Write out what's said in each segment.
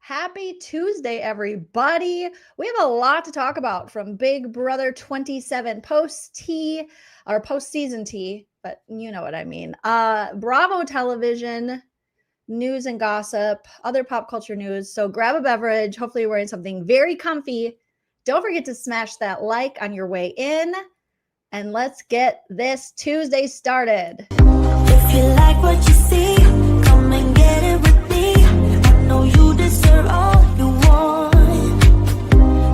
Happy Tuesday, everybody. We have a lot to talk about from Big Brother 27 post-T or post-season T, but you know what I mean. Bravo television, news and gossip, other pop culture news. So grab a beverage. Hopefully you're wearing something very comfy. Don't forget to smash that like on your way in. And let's get this Tuesday started. If you like what you see, come and get it with me. I know you deserve all you want,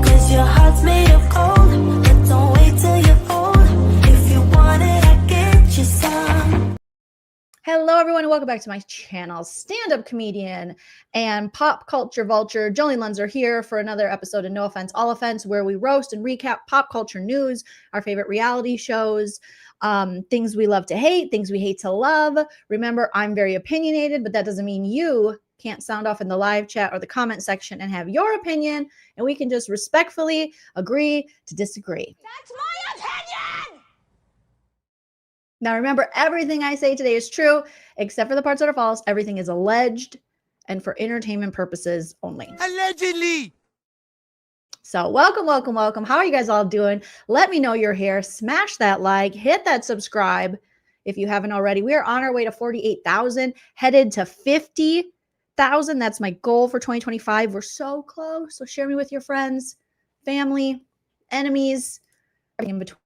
'cause your heart's made of gold, but don't wait till you're old. If you want it, I get you some. Hello, everyone, and welcome back to my channel. Stand-up comedian and pop culture vulture Joleen Lunzer here for another episode of No Offense, All Offense, where we roast and recap pop culture news, our favorite reality shows, things we love to hate, things we hate to love. Remember, I'm very opinionated, but that doesn't mean you can't sound off in the live chat or the comment section and have your opinion, and we can just respectfully agree to disagree. That's my opinion! Now, remember, everything I say today is true, except for the parts that are false. Everything is alleged and for entertainment purposes only. Allegedly. So welcome, welcome, welcome. How are you guys all doing? Let me know you're here. Smash that like, hit that subscribe if you haven't already. We are on our way to 48,000, headed to 50,000. That's my goal for 2025. We're so close. So share me with your friends, family, enemies, everything in between.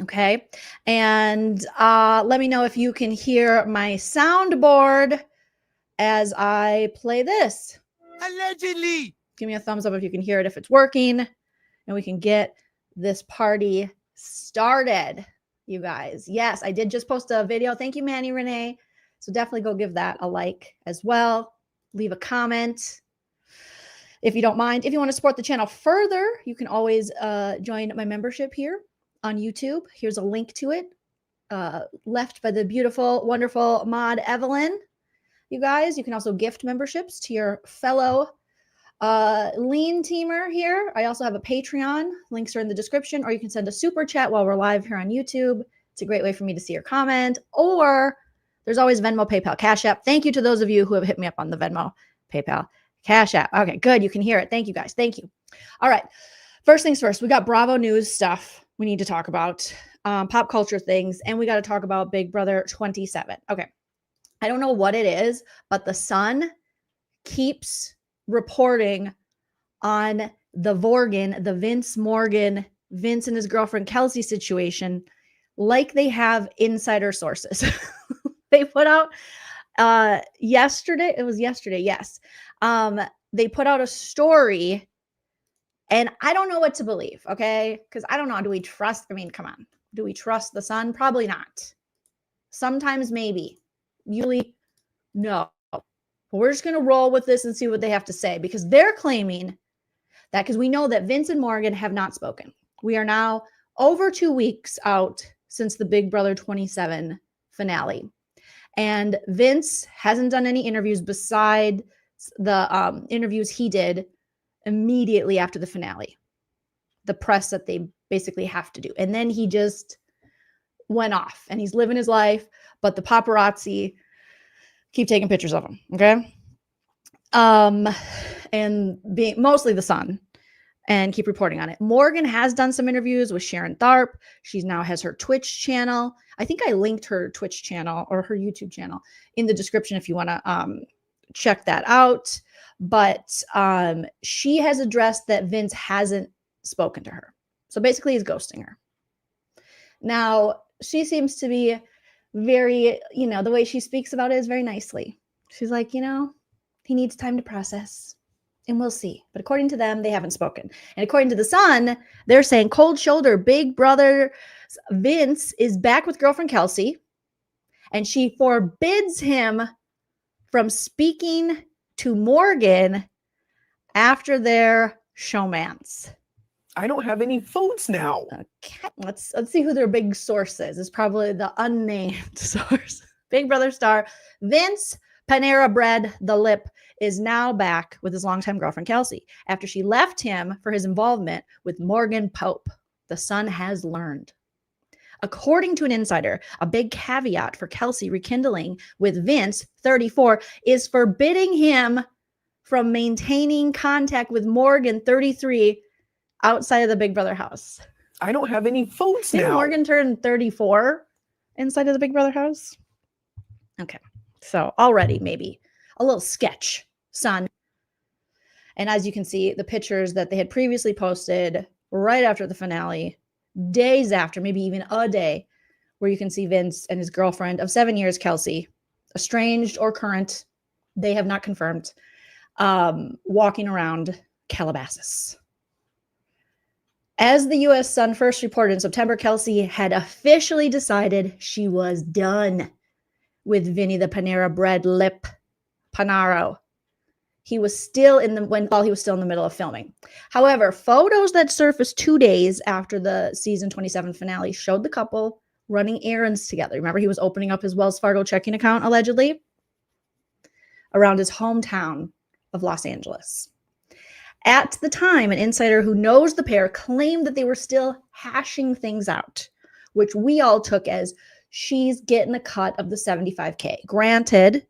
Okay. And let me know if you can hear my soundboard as I play this. Allegedly. Give me a thumbs up if you can hear it, if it's working, and we can get this party started, you guys. Yes, I did just post a video. Thank you, Manny Renee. So definitely go give that a like as well. Leave a comment if you don't mind. If you want to support the channel further, you can always join my membership here on YouTube. Here's a link to it, left by the beautiful, wonderful mod Evelyn. You guys, you can also gift memberships to your fellow lean teamer here. I also have a Patreon. Links are in the description, or you can send a super chat while we're live here on YouTube. It's a great way for me to see your comment, or there's always Venmo, PayPal, Cash App. Thank you to those of you who have hit me up on the Venmo, PayPal, Cash App. Okay, good. You can hear it. Thank you, guys. Thank you. All right. First things first, we got Bravo news stuff we need to talk about, pop culture things, and we got to talk about Big Brother 27. Okay. I don't know what it is, but the Sun keeps reporting on the Vorgan, the Vince and his girlfriend Kelsey situation, like they have insider sources. They put out yesterday, it was yesterday, yes. They put out a story, and I don't know what to believe, okay? Because I don't know. Do we trust? I mean, come on. Do we trust the Sun? Probably not. Sometimes maybe. Usually, no. But we're just going to roll with this and see what they have to say, because they're claiming that, because we know that Vince and Morgan have not spoken. We are now over 2 weeks out since the Big Brother 27 finale. And Vince hasn't done any interviews beside the interviews he did immediately after the finale, the press that they basically have to do. And then he just went off and he's living his life, but the paparazzi keep taking pictures of him. Okay. And being mostly the Sun, and keep reporting on it. Morgan has done some interviews with Sharon Tharp. She now has her Twitch channel. I think I linked her Twitch channel or her YouTube channel in the description if you want to check that out. But she has addressed that Vince hasn't spoken to her. So basically he's ghosting her. Now, she seems to be very, the way she speaks about it is very nicely. She's like, he needs time to process, and we'll see. But according to them, they haven't spoken. And according to the Sun, they're saying cold shoulder, Big Brother Vince is back with girlfriend Kelsey, and she forbids him from speaking to Morgan after their showmance. I don't have any phones now. Okay, let's see who their big source is. It's probably the unnamed source. Big Brother star Vince Panera Bread, the Lip, is now back with his longtime girlfriend Kelsey after she left him for his involvement with Morgan Pope. The Sun has learned. According to an insider, a big caveat for Kelsey rekindling with Vince, 34, is forbidding him from maintaining contact with Morgan, 33, outside of the Big Brother house. I don't have any phones Didn't now. Morgan turn 34 inside of the Big Brother house? Okay. So already maybe a little sketch, son. And as you can see, the pictures that they had previously posted right after the finale, days after, maybe even a day, where you can see Vince and his girlfriend of 7 years, Kelsey, estranged or current, they have not confirmed, walking around Calabasas. As the U.S. Sun first reported in September, Kelsey had officially decided she was done with Vinny the Panera Bread Lip Panaro. He was still while he was still in the middle of filming. However, photos that surfaced 2 days after the season 27 finale showed the couple running errands together. Remember, he was opening up his Wells Fargo checking account, allegedly, around his hometown of Los Angeles. At the time, an insider who knows the pair claimed that they were still hashing things out, which we all took as she's getting a cut of the $75K. Granted,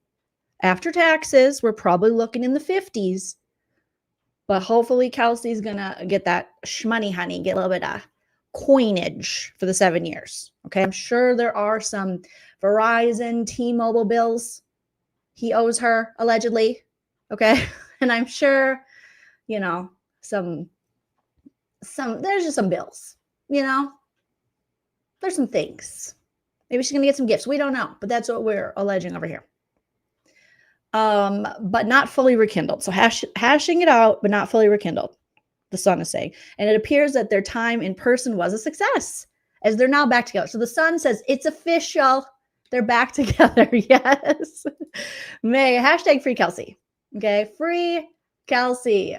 after taxes, we're probably looking in the 50s, but hopefully Kelsey's going to get that shmoney, honey, get a little bit of coinage for the 7 years. Okay. I'm sure there are some Verizon, T-Mobile bills he owes her, allegedly. Okay. And I'm sure, you know, there's just some bills, you know, there's some things. Maybe she's going to get some gifts. We don't know, but that's what we're alleging over here. But not fully rekindled. So hashing it out, but not fully rekindled, the Sun is saying. And it appears that their time in person was a success, as they're now back together. So the Sun says it's official. They're back together. Yes. May hashtag free Kelsey. Okay. Free Kelsey.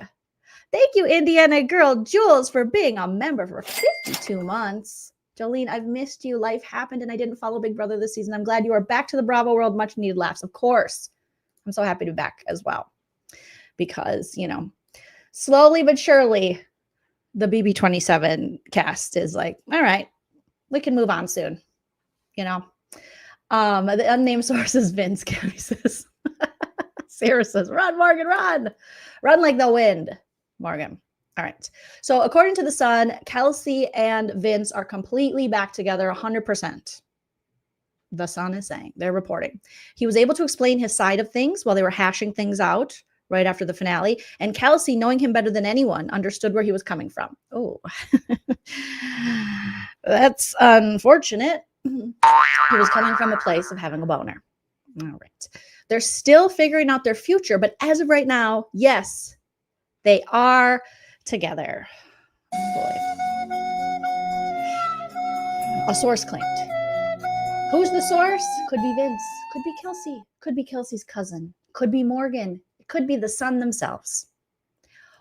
Thank you, Indiana girl Jules, for being a member for 52 months. Joleen, I've missed you. Life happened and I didn't follow Big Brother this season. I'm glad you are back to the Bravo world. Much needed laughs. Of course. I'm so happy to be back as well, because, you know, slowly but surely the BB27 cast is like, all right, we can move on soon. You know, the unnamed source is Vince. Cammy says, Sarah says, run, Morgan, run like the wind, Morgan. All right. So according to the Sun, Kelsey and Vince are completely back together 100%. The Sun is saying, they're reporting. He was able to explain his side of things while they were hashing things out right after the finale. And Kelsey, knowing him better than anyone, understood where he was coming from. Oh, that's unfortunate. He was coming from a place of having a boner. All right. They're still figuring out their future, but as of right now, yes, they are together. Boy. A source claimed. Who's the source? Could be Vince. Could be Kelsey. Could be Kelsey's cousin. Could be Morgan. It could be the Sun themselves.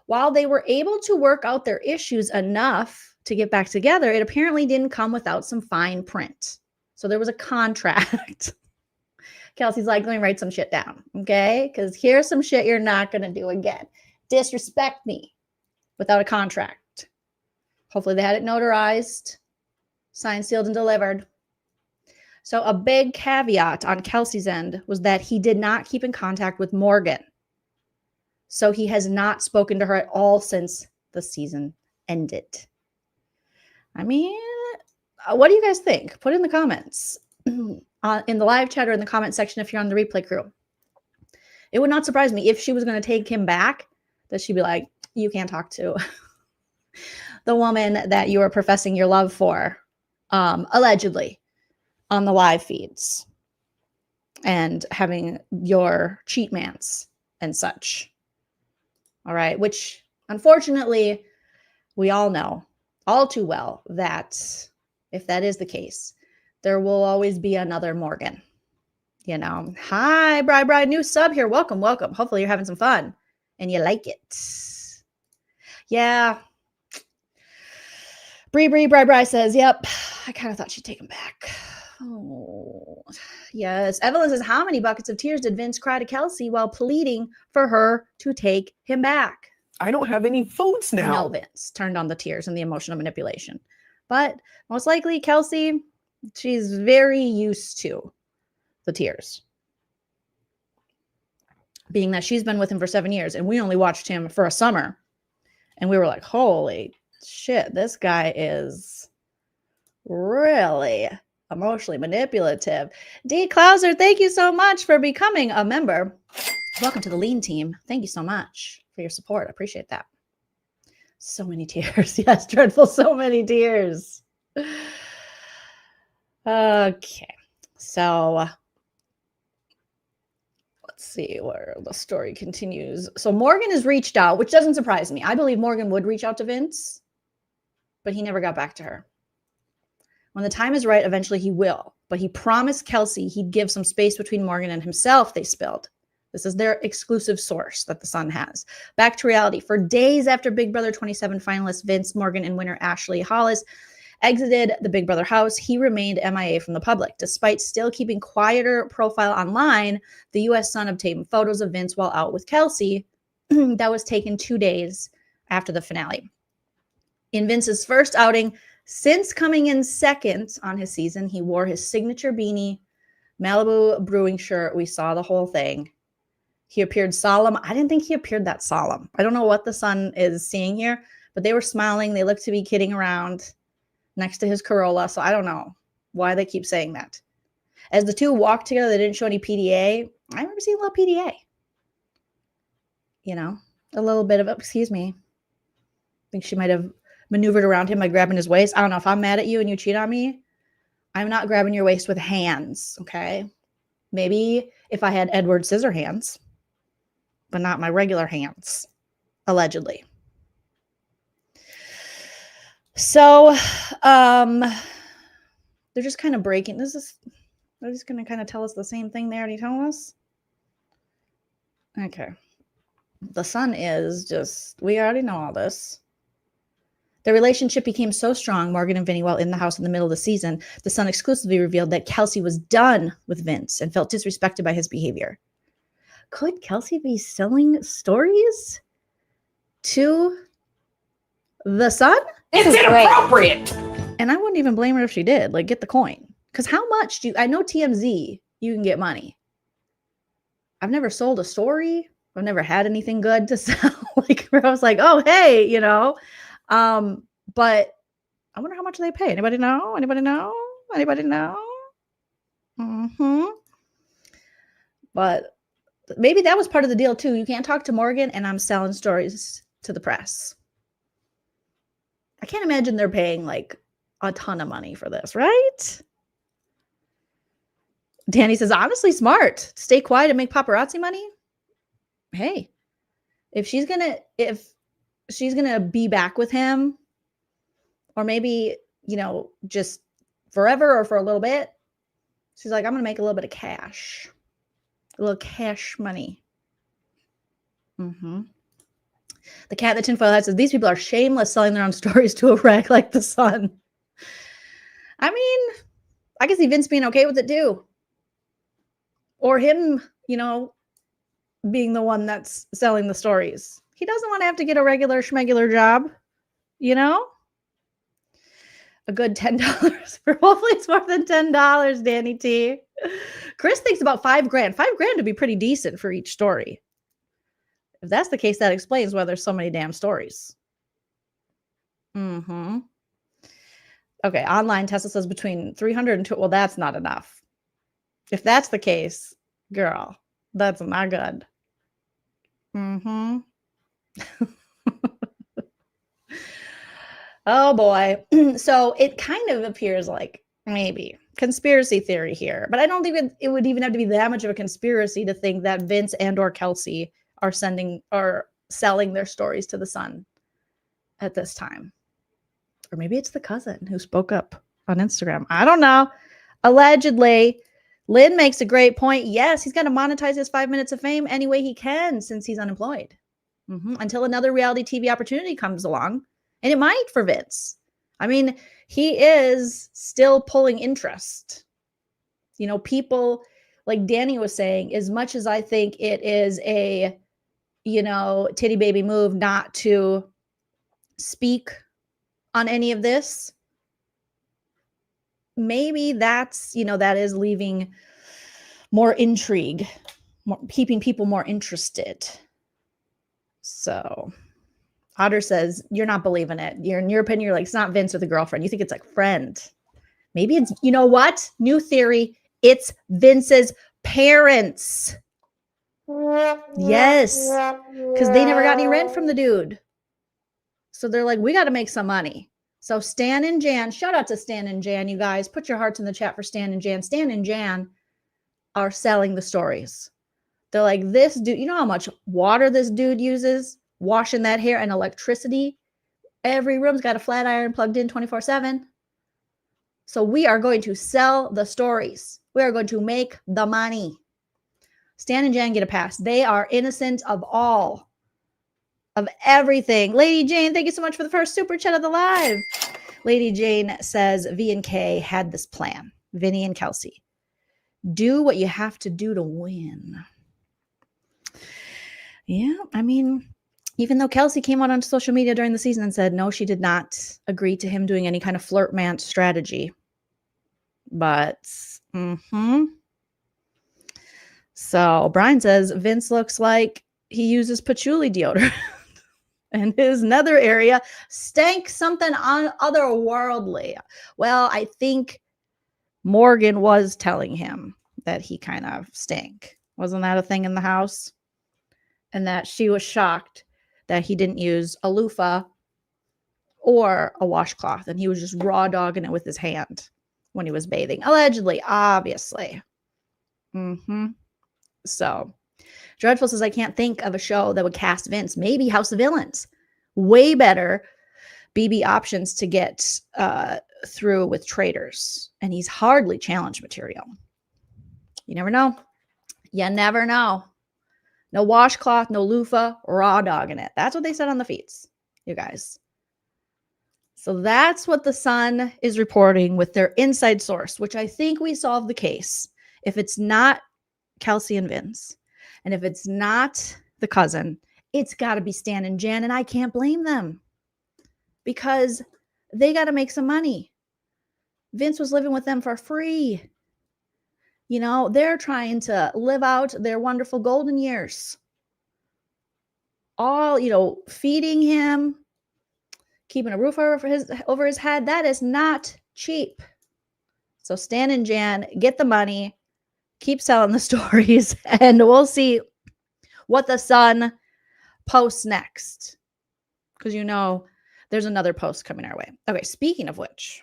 While they were able to work out their issues enough to get back together, it apparently didn't come without some fine print. So there was a contract. Kelsey's like, let me write some shit down, okay? Because here's some shit you're not going to do again. Disrespect me without a contract. Hopefully they had it notarized, signed, sealed, and delivered. So a big caveat on Kelsey's end was that he did not keep in contact with Morgan. So he has not spoken to her at all since the season ended. I mean, what do you guys think? Put in the comments in the live chat or in the comment section if you're on the replay crew. It would not surprise me if she was going to take him back, that she'd be like, you can't talk to the woman that you are professing your love for, allegedly, on the live feeds and having your cheat mans and such. All right. Which, unfortunately, we all know all too well that if that is the case, there will always be another Morgan. You know, hi, Bride, new sub here. Welcome. Hopefully you're having some fun and you like it. Yeah. Bride says, yep, I kind of thought she'd take him back. Oh, yes. Evelyn says, how many buckets of tears did Vince cry to Kelsey while pleading for her to take him back? I don't have any phones now. No, Vince turned on the tears and the emotional manipulation. But most likely, Kelsey, she's very used to the tears. being that she's been with him for 7 years and we only watched him for a summer. And we were like, holy shit, this guy is really emotionally manipulative. D. Klauser, thank you so much for becoming a member. Welcome to the Lean team. Thank you so much for your support. I appreciate that. So many tears. Yes, dreadful. So many tears. Okay. So let's see where the story continues. So Morgan has reached out, which doesn't surprise me. I believe Morgan would reach out to Vince, but he never got back to her. When the time is right, eventually he will. But he promised Kelsey he'd give some space between Morgan and himself, they spilled. This is their exclusive source that the Sun has. Back to reality. For days after Big Brother 27 finalists Vince, Morgan, and winner Ashley Hollis exited the Big Brother house, he remained MIA from the public. Despite still keeping quieter profile online, the U.S. Sun obtained photos of Vince while out with Kelsey that was taken 2 days after the finale. In Vince's first outing since coming in second on his season, he wore his signature beanie, Malibu brewing shirt. We saw the whole thing. He appeared solemn. I didn't think he appeared that solemn. I don't know what the Sun is seeing here, but they were smiling. They looked to be kidding around next to his Corolla. So I don't know why they keep saying that. As the two walked together, they didn't show any PDA. I remember seeing a little PDA. You know, a little bit of, excuse me. I think she might have maneuvered around him by grabbing his waist. I don't know. If I'm mad at you and you cheat on me, I'm not grabbing your waist with hands, okay? Maybe if I had Edward Scissorhands, but not my regular hands, allegedly. So they're just kind of breaking. They're just going to kind of tell us the same thing they already told us. Okay. The Sun is just, we already know all this. Their relationship became so strong, Morgan and Vinny, while in the house in the middle of the season, the Sun exclusively revealed that Kelsey was done with Vince and felt disrespected by his behavior. Could Kelsey be selling stories to the Sun? It's inappropriate. And I wouldn't even blame her if she did. Like, get the coin. Because how much I know TMZ, you can get money. I've never sold a story. I've never had anything good to sell. Like, where I was like, oh, hey, you know. But I wonder how much they pay. Anybody know? Anybody know? Anybody know? But maybe that was part of the deal too. You can't talk to Morgan and I'm selling stories to the press. I can't imagine they're paying like a ton of money for this, right? Danny says, honestly, smart. Stay quiet and make paparazzi money. Hey, if she's gonna be back with him, or maybe, you know, just forever or for a little bit, she's like, I'm gonna make a little bit of cash. A little cash money. The cat in the tinfoil hat says, these people are shameless selling their own stories to a rag like the Sun. I mean, I can see Vince being okay with it too. Or him, you know, being the one that's selling the stories. He doesn't want to have to get a regular schmegular job, you know? A good $10 for, hopefully it's more than $10, Danny T. Chris thinks about $5,000. $5,000 would be pretty decent for each story. If that's the case, that explains why there's so many damn stories. Okay, online Tesla says between 300 and 2. Well, that's not enough. If that's the case, girl, that's not good. Oh boy. So it kind of appears like maybe conspiracy theory here, but I don't think it would even have to be that much of a conspiracy to think that Vince and or Kelsey are selling their stories to the Sun at this time. Or maybe it's the cousin who spoke up on Instagram. I don't know. Allegedly. Lynn makes a great point. Yes, he's got to monetize his 5 minutes of fame any way he can since he's unemployed. Until another reality TV opportunity comes along. And it might for Vince. I mean, he is still pulling interest. You know, people, like Danny was saying, as much as I think it is a, you know, titty baby move not to speak on any of this, maybe that's, you know, that is leaving more intrigue, keeping people more interested. So Otter says, you're not believing it. In your opinion, you're like, it's not Vince with a girlfriend. You think it's like friend. Maybe it's, you know what? New theory. It's Vince's parents. Yes. Because they never got any rent from the dude. So they're like, we got to make some money. So Stan and Jan, shout out to Stan and Jan, you guys. Put your hearts in the chat for Stan and Jan. Stan and Jan are selling the stories. They're like, this dude, you know how much water this dude uses washing that hair and electricity? Every room's got a flat iron plugged in 24/7. So we are going to sell the stories. We are going to make the money. Stan and Jan get a pass. They are innocent of all, of everything. Lady Jane, thank you so much for the first super chat of the live. Lady Jane says, V and K had this plan. Vinny and Kelsey. Do what you have to do to win. Yeah, I mean, even though Kelsey came out on social media during the season and said, no, she did not agree to him doing any kind of flirtmance strategy. But, So Brian says, Vince looks like he uses patchouli deodorant. And his nether area stank something otherworldly. Well, I think Morgan was telling him that he kind of stank. Wasn't that a thing in the house? And that she was shocked that he didn't use a loofah or a washcloth. And he was just raw dogging it with his hand when he was bathing. Allegedly, obviously. So, Dreadful says, I can't think of a show that would cast Vince. Maybe House of Villains. Way better BB options to get through with traders. And he's hardly challenge material. You never know. You never know. No washcloth, no loofah, raw dogging it. That's what they said on the feeds, you guys. So that's what the Sun is reporting with their inside source, which I think we solved the case. If it's not Kelsey and Vince, and if it's not the cousin, it's got to be Stan and Jan, and I can't blame them because they got to make some money. Vince was living with them for free. You know, they're trying to live out their wonderful golden years. All, you know, feeding him, keeping a roof over his head. That is not cheap. So Stan and Jan, get the money, keep selling the stories, and we'll see what the Sun posts next. Because, you know, there's another post coming our way. Okay, speaking of which,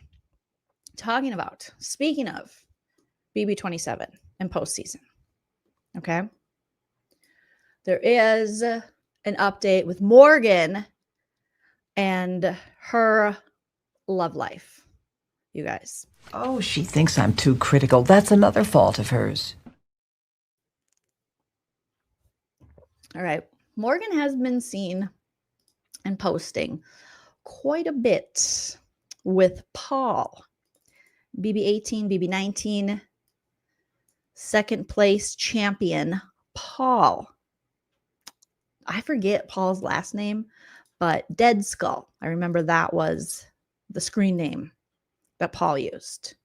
speaking of BB27 and postseason. Okay. There is an update with Morgan and her love life, you guys. Oh, she thinks I'm too critical. That's another fault of hers. All right. Morgan has been seen and posting quite a bit with Paul. BB18, BB19, second place champion, Paul. I forget Paul's last name, but Dead Skull. I remember that was the screen name that Paul used.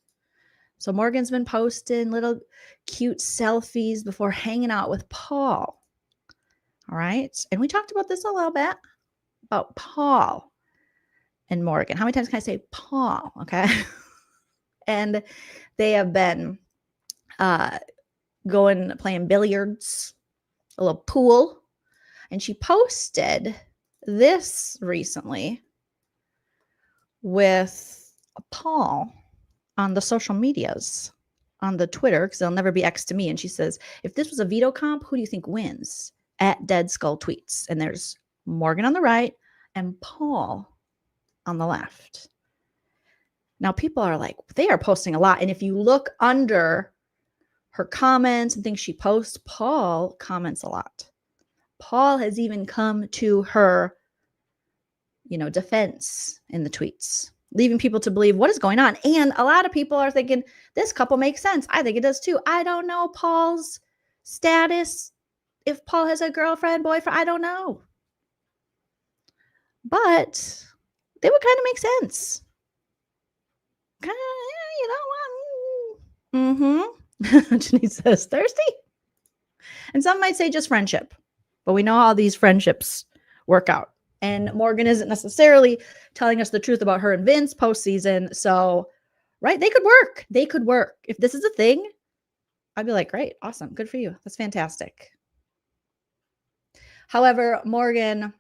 So Morgan's been posting little cute selfies before hanging out with Paul. All right. And we talked about this a little bit about Paul and Morgan. How many times can I say Paul? Okay. And they have been playing billiards, a little pool. And she posted this recently with Paul on the social medias, on the Twitter, because they'll never be X to me. And she says, if this was a veto comp, who do you think wins? At Dead Skull Tweets. And there's Morgan on the right and Paul on the left. Now, people are like, they are posting a lot. And if you look under her comments and things she posts, Paul comments a lot. Paul has even come to her, defense in the tweets, leaving people to believe what is going on. And a lot of people are thinking this couple makes sense. I think it does too. I don't know Paul's status. If Paul has a girlfriend, boyfriend, I don't know. But they would kind of make sense. Kind of, Mm-hmm. Janine says, thirsty? And some might say just friendship, but we know how these friendships work out. And Morgan isn't necessarily telling us the truth about her and Vince postseason. So, right, they could work. They could work. If this is a thing, I'd be like, great, awesome, good for you. That's fantastic. However, Morgan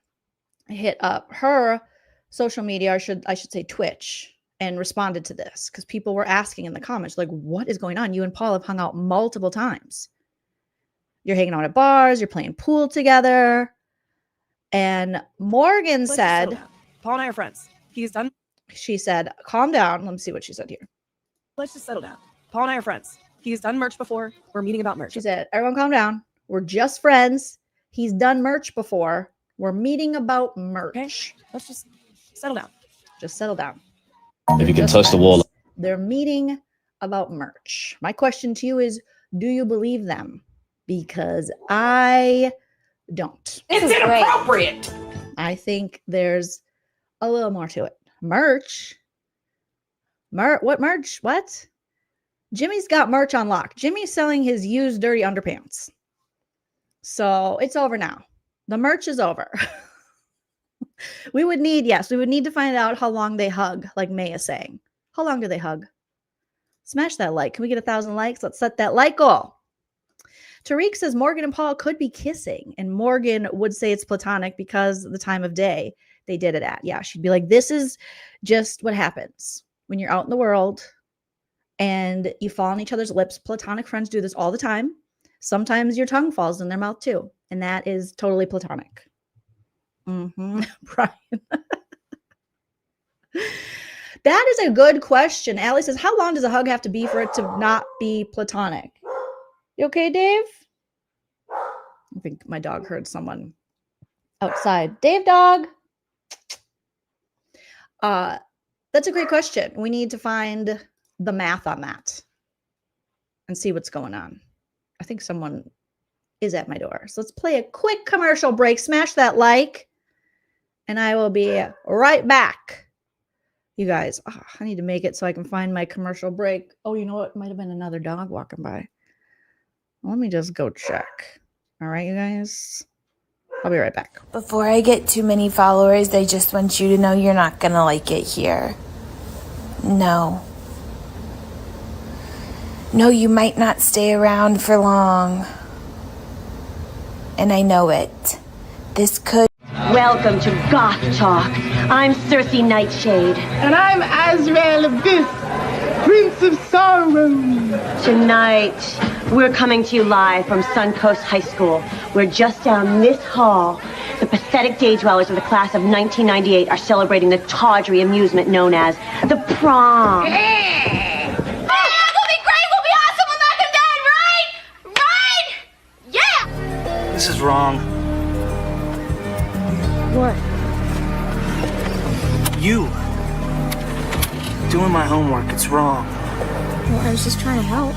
hit up her social media, or I should say Twitch, and responded to this because people were asking in the comments, like, what is going on? You and Paul have hung out multiple times. You're hanging out at bars, you're playing pool together. And Morgan said, Paul and I are friends. He's done. She said, calm down. Let me see what she said here. Let's just settle down. Paul and I are friends. He's done merch before. We're meeting about merch. She said, everyone calm down. We're just friends. He's done merch before. We're meeting about merch. Okay, let's just settle down. Just settle down. If you can touch the wall. They're meeting about merch. My question to you is, do you believe them? Because I don't. It's inappropriate. I think there's a little more to it. Merch? What merch? What? Jimmy's got merch on lock. Jimmy's selling his used dirty underpants. So it's over now. The merch is over. we would need to find out how long they hug, like May is saying. How long do they hug? Smash that like. Can we get 1,000 likes? Let's set that like goal. Tariq says Morgan and Paul could be kissing, and Morgan would say it's platonic because the time of day they did it at. Yeah, she'd be like, this is just what happens when you're out in the world and you fall on each other's lips. Platonic friends do this all the time. Sometimes your tongue falls in their mouth too, and that is totally platonic. Brian. That is a good question. Allie says, how long does a hug have to be for it to not be platonic? You okay, Dave? I think my dog heard someone outside. Dave, dog. That's a great question. We need to find the math on that and see what's going on. I think someone is at my door. So let's play a quick commercial break. Smash that like, and I will be right back. You guys, I need to make it so I can find my commercial break. Oh, you know what? Might have been another dog walking by. Let me just go check. All right, you guys. I'll be right back. Before I get too many followers, I just want you to know you're not gonna like it here. No. No, you might not stay around for long. And I know it. This could... Welcome to Goth Talk. I'm Cersei Nightshade. And I'm Azrael Abyss, Prince of Sorrow. Tonight, we're coming to you live from Suncoast High School. We're just down this hall. The pathetic day dwellers of the class of 1998 are celebrating the tawdry amusement known as the prom. Hey, it'll be great. We'll be awesome. We'll knock him dead, right? Right? Yeah. This is wrong. What? You. Doing my homework, it's wrong. Well, I was just trying to help.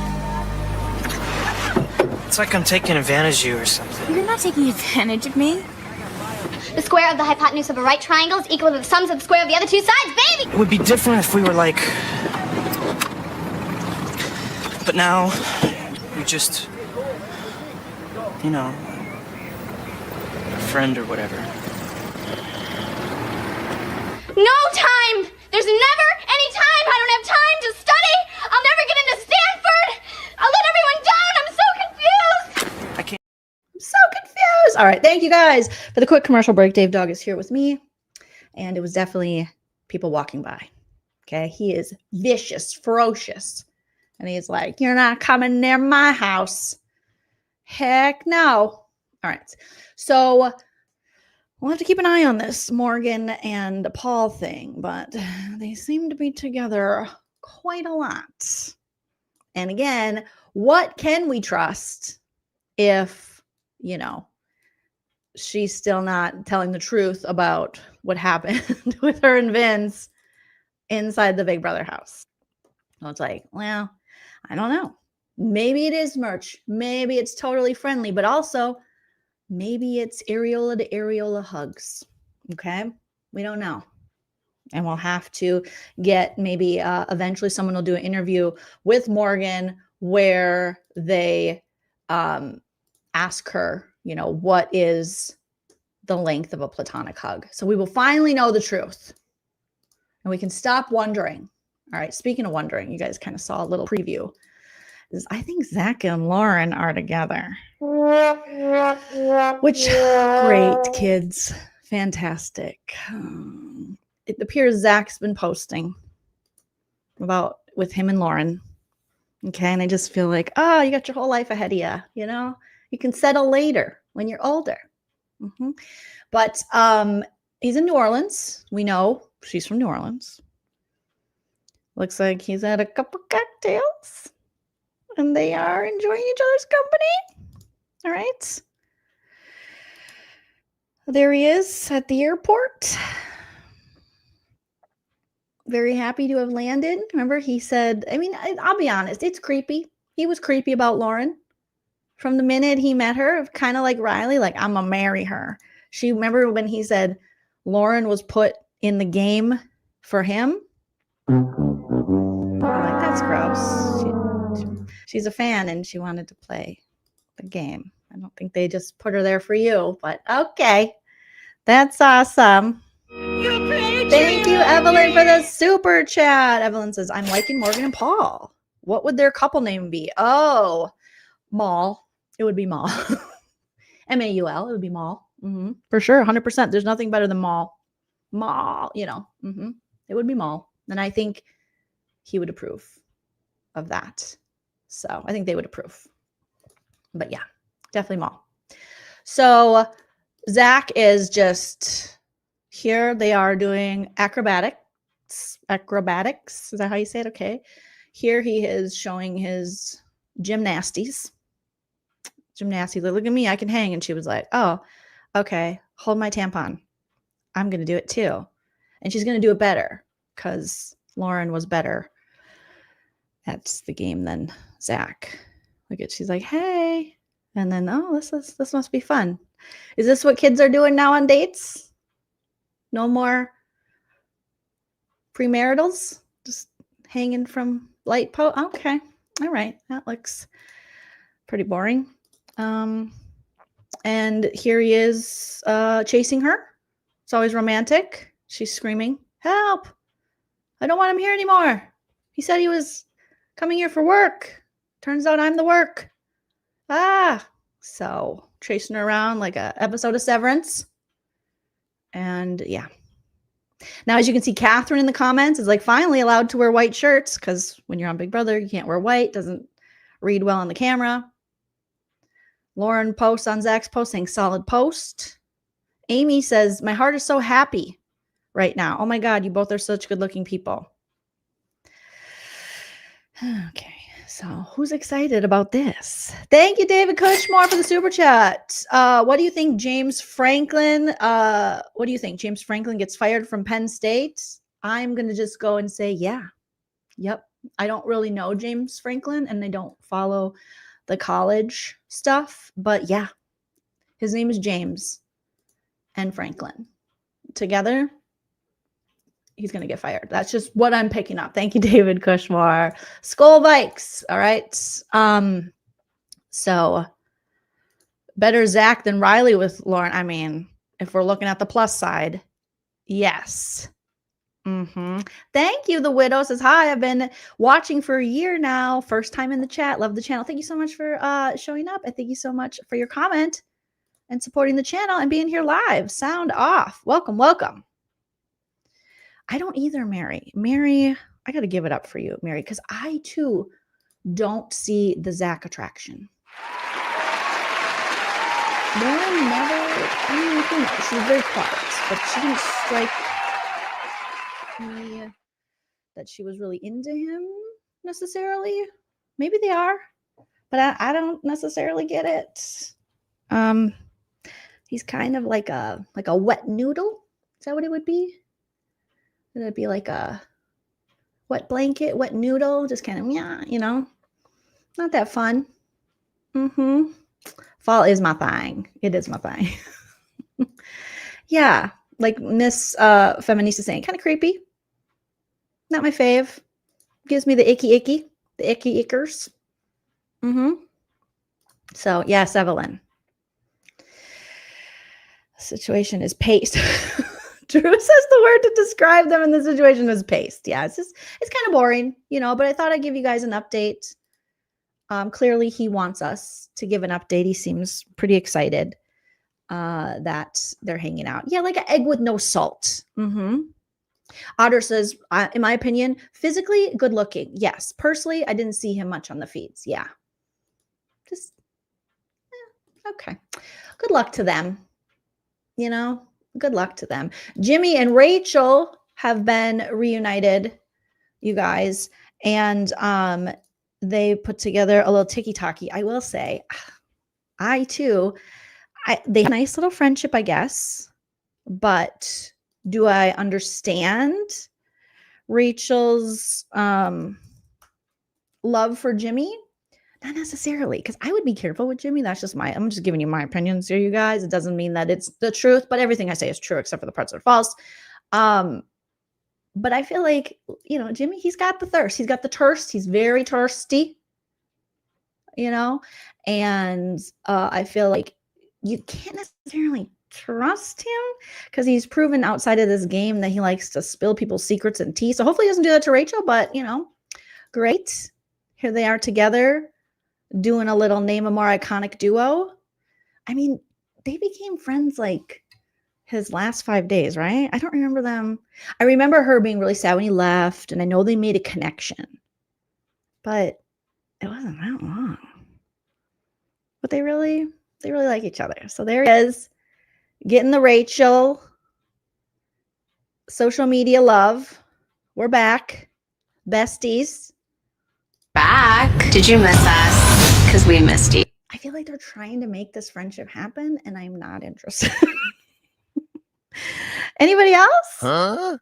It's like I'm taking advantage of you or something. You're not taking advantage of me. The square of the hypotenuse of a right triangle is equal to the sums of the square of the other two sides, baby! It would be different if we were like... But now, you're just... You know... a friend or whatever. No time! There's never any time! I don't have time to study! I'll never get into Stanford! I'll let everyone down! I'm so confused! I can't... I'm so confused. All right. Thank you guys for the quick commercial break. Dave Dog is here with me. And it was definitely people walking by. Okay. He is vicious, ferocious. And he's like, you're not coming near my house. Heck no. All right. So we'll have to keep an eye on this Morgan and Paul thing, but they seem to be together quite a lot. And again, what can we trust if, you know, she's still not telling the truth about what happened with her and Vince inside the Big Brother house? So it's like, well, I don't know. Maybe it is merch. Maybe it's totally friendly, but also maybe it's areola to areola hugs. Okay. We don't know. And we'll have to get maybe eventually someone will do an interview with Morgan where they ask her, you know, what is the length of a platonic hug. So we will finally know the truth. And we can stop wondering. All right, speaking of wondering, you guys kind of saw a little preview. I think Zach and Lauren are together. Which, great, kids. Fantastic. It appears Zach's been posting about with him and Lauren. Okay, and I just feel like, oh, you got your whole life ahead of you, you know? You can settle later when you're older. But he's in New Orleans. We know she's from New Orleans. Looks like he's had a couple cocktails. And they are enjoying each other's company. All right. There he is at the airport. Very happy to have landed. Remember, he said, I mean, I'll be honest, it's creepy. He was creepy about Lauren. From the minute he met her, kind of like Riley, like, I'm going to marry her. Remember when he said Lauren was put in the game for him? I'm like, that's gross. She's a fan and she wanted to play the game. I don't think they just put her there for you, but okay. That's awesome. Thank you, Evelyn, for the super chat. Evelyn says, I'm liking Morgan and Paul. What would their couple name be? Oh, Maul. It would be Maul. M-A-U-L. It would be Maul. For sure, 100%. There's nothing better than Maul. Maul, you know. It would be Maul. And I think he would approve of that. So I think they would approve. But yeah, definitely Maul. So Zach is just here. They are doing acrobatics. Acrobatics. Is that how you say it? Okay. Here he is showing his gymnasties. Like, look at me. I can hang. And she was like, oh, okay. Hold my tampon. I'm going to do it too. And she's going to do it better because Lauren was better at the game than Zach. Look at, she's like, hey. And then, oh, this must be fun. Is this what kids are doing now on dates? No more premaritals? Just hanging from light post? Okay. All right. That looks pretty boring. And here he is chasing her. It's always romantic. She's screaming, help. I don't want him here anymore. He said he was coming here for work. Turns out I'm the work. So chasing her around like a episode of Severance. And yeah. Now, as you can see, Catherine in the comments is like finally allowed to wear white shirts because when you're on Big Brother, you can't wear white. Doesn't read well on the camera. Lauren posts on Zach's post saying solid post. Amy says, my heart is so happy right now. Oh my God, you both are such good looking people. Okay, so who's excited about this? Thank you, David Cushmore, for the super chat. What do you think, James Franklin? What do you think? James Franklin gets fired from Penn State? I'm going to just go and say, yeah. Yep. I don't really know James Franklin and I don't follow the college stuff, but yeah, his name is James and Franklin. Together, he's going to get fired. That's just what I'm picking up. Thank you, David Cushmore. Skull Bikes. All right. So better Zach than Riley with Lauren. I mean, if we're looking at the plus side, yes. Thank you. The Widow says, hi, I've been watching for a year now. First time in the chat. Love the channel. Thank you so much for showing up. And thank you so much for your comment and supporting the channel and being here live. Sound off. Welcome, welcome. I don't either, Mary. Mary, I got to give it up for you, Mary, because I, too, don't see the Zach attraction. Lauren never, I mean, she's very quiet, but she didn't strike me that she was really into him necessarily. Maybe they are, but I don't necessarily get it. He's kind of like a wet noodle. Is that what it would be? Would it be like a wet blanket, wet noodle? Just kind of, yeah, you know, not that fun. Fall is my thing. It is my thing. Yeah, like Miss Feminista saying, kind of creepy. Not my fave. Gives me the icky, the icky ickers. So, yes, Evelyn. Situation is paced. Drew says the word to describe them in the situation is paced. Yeah, it's kind of boring, but I thought I'd give you guys an update. Clearly he wants us to give an update. He seems pretty excited that they're hanging out. Yeah, like an egg with no salt. Otter says, in my opinion, physically good looking. Yes. Personally, I didn't see him much on the feeds. Yeah. Just, okay. Good luck to them. Good luck to them. Jimmy and Rachel have been reunited, you guys. And they put together a little tiki-taki. I will say, they have a nice little friendship, I guess. But do I understand Rachel's love for Jimmy? Not necessarily, because I would be careful with Jimmy. I'm just giving you my opinions here, you guys. It doesn't mean that it's the truth, but everything I say is true except for the parts that are false. But I feel like, Jimmy, he's got the thirst. He's got the thirst. He's very thirsty, and I feel like you can't necessarily trust him because he's proven outside of this game that he likes to spill people's secrets and tea. So hopefully he doesn't do that to Rachel, but, great. Here they are together doing a little name a more iconic duo. I mean, they became friends like his last 5 days, right? I don't remember them. I remember her being really sad when he left, and I know they made a connection, but it wasn't that long. But they really like each other. So there he is, getting the Rachel social media love. We're back. Besties. Back. Did you miss us? Because we missed you. I feel like they're trying to make this friendship happen, and I'm not interested. Anybody else? Huh?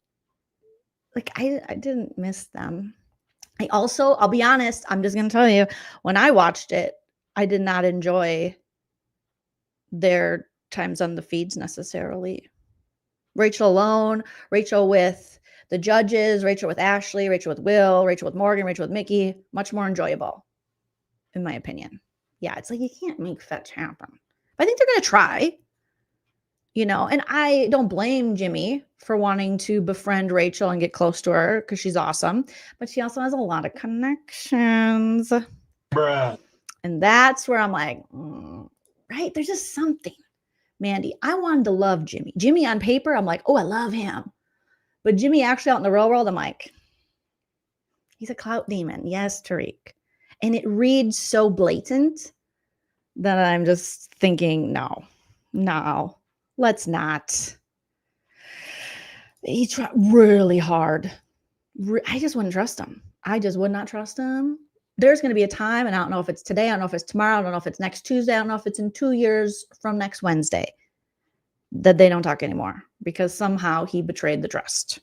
Like, I didn't miss them. I'll be honest, I'm just going to tell you, when I watched it, I did not enjoy their times on the feeds necessarily. Rachel alone, Rachel with the judges, Rachel with Ashley, Rachel with Will, Rachel with Morgan, Rachel with Mickey, much more enjoyable, in my opinion. Yeah, it's like you can't make fetch happen. But I think they're going to try, and I don't blame Jimmy for wanting to befriend Rachel and get close to her because she's awesome. But she also has a lot of connections. Bruh. And that's where I'm like, right? There's just something. Mandy, I wanted to love Jimmy. Jimmy on paper, I'm like, oh, I love him. But Jimmy actually out in the real world, I'm like, he's a clout demon. Yes, Tariq. And it reads so blatant that I'm just thinking, no, let's not. He tried really hard. I just wouldn't trust him. I just would not trust him. There's going to be a time, and I don't know if it's today, I don't know if it's tomorrow, I don't know if it's next Tuesday, I don't know if it's in 2 years from next Wednesday, that they don't talk anymore because somehow he betrayed the trust.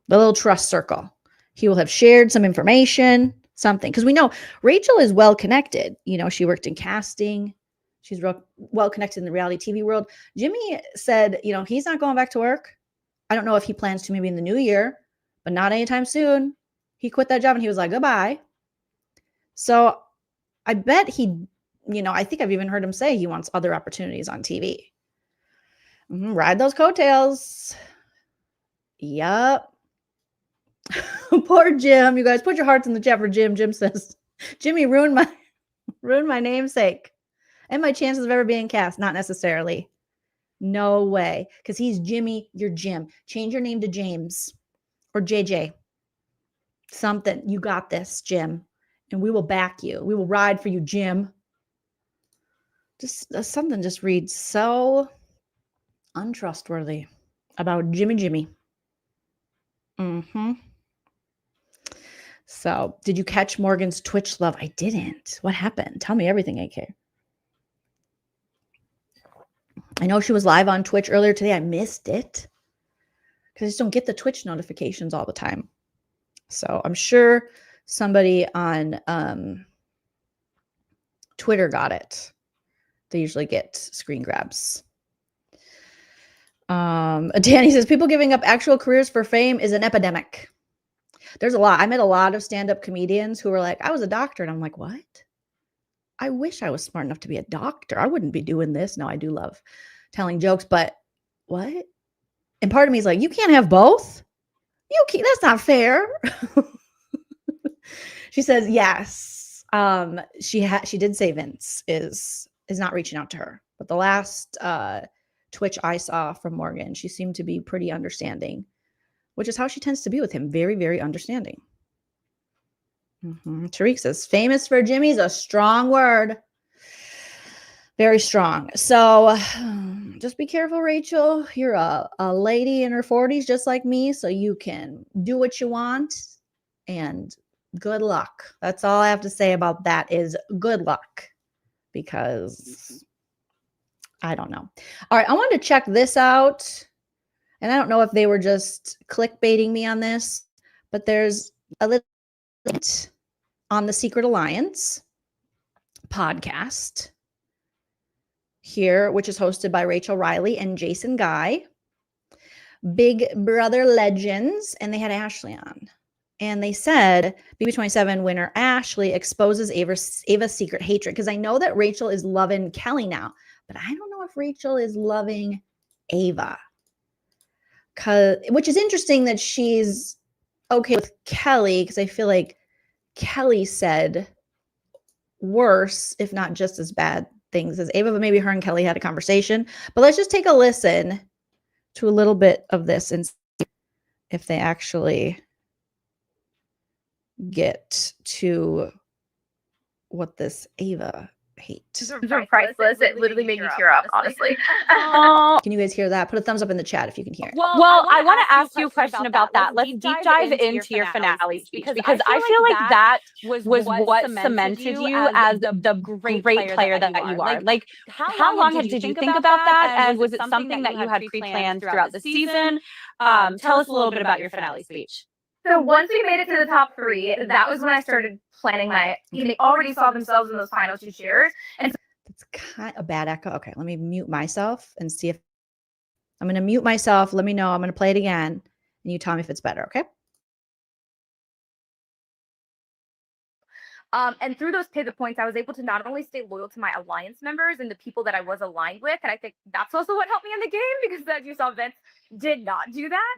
The little trust circle. He will have shared some information, something. Because we know Rachel is well connected. She worked in casting. She's well connected in the reality TV world. Jimmy said, he's not going back to work. I don't know if he plans to maybe in the new year, but not anytime soon. He quit that job and he was like, goodbye. So I bet I think I've even heard him say he wants other opportunities on TV. Ride those coattails. Yup. Poor Jim. You guys put your hearts in the chat for Jim. Jim says, Jimmy ruined my namesake and my chances of ever being cast. Not necessarily. No way. Because he's Jimmy, you're Jim. Change your name to James or JJ. Something. You got this, Jim. And we will back you. We will ride for you, Jim. Just something just reads so untrustworthy about Jimmy. So, did you catch Morgan's Twitch love? I didn't. What happened? Tell me everything, AK. I know she was live on Twitch earlier today. I missed it because I just don't get the Twitch notifications all the time. So, I'm sure somebody on Twitter got it. They usually get screen grabs. Danny says, people giving up actual careers for fame is an epidemic. There's a lot. I met a lot of stand-up comedians who were like, I was a doctor. And I'm like, what? I wish I was smart enough to be a doctor. I wouldn't be doing this. No, I do love telling jokes, but what? And part of me is like, you can't have both. You can't, that's not fair. She says, yes. She did say Vince is not reaching out to her. But the last Twitch I saw from Morgan, she seemed to be pretty understanding, which is how she tends to be with him. Very, very understanding. Tariq says, famous for Jimmy's a strong word. Very strong. So just be careful, Rachel. You're a lady in her 40s, just like me. So you can do what you want, and good luck. That's all I have to say about that is good luck, because I don't know. All right. I wanted to check this out. And I don't know if they were just clickbaiting me on this, but there's a little bit on the Secret Alliance podcast here, which is hosted by Rachel Riley and Jason Guy, Big Brother Legends, and they had Ashley on. And they said BB27 winner Ashley exposes Ava's secret hatred. Because I know that Rachel is loving Kelly now, but I don't know if Rachel is loving Ava. Which is interesting that she's okay with Kelly, because I feel like Kelly said worse, if not just as bad things as Ava, but maybe her and Kelly had a conversation. But let's just take a listen to a little bit of this and see if they actually get to what this Ava hate. These are priceless. It literally made me tear up, honestly. Can you guys hear that? Put a thumbs up in the chat if you can hear it. Well, I want to ask you a question about that. Let's deep dive into your finale speech, because I feel like that was what cemented you as the great player that you are. Like, how long did you think about that? And was it something that you had pre-planned throughout the season? Tell us a little bit about your finale speech. So once we made it to the top 3, that was when I started planning my. They already saw themselves in those final 2 cheers, and it's kind of a bad echo. Okay, let me mute myself and see if I'm going to mute myself. Let me know. I'm going to play it again, and you tell me if it's better. Okay. And through those pivot points, I was able to not only stay loyal to my alliance members and the people that I was aligned with, and I think that's also what helped me in the game, because as you saw, Vince did not do that.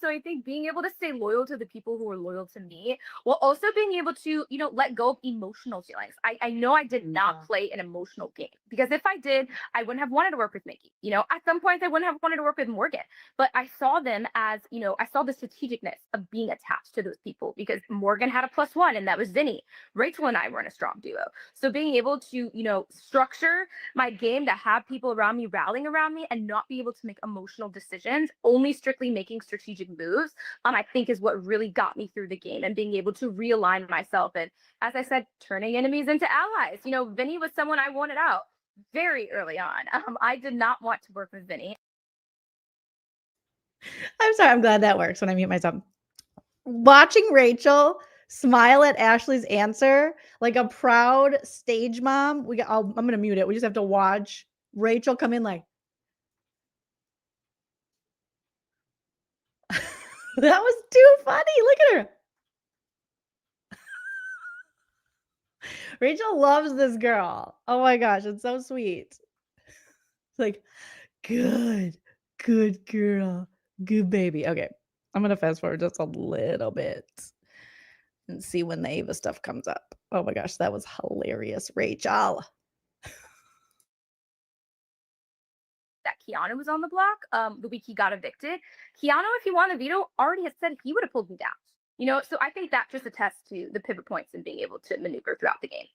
So I think being able to stay loyal to the people who were loyal to me, while also being able to, let go of emotional feelings. I know I did not play an emotional game, because if I did, I wouldn't have wanted to work with Mickey. At some points I wouldn't have wanted to work with Morgan, but I saw them as, I saw the strategicness of being attached to those people, because Morgan had a +1, and that was Vinny. Rachel and I were in a strong duo. So being able to, structure my game to have people around me rallying around me and not be able to make emotional decisions, only strictly making strategic moves, I think is what really got me through the game, and being able to realign myself. And as I said, turning enemies into allies. Vinny was someone I wanted out very early on. I did not want to work with Vinny. I'm sorry. I'm glad that works when I mute myself. Watching Rachel smile at Ashley's answer like a proud stage mom. I'm going to mute it. We just have to watch Rachel come in like, that was too funny. Look at her. Rachel loves this girl. Oh my gosh, it's so sweet. It's like, good girl, good baby. Okay, I'm gonna fast forward just a little bit and see when the Ava stuff comes up. Oh my gosh, that was hilarious, Rachel. That Scheana was on the block the week he got evicted. Scheana, if he won the veto, already had said he would have pulled me down. So I think that just attests to the pivot points and being able to maneuver throughout the game.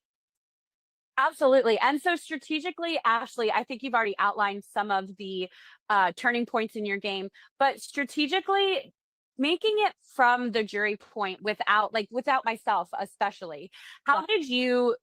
Absolutely. And so strategically, Ashley, I think you've already outlined some of the turning points in your game, but strategically making it from the jury point without myself, especially, how did you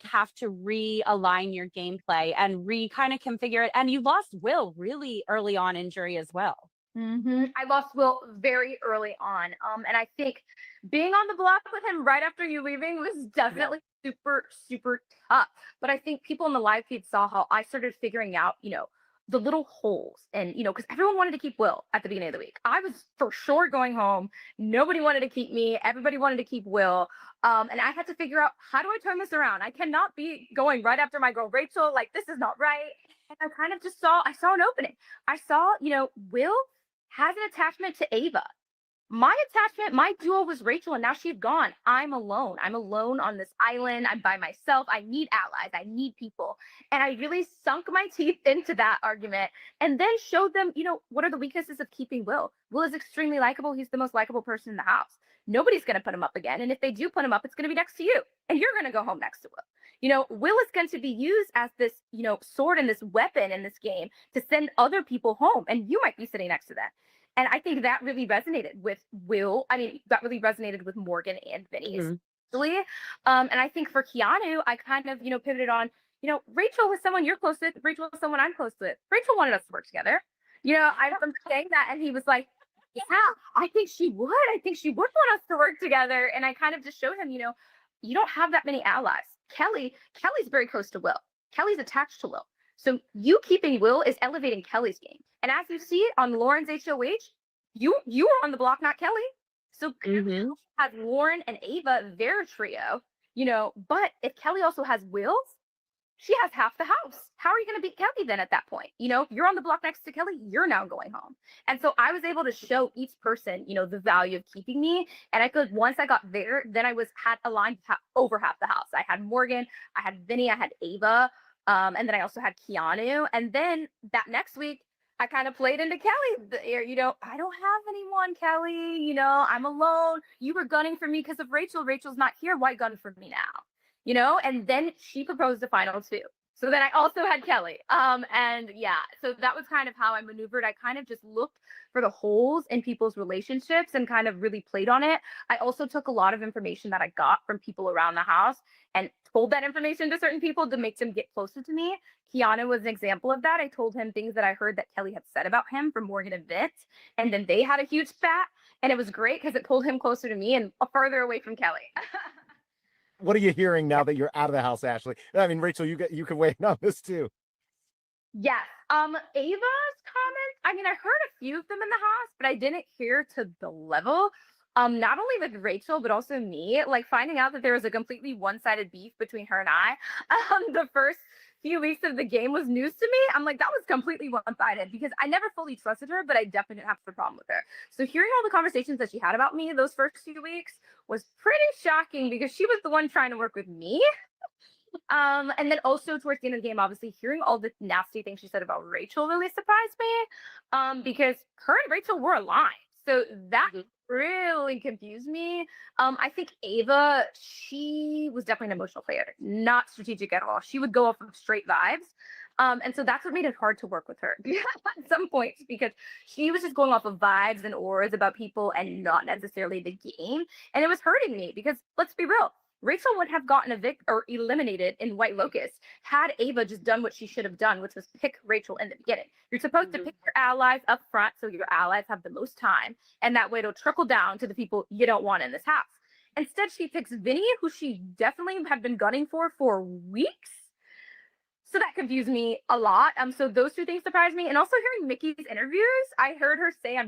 have to realign your gameplay and kind of configure it? And you lost Will really early on in jury as well. I lost Will very early on. And I think being on the block with him right after you leaving was definitely super, super tough. But I think people in the live feed saw how I started figuring out, the little holes. And, because everyone wanted to keep Will at the beginning of the week. I was for sure going home. Nobody wanted to keep me. Everybody wanted to keep Will. And I had to figure out, how do I turn this around? I cannot be going right after my girl Rachel. This is not right. And I saw an opening. I saw, Will has an attachment to Ava. My attachment, my duo was Rachel, and now she's gone. I'm alone. I'm alone on this island. I'm by myself. I need allies. I need people. And I really sunk my teeth into that argument and then showed them, what are the weaknesses of keeping Will? Will is extremely likable. He's the most likable person in the house. Nobody's going to put him up again. And if they do put him up, it's going to be next to you. And you're going to go home next to Will. Will is going to be used as this, sword and this weapon in this game to send other people home. And you might be sitting next to them. And I think that really resonated with Will. I mean, that really resonated with Morgan and Vinny, especially. And I think for Keanu, I kind of, pivoted on, Rachel was someone you're close with. Rachel was someone I'm close with. Rachel wanted us to work together. I remember saying that, and he was like, yeah, I think she would. I think she would want us to work together. And I kind of just showed him, you don't have that many allies. Kelly's very close to Will. Kelly's attached to Will. So you keeping Will is elevating Kelly's game. And as you see it on Lauren's HOH, you were on the block, not Kelly. So has Lauren and Ava, their trio, but if Kelly also has Will's, she has half the house. How are you going to beat Kelly then at that point? You're on the block next to Kelly, you're now going home. And so I was able to show each person, the value of keeping me. And I could, once I got there, then I had aligned over half the house. I had Morgan, I had Vinny, I had Ava. And then I also had Keanu. And then that next week, I kind of played into Kelly. I don't have anyone, Kelly. I'm alone. You were gunning for me because of Rachel. Rachel's not here. Why gun for me now? And then she proposed the final two. So then I also had Kelly. And yeah, so that was kind of how I maneuvered. I kind of just looked for the holes in people's relationships and kind of really played on it. I also took a lot of information that I got from people around the house and told that information to certain people to make them get closer to me. Keanu was an example of that. I told him things that I heard that Kelly had said about him from Morgan and Vince. And then they had a huge spat. And it was great because it pulled him closer to me and farther away from Kelly. What are you hearing now that you're out of the house, Ashley? I mean, Rachel, you can weigh in on this too. Yes. Ava's comments, I mean, I heard a few of them in the house, but I didn't hear to the level. Not only with Rachel, but also me, like finding out that there was a completely one-sided beef between her and I. The first few weeks of the game was news to me. I'm like, that was completely one-sided because I never fully trusted her, but I definitely didn't have a problem with her. So hearing all the conversations that she had about me those first few weeks was pretty shocking because she was the one trying to work with me. And then also towards the end of the game, obviously hearing all the nasty things she said about Rachel really surprised me because her and Rachel were aligned. So that really confused me. I think Ava, she was definitely an emotional player, not strategic at all. She would go off of straight vibes. And so that's what made it hard to work with her at some points because she was just going off of vibes and auras about people and not necessarily the game. And it was hurting me because let's be real. Rachel would have gotten eliminated in White Locust had Ava just done what she should have done, which was pick Rachel in the beginning. You're supposed to pick your allies up front so your allies have the most time, and that way it'll trickle down to the people you don't want in this house. Instead, she picks Vinny, who she definitely had been gunning for weeks. So that confused me a lot. So those two things surprised me. And also hearing Mickey's interviews, I heard her say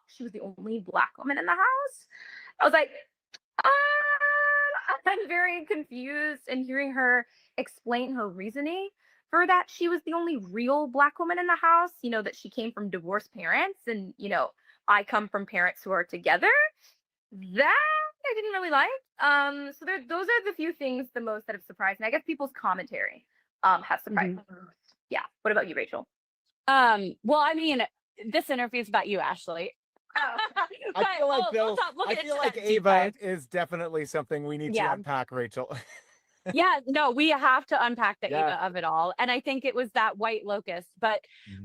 she was the only Black woman in the house. I was like, I'm very confused, and hearing her explain her reasoning for that she was the only real Black woman in the house, that she came from divorced parents and, I come from parents who are together. That I didn't really like. So those are the few things the most that have surprised me. I guess people's commentary has surprised me. Yeah. What about you, Rachel? Well, I mean, this interview is about you, Ashley. I feel like Ava is definitely something we need to unpack, Rachel. Yeah, no, we have to unpack the Ava of it all. And I think it was that White Locust, but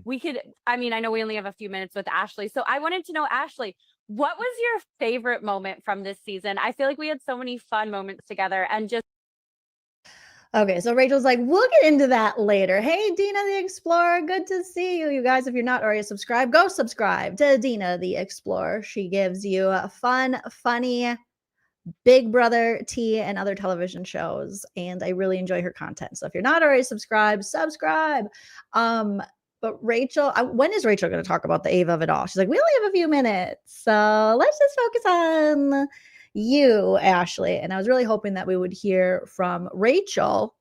we could, I know we only have a few minutes with Ashley. So I wanted to know, Ashley, what was your favorite moment from this season? I feel like we had so many fun moments together and just. Okay, so Rachel's like, we'll get into that later. Hey, Dina the Explorer, good to see you. You guys, if you're not already subscribed, go subscribe to Dina the Explorer. She gives you a fun, funny Big Brother tea and other television shows, and I really enjoy her content. So if you're not already subscribed, subscribe. But Rachel, when is Rachel going to talk about the Ava of it all? She's like, we only have a few minutes, so let's just focus on you, Ashley. And I was really hoping that we would hear from Rachel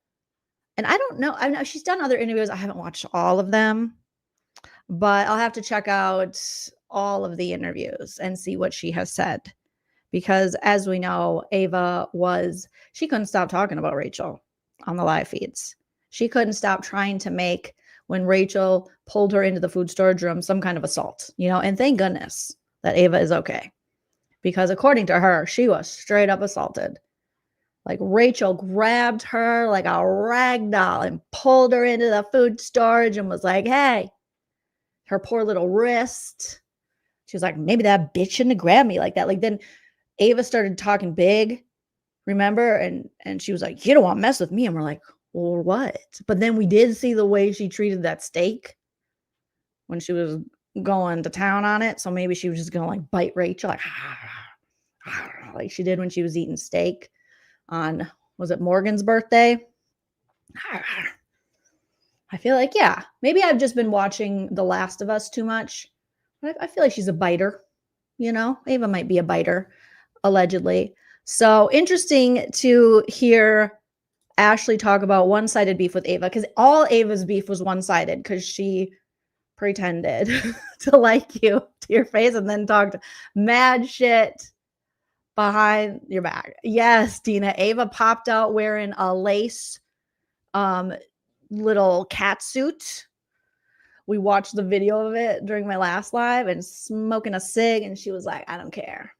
And I don't know. I know she's done other interviews. I haven't watched all of them, but I'll have to check out all of the interviews and see what she has said. Because as we know, Ava she couldn't stop talking about Rachel on the live feeds. She couldn't stop trying to make, when Rachel pulled her into the food storage room, some kind of assault, and thank goodness that Ava is okay. Because according to her, she was straight up assaulted. Like Rachel grabbed her like a rag doll and pulled her into the food storage and was like, hey, her poor little wrist. She was like, maybe that bitch shouldn't have grabbed me like that. Like then Ava started talking big, remember? And she was like, you don't want to mess with me. And we're like, well, what? But then we did see the way she treated that steak when she was going to town on it. So maybe she was just going to like bite Rachel like she did when she was eating steak on, was it Morgan's birthday? I feel like, yeah, maybe I've just been watching The Last of Us too much. But I feel like she's a biter, Ava might be a biter, allegedly. So interesting to hear Ashley talk about one-sided beef with Ava, because all Ava's beef was one-sided because she pretended to like you to your face and then talked mad shit behind your back. Yes, Dina. Ava popped out wearing a lace little cat suit. We watched the video of it during my last live and smoking a cig, and she was like, I don't care.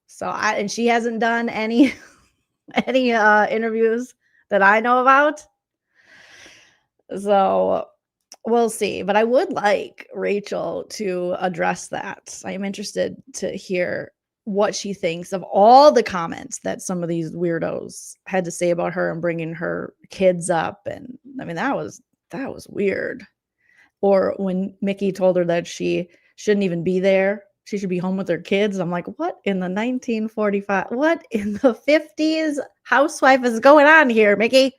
So and she hasn't done any interviews that I know about. So we'll see. But I would like Rachel to address that. I am interested to hear what she thinks of all the comments that some of these weirdos had to say about her and bringing her kids up. And I mean, that was weird. Or when Mickey told her that she shouldn't even be there, she should be home with her kids. I'm like, what in the 1945? What in the 50s housewife is going on here, Mickey?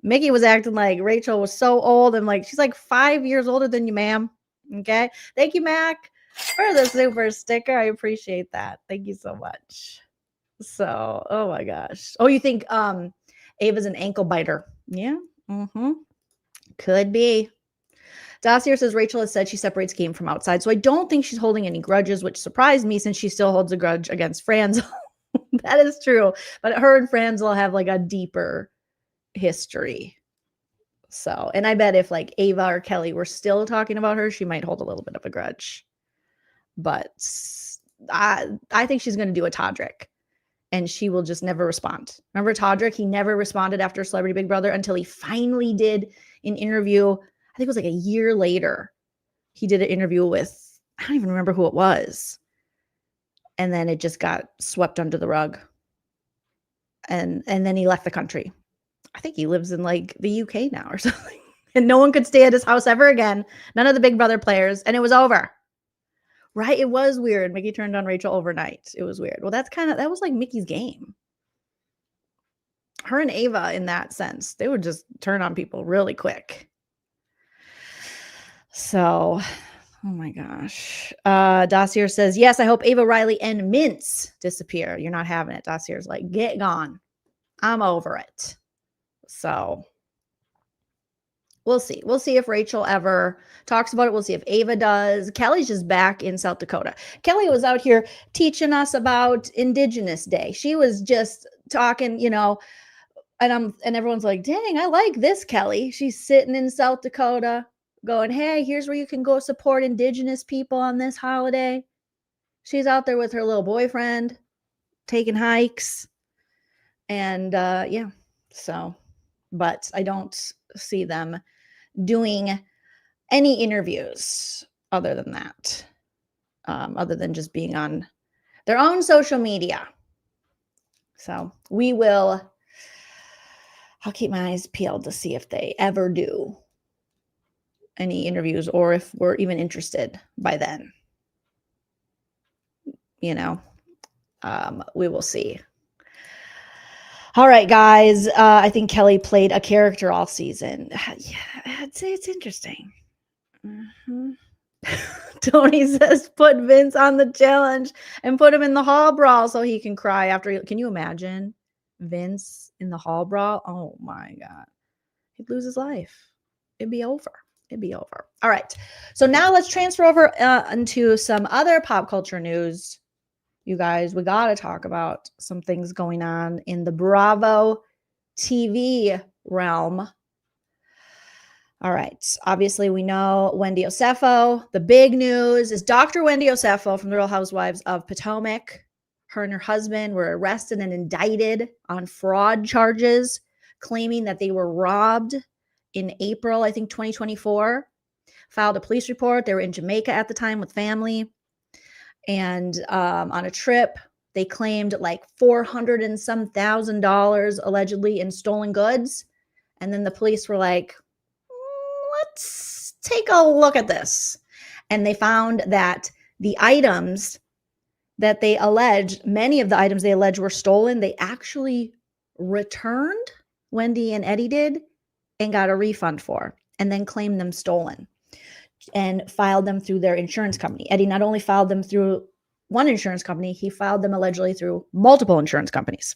Mickey was acting like Rachel was so old. And like, she's like 5 years older than you, ma'am. Okay. Thank you, Mac, for the super sticker. I appreciate that. Thank you so much. So, oh my gosh. Oh, you think Ava's an ankle biter? Yeah. Could be. Dossier says Rachel has said she separates game from outside, so I don't think she's holding any grudges, which surprised me since she still holds a grudge against Franzel. That is true, but her and Franzel have like a deeper history. So, and I bet if like Ava or Kelly were still talking about her, she might hold a little bit of a grudge. But I think she's going to do a Todrick, and she will just never respond. Remember Todrick? He never responded after Celebrity Big Brother until he finally did an interview. I think it was like a year later. He did an interview with, I don't even remember who it was. And then it just got swept under the rug. And then he left the country. I think he lives in like the UK now or something. And no one could stay at his house ever again. None of the Big Brother players. And it was over. Right? It was weird. Mickey turned on Rachel overnight. It was weird. Well, that was like Mickey's game. Her and Ava, in that sense, they would just turn on people really quick. So, oh my gosh. Dossier says, yes, I hope Ava, Riley, and Mince disappear. You're not having it. Dossier's like, get gone. I'm over it. So, we'll see. We'll see if Rachel ever talks about it. We'll see if Ava does. Kelly's just back in South Dakota. Kelly was out here teaching us about Indigenous Day. She was just talking, and everyone's like, dang, I like this Kelly. She's sitting in South Dakota going, hey, here's where you can go support Indigenous people on this holiday. She's out there with her little boyfriend taking hikes. And yeah, so, but I don't see them doing any interviews other than that, other than just being on their own social media. So I'll keep my eyes peeled to see if they ever do any interviews or if we're even interested by then. We will see. All right, guys. I think Kelly played a character all season. Yeah, it's interesting. Tony says, put Vince on the challenge and put him in the hall brawl so he can cry after. Can you imagine Vince in the hall brawl? Oh my God. He'd lose his life. It'd be over. It'd be over. All right. So now let's transfer over into some other pop culture news. You guys, we got to talk about some things going on in the Bravo TV realm. All right. Obviously, we know Wendy Osefo. The big news is Dr. Wendy Osefo from the Real Housewives of Potomac. Her and her husband were arrested and indicted on fraud charges, claiming that they were robbed in April, I think 2024. Filed a police report. They were in Jamaica at the time with family. And on a trip, they claimed like $400 and some thousand allegedly in stolen goods. And then the police were like, let's take a look at this. And they found that the items that they alleged, many of the items they alleged were stolen, they actually returned, Wendy and Eddie did, and got a refund for, and then claimed them stolen and filed them through their insurance company. Eddie not only filed them through one insurance company, he filed them allegedly through multiple insurance companies.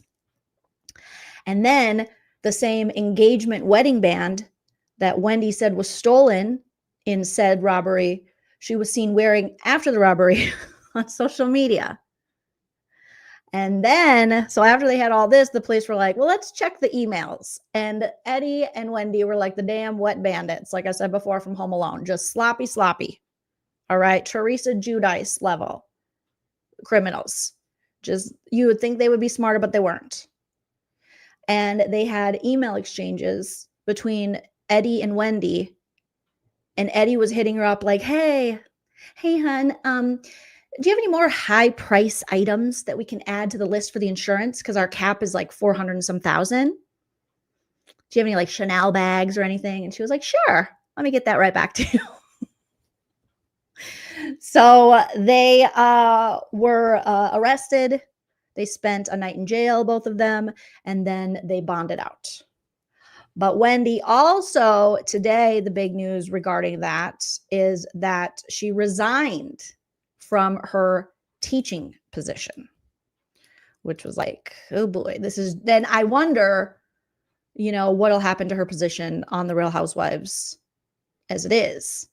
And then the same engagement wedding band that Wendy said was stolen in said robbery, she was seen wearing after the robbery on social media. And then, so after they had all this, the police were like, well, let's check the emails. And Eddie and Wendy were like the damn wet bandits, like I said before from Home Alone, just sloppy. All right, Teresa Giudice level criminals. Just, you would think they would be smarter, but they weren't. And they had email exchanges between Eddie and Wendy. And Eddie was hitting her up like, hey, hun, do you have any more high price items that we can add to the list for the insurance? Because our cap is like 400 and some thousand. Do you have any like Chanel bags or anything? And she was like, sure, let me get that right back to you. So they were arrested. They spent a night in jail, both of them, and then they bonded out. But Wendy also, today, the big news regarding that is that she resigned from her teaching position, which was like, oh boy, this is, then I wonder, what'll happen to her position on the Real Housewives as it is.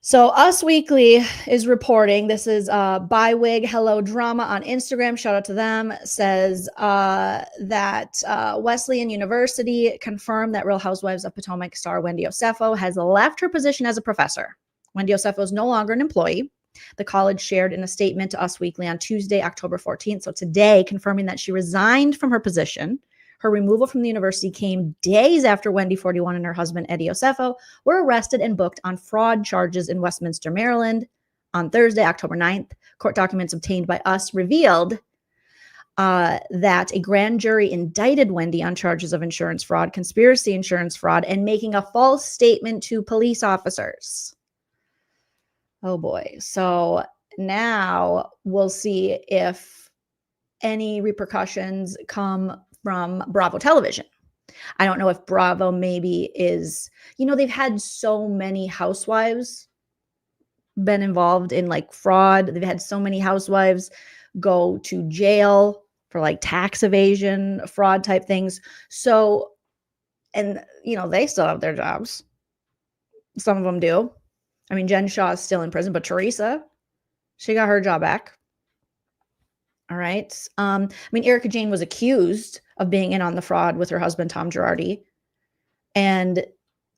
So Us Weekly is reporting, this is Bywig Hello Drama on Instagram, shout out to them, says that Wesleyan University confirmed that Real Housewives of Potomac star Wendy Osefo has left her position as a professor. Wendy Osefo is no longer an employee. The college shared in a statement to Us Weekly on Tuesday, October 14th, so today, confirming that she resigned from her position. Her removal from the university came days after Wendy, 41, and her husband, Eddie Osefo, were arrested and booked on fraud charges in Westminster, Maryland. On Thursday, October 9th, court documents obtained by Us revealed that a grand jury indicted Wendy on charges of insurance fraud, conspiracy insurance fraud, and making a false statement to police officers. Oh boy. So now we'll see if any repercussions come from Bravo Television. I don't know if Bravo maybe is, they've had so many housewives been involved in like fraud. They've had so many housewives go to jail for like tax evasion, fraud type things. So, and they still have their jobs. Some of them do. I mean, Jen Shaw is still in prison, but Teresa, she got her job back. All right. Erica Jane was accused of being in on the fraud with her husband, Tom Girardi, and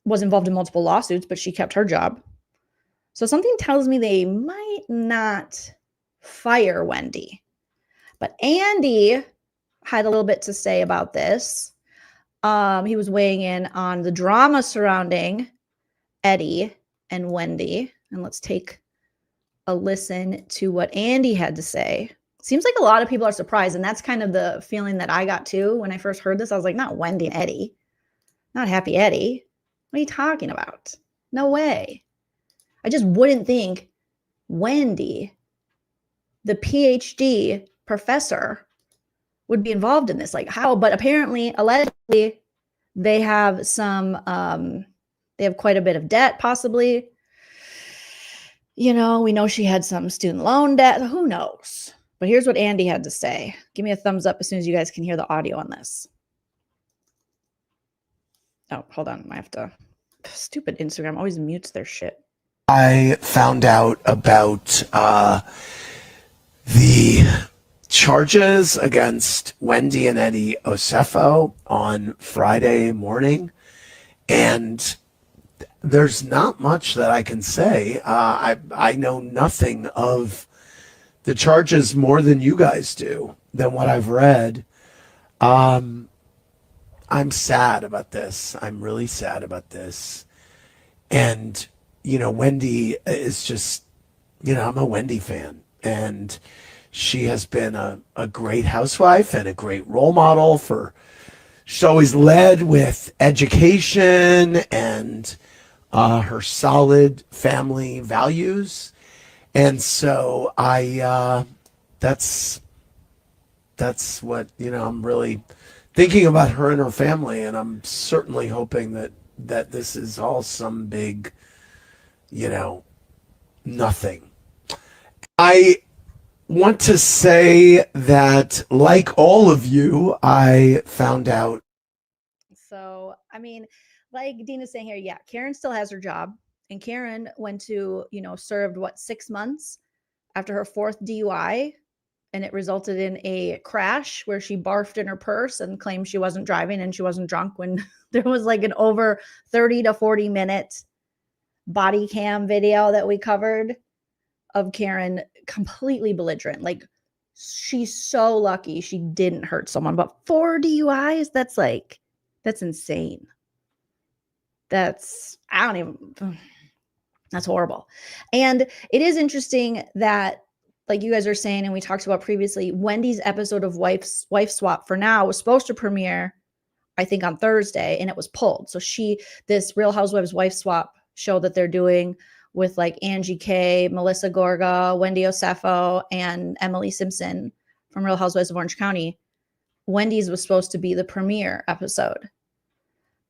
was involved in multiple lawsuits, but she kept her job. So something tells me they might not fire Wendy. But Andy had a little bit to say about this. He was weighing in on the drama surrounding Eddie and Wendy. And let's take a listen to what Andy had to say. Seems like a lot of people are surprised. And that's kind of the feeling that I got too. When I first heard this, I was like, not Wendy and Eddie. Not Happy Eddie. What are you talking about? No way. I just wouldn't think Wendy, the PhD professor, would be involved in this. Like how? But apparently, allegedly, they have some, they have quite a bit of debt, possibly. We know she had some student loan debt. Who knows? But here's what Andy had to say. Give me a thumbs up as soon as you guys can hear the audio on this. Oh, hold on. I have to. Stupid Instagram always mutes their shit. I found out about the charges against Wendy and Eddie Osefo on Friday morning, and there's not much that I can say. I know nothing of the charges more than you guys do, than what I've read. I'm sad about this. I'm really sad about this. And, Wendy is just, I'm a Wendy fan. And she has been a great housewife and a great role model she's always led with education and her solid family values. And so that's what, I'm really thinking about her and her family. And I'm certainly hoping that this is all some big, nothing. I want to say that, like all of you, I found out. So, like Dina's saying here, yeah, Karen still has her job. And Karen went to, served 6 months after her 4th DUI. And it resulted in a crash where she barfed in her purse and claimed she wasn't driving and she wasn't drunk, when there was an over 30 to 40 minute body cam video that we covered of Karen completely belligerent. She's so lucky she didn't hurt someone, but 4 DUIs, that's insane. That's horrible. And it is interesting that, like you guys are saying, and we talked about previously, Wendy's episode of Wife Swap for Now was supposed to premiere, I think, on Thursday, and it was pulled. So this Real Housewives Wife Swap show that they're doing with Angie K, Melissa Gorga, Wendy Osefo, and Emily Simpson from Real Housewives of Orange County, Wendy's was supposed to be the premiere episode.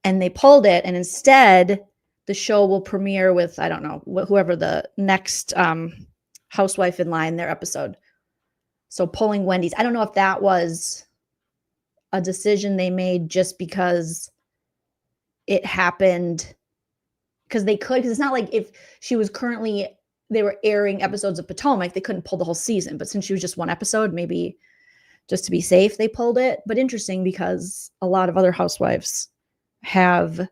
And they pulled it, and instead the show will premiere with, I don't know, whoever the next housewife in line, their episode. So pulling Wendy's, I don't know if that was a decision they made just because it happened, because it's not like if she was they were airing episodes of Potomac, they couldn't pull the whole season. But since she was just one episode, maybe just to be safe, they pulled it. But interesting, because a lot of other housewives have,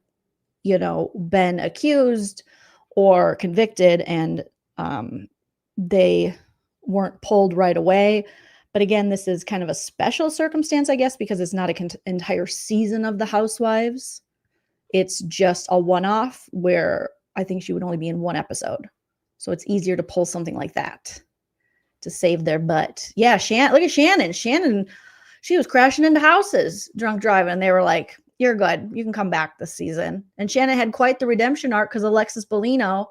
been accused or convicted, and they weren't pulled right away. But again, this is kind of a special circumstance, I guess, because it's not an entire season of the Housewives. It's just a one-off where I think she would only be in one episode. So it's easier to pull something like that to save their butt. Yeah, look at Shannon. Shannon, she was crashing into houses, drunk driving, and they were like, "You're good. You can come back this season." And Shannon had quite the redemption arc, because Alexis Bellino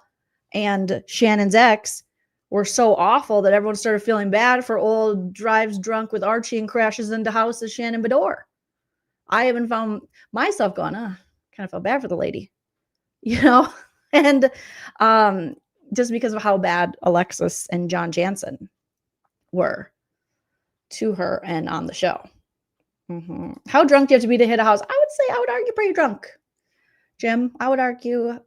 and Shannon's ex were so awful that everyone started feeling bad for old drives drunk with Archie and crashes into houses Shannon Bedore. I even found myself going, kind of felt bad for the lady, and just because of how bad Alexis and John Jansen were to her and on the show. Mm-hmm. How drunk do you have to be to hit a house? I would argue pretty drunk. Jim, I would argue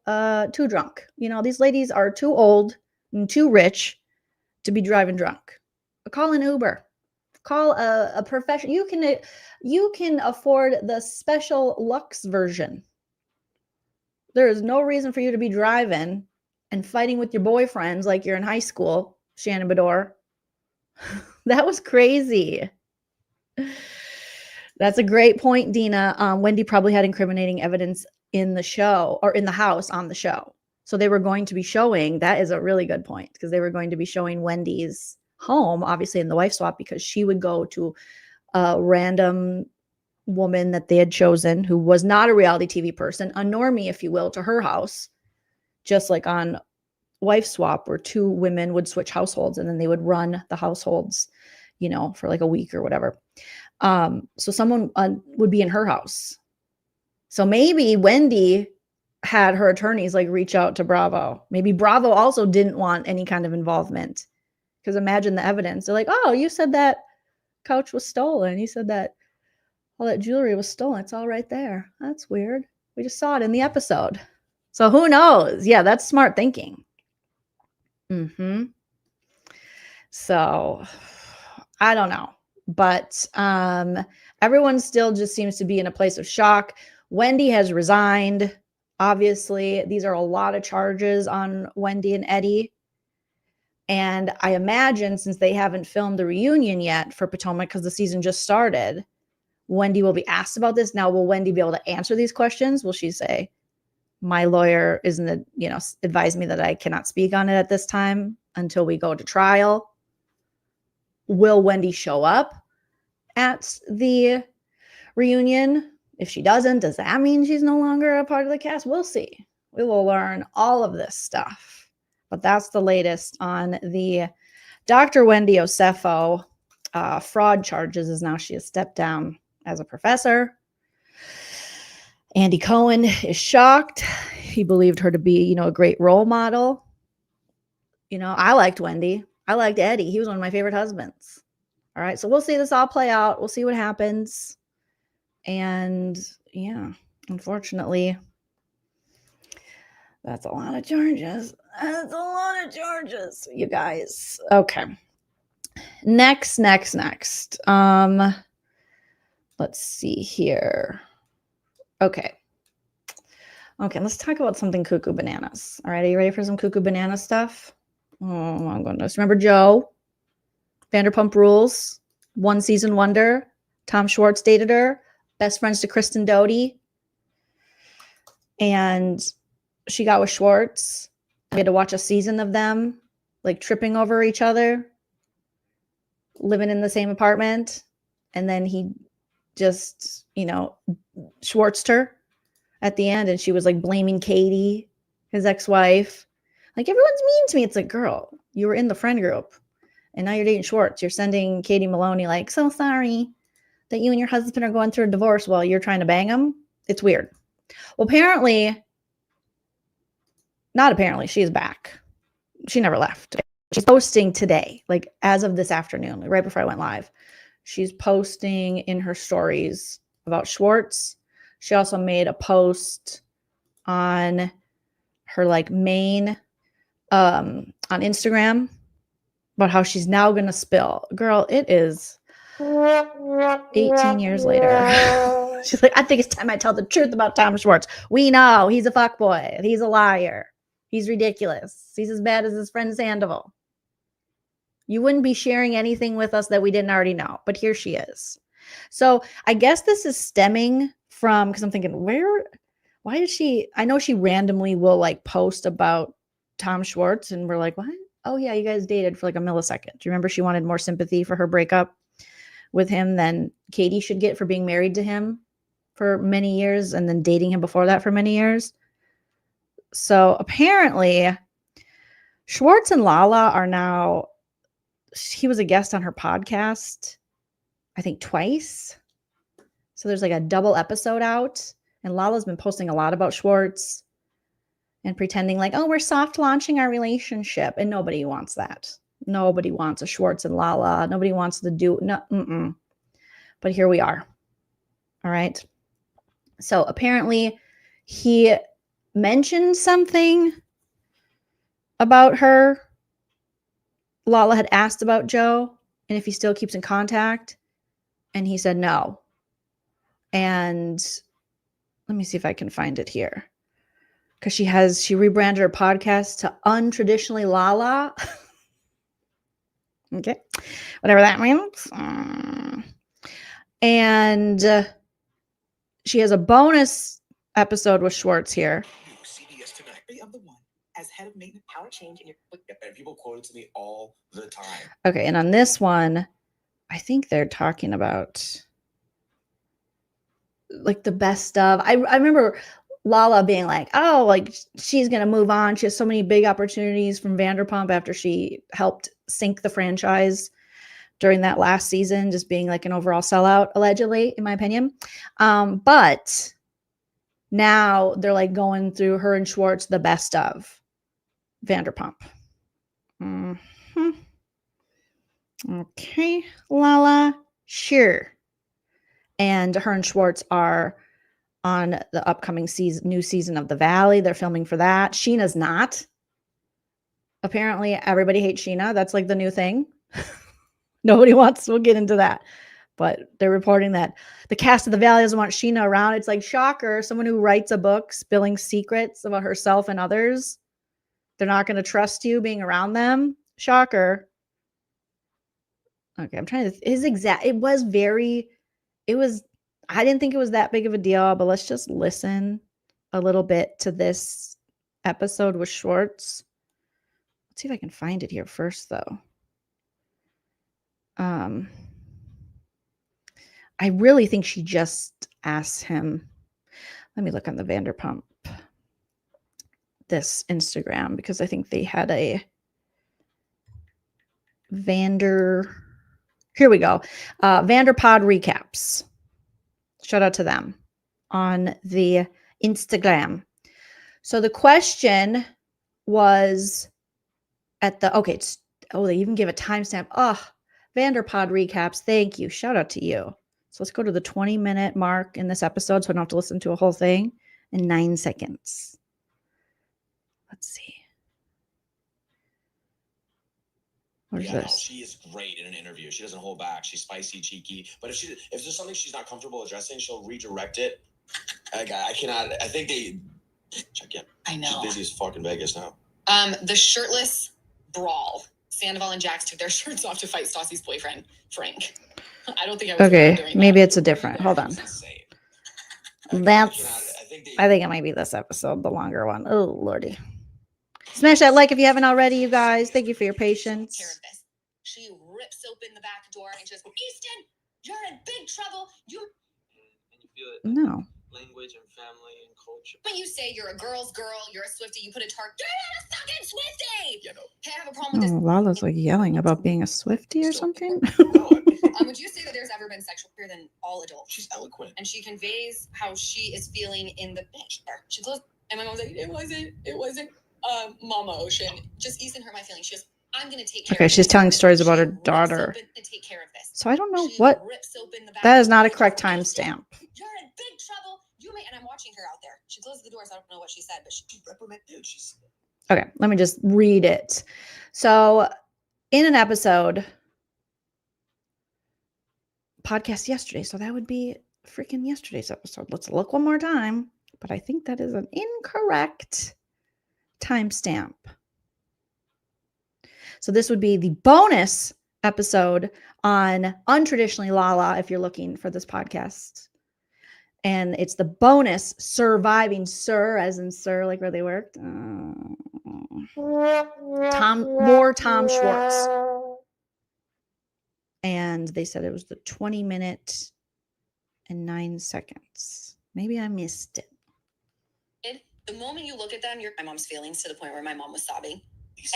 too drunk. These ladies are too old and too rich to be driving drunk. Call an Uber. Call a professional. You can afford the special Lux version. There is no reason for you to be driving and fighting with your boyfriends like you're in high school, Shannon Bedore. That was crazy. That's a great point, Dina. Wendy probably had incriminating evidence in the show, or in the house on the show. So they were going to be showing, that is a really good point, because they were going to be showing Wendy's home, obviously in the wife swap, because she would go to a random woman that they had chosen who was not a reality TV person, a normie, if you will, to her house, just like on wife swap, where 2 women would switch households and then they would run the households, for like a week or whatever. So someone would be in her house. So maybe Wendy had her attorneys reach out to Bravo. Maybe Bravo also didn't want any kind of involvement, because imagine the evidence. They're like, "Oh, you said that couch was stolen. You said that all that jewelry was stolen. It's all right there. That's weird. We just saw it in the episode. So who knows? Yeah, that's smart thinking. So I don't know. But everyone still just seems to be in a place of shock. Wendy has resigned. Obviously, these are a lot of charges on Wendy and Eddie. And I imagine since they haven't filmed the reunion yet for Potomac because the season just started, Wendy will be asked about this. Now, will Wendy be able to answer these questions? Will she say, my lawyer isn't, advised me that I cannot speak on it at this time until we go to trial? Will Wendy show up at the reunion? If she doesn't, does that mean she's no longer a part of the cast? We'll see. We will learn all of this stuff. But that's the latest on the Dr. Wendy Osefo fraud charges, as now she has stepped down as a professor. Andy Cohen is shocked. He believed her to be, a great role model. I liked Wendy. I liked Eddie. He was one of my favorite husbands. All right. So we'll see this all play out. We'll see what happens. And yeah, unfortunately, that's a lot of charges. That's a lot of charges, you guys. Okay. Next. Let's see here. Okay, let's talk about something cuckoo bananas. All right, are you ready for some cuckoo banana stuff? Oh my goodness. Remember Joe? Vanderpump Rules, one season wonder. Tom Schwartz dated her. Best friends to Kristen Doty. And she got with Schwartz. We had to watch a season of them, like tripping over each other, living in the same apartment. And then he just, Schwartzed her at the end. And she was like blaming Katie, his ex-wife. Like, everyone's mean to me. It's like, girl, you were in the friend group and now you're dating Schwartz. You're sending Katie Maloney like, so sorry that you and your husband are going through a divorce while you're trying to bang him. It's weird. Well, not apparently, she's back. She never left. She's posting today, like as of this afternoon, like right before I went live. She's posting in her stories about Schwartz. She also made a post on her main on Instagram about how she's now going to spill. Girl, it is 18 years later. She's like, I think it's time I tell the truth about Tom Schwartz. We know he's a fuckboy. He's a liar. He's ridiculous. He's as bad as his friend Sandoval. You wouldn't be sharing anything with us that we didn't already know, but here she is. So I guess this is stemming from, because I'm thinking, why did she, I know she randomly will post about Tom Schwartz and we're like, what? Oh yeah, you guys dated for like a millisecond. Do you remember she wanted more sympathy for her breakup with him than Katie should get for being married to him for many years and then dating him before that for many years? So apparently Schwartz and Lala are now, he was a guest on her podcast, I think twice. So there's like a double episode out and Lala's been posting a lot about Schwartz and pretending like, oh, we're soft launching our relationship. And nobody wants that. Nobody wants a Schwartz and Lala. Nobody wants to do, no, But here we are. All right. So apparently he mentioned something about her. Lala had asked about Joe and if he still keeps in contact. And he said no. And let me see if I can find it here. Because she rebranded her podcast to Untraditionally Lala. Okay. Whatever that means. And she has a bonus episode with Schwartz here. CBS tonight. I'm the one as head of maintenance. Power change in your and people quote it to me all the time. Okay, and on this one, I think they're talking about like the best of. I remember Lala being like, oh, like she's going to move on. She has so many big opportunities from Vanderpump after she helped sink the franchise during that last season, just being like an overall sellout, allegedly, in my opinion. But now they're like going through her and Schwartz, the best of Vanderpump. Okay, Lala, sure. And her and Schwartz are on the upcoming new season of The Valley. They're filming for that. Scheana's not. Apparently, everybody hates Scheana. That's like the new thing. Nobody wants, we'll get into that. But they're reporting that the cast of The Valley doesn't want Scheana around. It's like, shocker, someone who writes a book spilling secrets about herself and others. They're not going to trust you being around them. Shocker. Okay, I'm trying to, I didn't think it was that big of a deal, but let's just listen a little bit to this episode with Schwartz. Let's see if I can find it here first, though. I really think she just asked him. Let me look on the Vanderpump, this Instagram, because I think they had a here we go. Vanderpod recaps. Shout out to them on the Instagram. So the question was at the, okay, they even give a timestamp. Oh, Vanderpod recaps. Thank you. Shout out to you. So let's go to the 20-minute mark in this episode so I don't have to listen to a whole thing in 9 seconds. Let's see. What is this? She is great in an interview. She doesn't hold back. She's spicy, cheeky. But if there's something she's not comfortable addressing, she'll redirect it. I cannot. I think they check in. I know. She's busy as fuck in Vegas now. The shirtless brawl. Sandoval and Jax took their shirts off to fight Stassi's boyfriend, Frank. I don't think I was okay. Maybe it's a different. Hold on. I think it might be this episode, the longer one. Oh, Lordy. Smash that like if you haven't already, you guys. Thank you for your patience. She rips open the back door and just goes, Easton, you're in big trouble. You feel it. No. Language and family and culture. When you say you're a girl's girl, you're a Swiftie, you put a target. You're not a fucking Swiftie. Yeah, no. Hey, I have a problem with this. Lala's like yelling about being a Swiftie or something. Would you say that there's ever been sexual fear than all adults? She's eloquent. And she conveys how she is feeling in the bench. She goes, and my mom's like, it wasn't Mama Ocean. Just Easton hurt my feelings. She goes, I'm going to take care of Okay, she's telling stories about her daughter. So I don't know what. That is not a correct timestamp. You're in big trouble. And I'm watching her out there. She closed the doors. I don't know what she said, but she reprimanded. Okay, let me just read it. So, in an episode, podcast yesterday. So that would be freaking yesterday's episode. Let's look one more time. But I think that is an incorrect timestamp. So this would be the bonus episode on Untraditionally Lala, if you're looking for this podcast. And it's the bonus Surviving Sir, as in Sir, like where they worked. Tom Schwartz. And they said it was the 20-minute and 9 seconds. Maybe I missed it. The moment you look at them, my mom's feelings to the point where my mom was sobbing.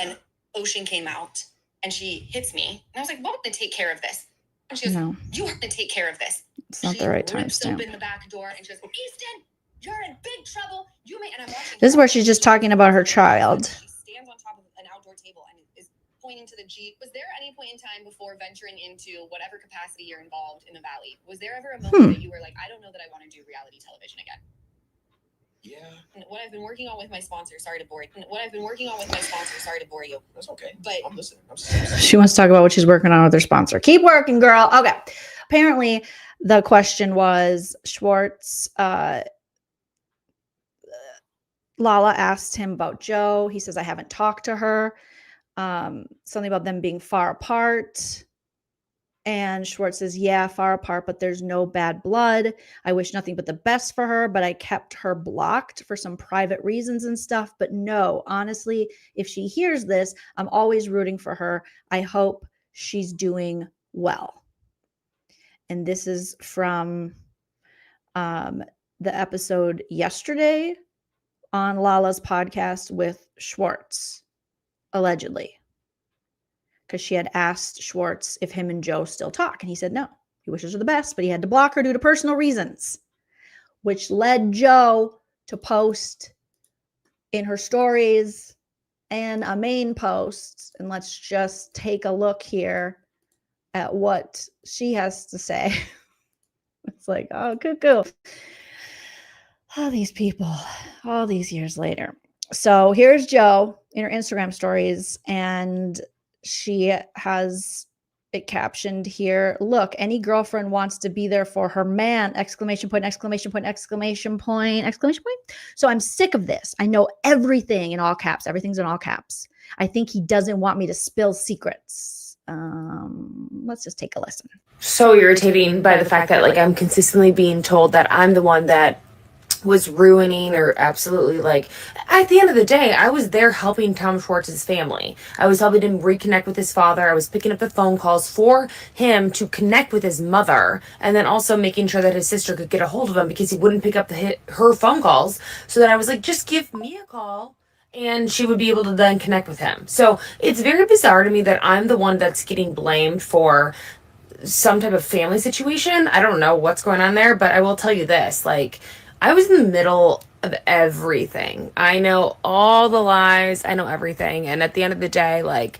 And Ocean came out and she hits me. And I was like, "Mom, to take care of this." And she goes, "No, you have to take care of this." It's not the right timestamp. Open the back door and she goes, "Easton, you're in big trouble. And I'm watching. This is where she's just talking about her child. She stands on top of an outdoor table and is pointing to the Jeep. Was there any point in time before venturing into whatever capacity you're involved in the Valley? Was there ever a moment that you were like, I don't know that I want to do reality television again? Yeah. And what I've been working on with my sponsor, sorry to bore you. That's okay. But I'm listening. She wants to talk about what she's working on with her sponsor. Keep working, girl. Okay. Apparently, the question was Schwartz. Lala asked him about Joe. He says, I haven't talked to her. Something about them being far apart. And Schwartz says, yeah, far apart, but there's no bad blood. I wish nothing but the best for her, but I kept her blocked for some private reasons and stuff. But no, honestly, if she hears this, I'm always rooting for her. I hope she's doing well. And this is from the episode yesterday on Lala's podcast with Schwartz, allegedly. Because she had asked Schwartz if him and Joe still talk. And he said no. He wishes her the best, but he had to block her due to personal reasons. Which led Joe to post in her stories and a main post. And let's just take a look here at what she has to say. It's like, oh, cuckoo. All these people, all these years later. So here's Joe in her Instagram stories, and she has it captioned here. Look, any girlfriend wants to be there for her man, exclamation point, exclamation point, exclamation point, exclamation point. So I'm sick of this. I know everything in all caps. Everything's in all caps. I think he doesn't want me to spill secrets. Let's just take a listen. So irritating by the fact that like I'm consistently being told that I'm the one that was ruining or absolutely like at the end of the day, I was there helping Tom Schwartz's family. I was helping him reconnect with his father. I was picking up the phone calls for him to connect with his mother, and then also making sure that his sister could get a hold of him because he wouldn't pick up her phone calls. So that I was like, just give me a call and she would be able to then connect with him. So it's very bizarre to me that I'm the one that's getting blamed for some type of family situation. I don't know what's going on there, but I will tell you this, like, I was in the middle of everything. I know all the lies. I know everything. And at the end of the day, like,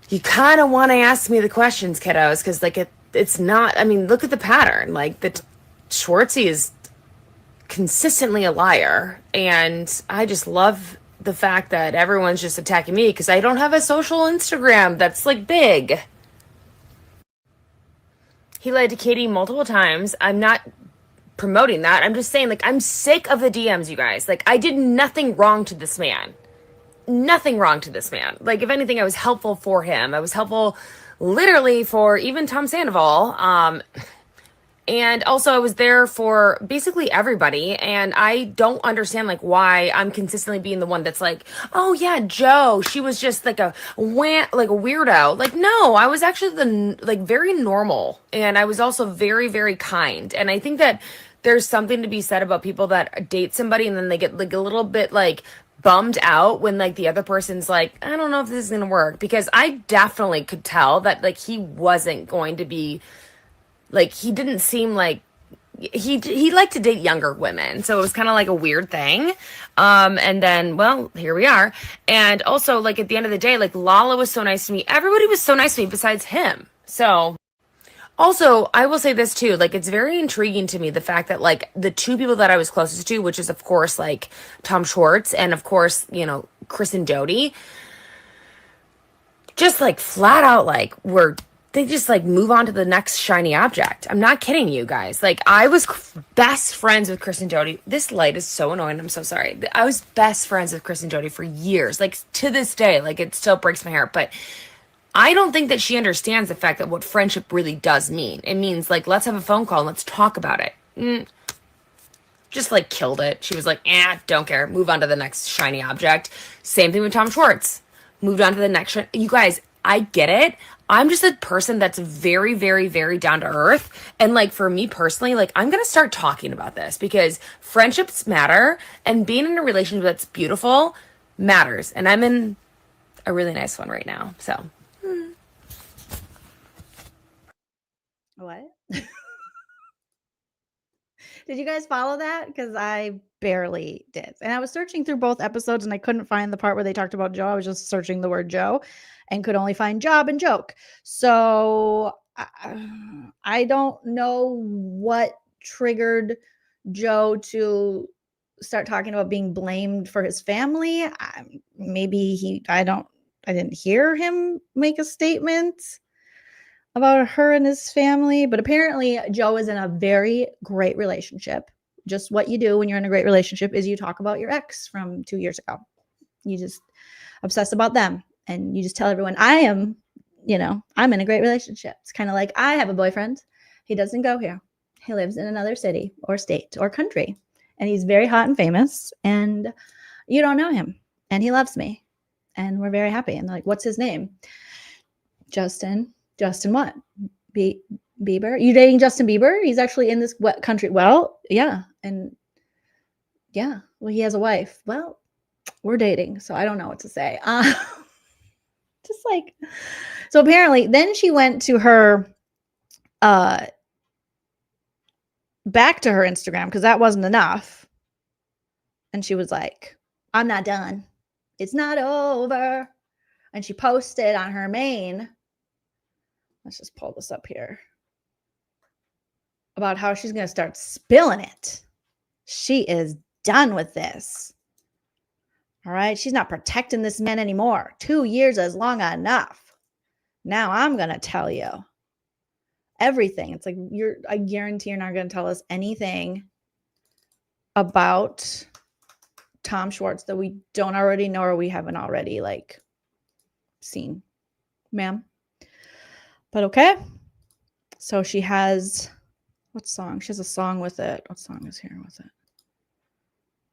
you kind of want to ask me the questions, kiddos, because, like, it's not, I mean, look at the pattern. Like, the Schwartzy is consistently a liar. And I just love the fact that everyone's just attacking me because I don't have a social Instagram that's, like, big. He lied to Katie multiple times. I'm not promoting that. I'm just saying, like, I'm sick of the DMs, you guys. Like, I did nothing wrong to this man. Nothing wrong to this man. Like, if anything, I was helpful for him. I was helpful literally for even Tom Sandoval. And also I was there for basically everybody. And I don't understand, like, why I'm consistently being the one that's like, oh yeah, Joe, she was just like a weirdo. Like, no, I was actually very normal. And I was also very, very kind. And I think that there's something to be said about people that date somebody and then they get like a little bit like bummed out when like the other person's like, I don't know if this is going to work, because I definitely could tell that like he wasn't going to be like, he didn't seem like he liked to date younger women. So it was kind of like a weird thing. And then, well, here we are. And also, like, at the end of the day, like, Lala was so nice to me. Everybody was so nice to me besides him. So also, I will say this too, like, it's very intriguing to me, the fact that like the two people that I was closest to, which is of course like Tom Schwartz and of course, you know, Chris and Jody, just like flat out like they just like move on to the next shiny object. I'm not kidding you guys. Like, I was best friends with Chris and Jody. This light is so annoying. I'm so sorry. I was best friends with Chris and Jody for years. Like, to this day, like, it still breaks my heart. But I don't think that she understands the fact that what friendship really does mean. It means, like, let's have a phone call and let's talk about it. Just, like, killed it. She was like, don't care. Move on to the next shiny object. Same thing with Tom Schwartz. Moved on to the next. You guys, I get it. I'm just a person that's very, very, very down to earth. And like, for me personally, like, I'm going to start talking about this because friendships matter and being in a relationship that's beautiful matters. And I'm in a really nice one right now. So. What? Did you guys follow that? Because I barely did. And I was searching through both episodes and I couldn't find the part where they talked about Joe. I was just searching the word Joe and could only find job and joke. So I don't know what triggered Joe to start talking about being blamed for his family. Maybe I didn't hear him make a statement about her and his family, but apparently Joe is in a very great relationship. Just what you do when you're in a great relationship is you talk about your ex from 2 years ago. You just obsess about them and you just tell everyone, I'm in a great relationship. It's kind of like, I have a boyfriend. He doesn't go here. He lives in another city or state or country, and he's very hot and famous, and you don't know him, and he loves me, and we're very happy. And they're like, what's his name? Justin what? Bieber? You dating Justin Bieber? He's actually in this country. Well, yeah. And yeah, well, he has a wife. Well, we're dating, so I don't know what to say. Just like, so apparently then she went to her, back to her Instagram because that wasn't enough. And she was like, I'm not done. It's not over. And she posted on her main, let's just pull this up here, about how she's going to start spilling it. She is done with this. All right. She's not protecting this man anymore. 2 years is long enough. Now I'm going to tell you everything. It's like I guarantee you're not going to tell us anything about Tom Schwartz that we don't already know or we haven't already like seen, ma'am. But okay. So she has what song? She has a song with it. What song is here with it?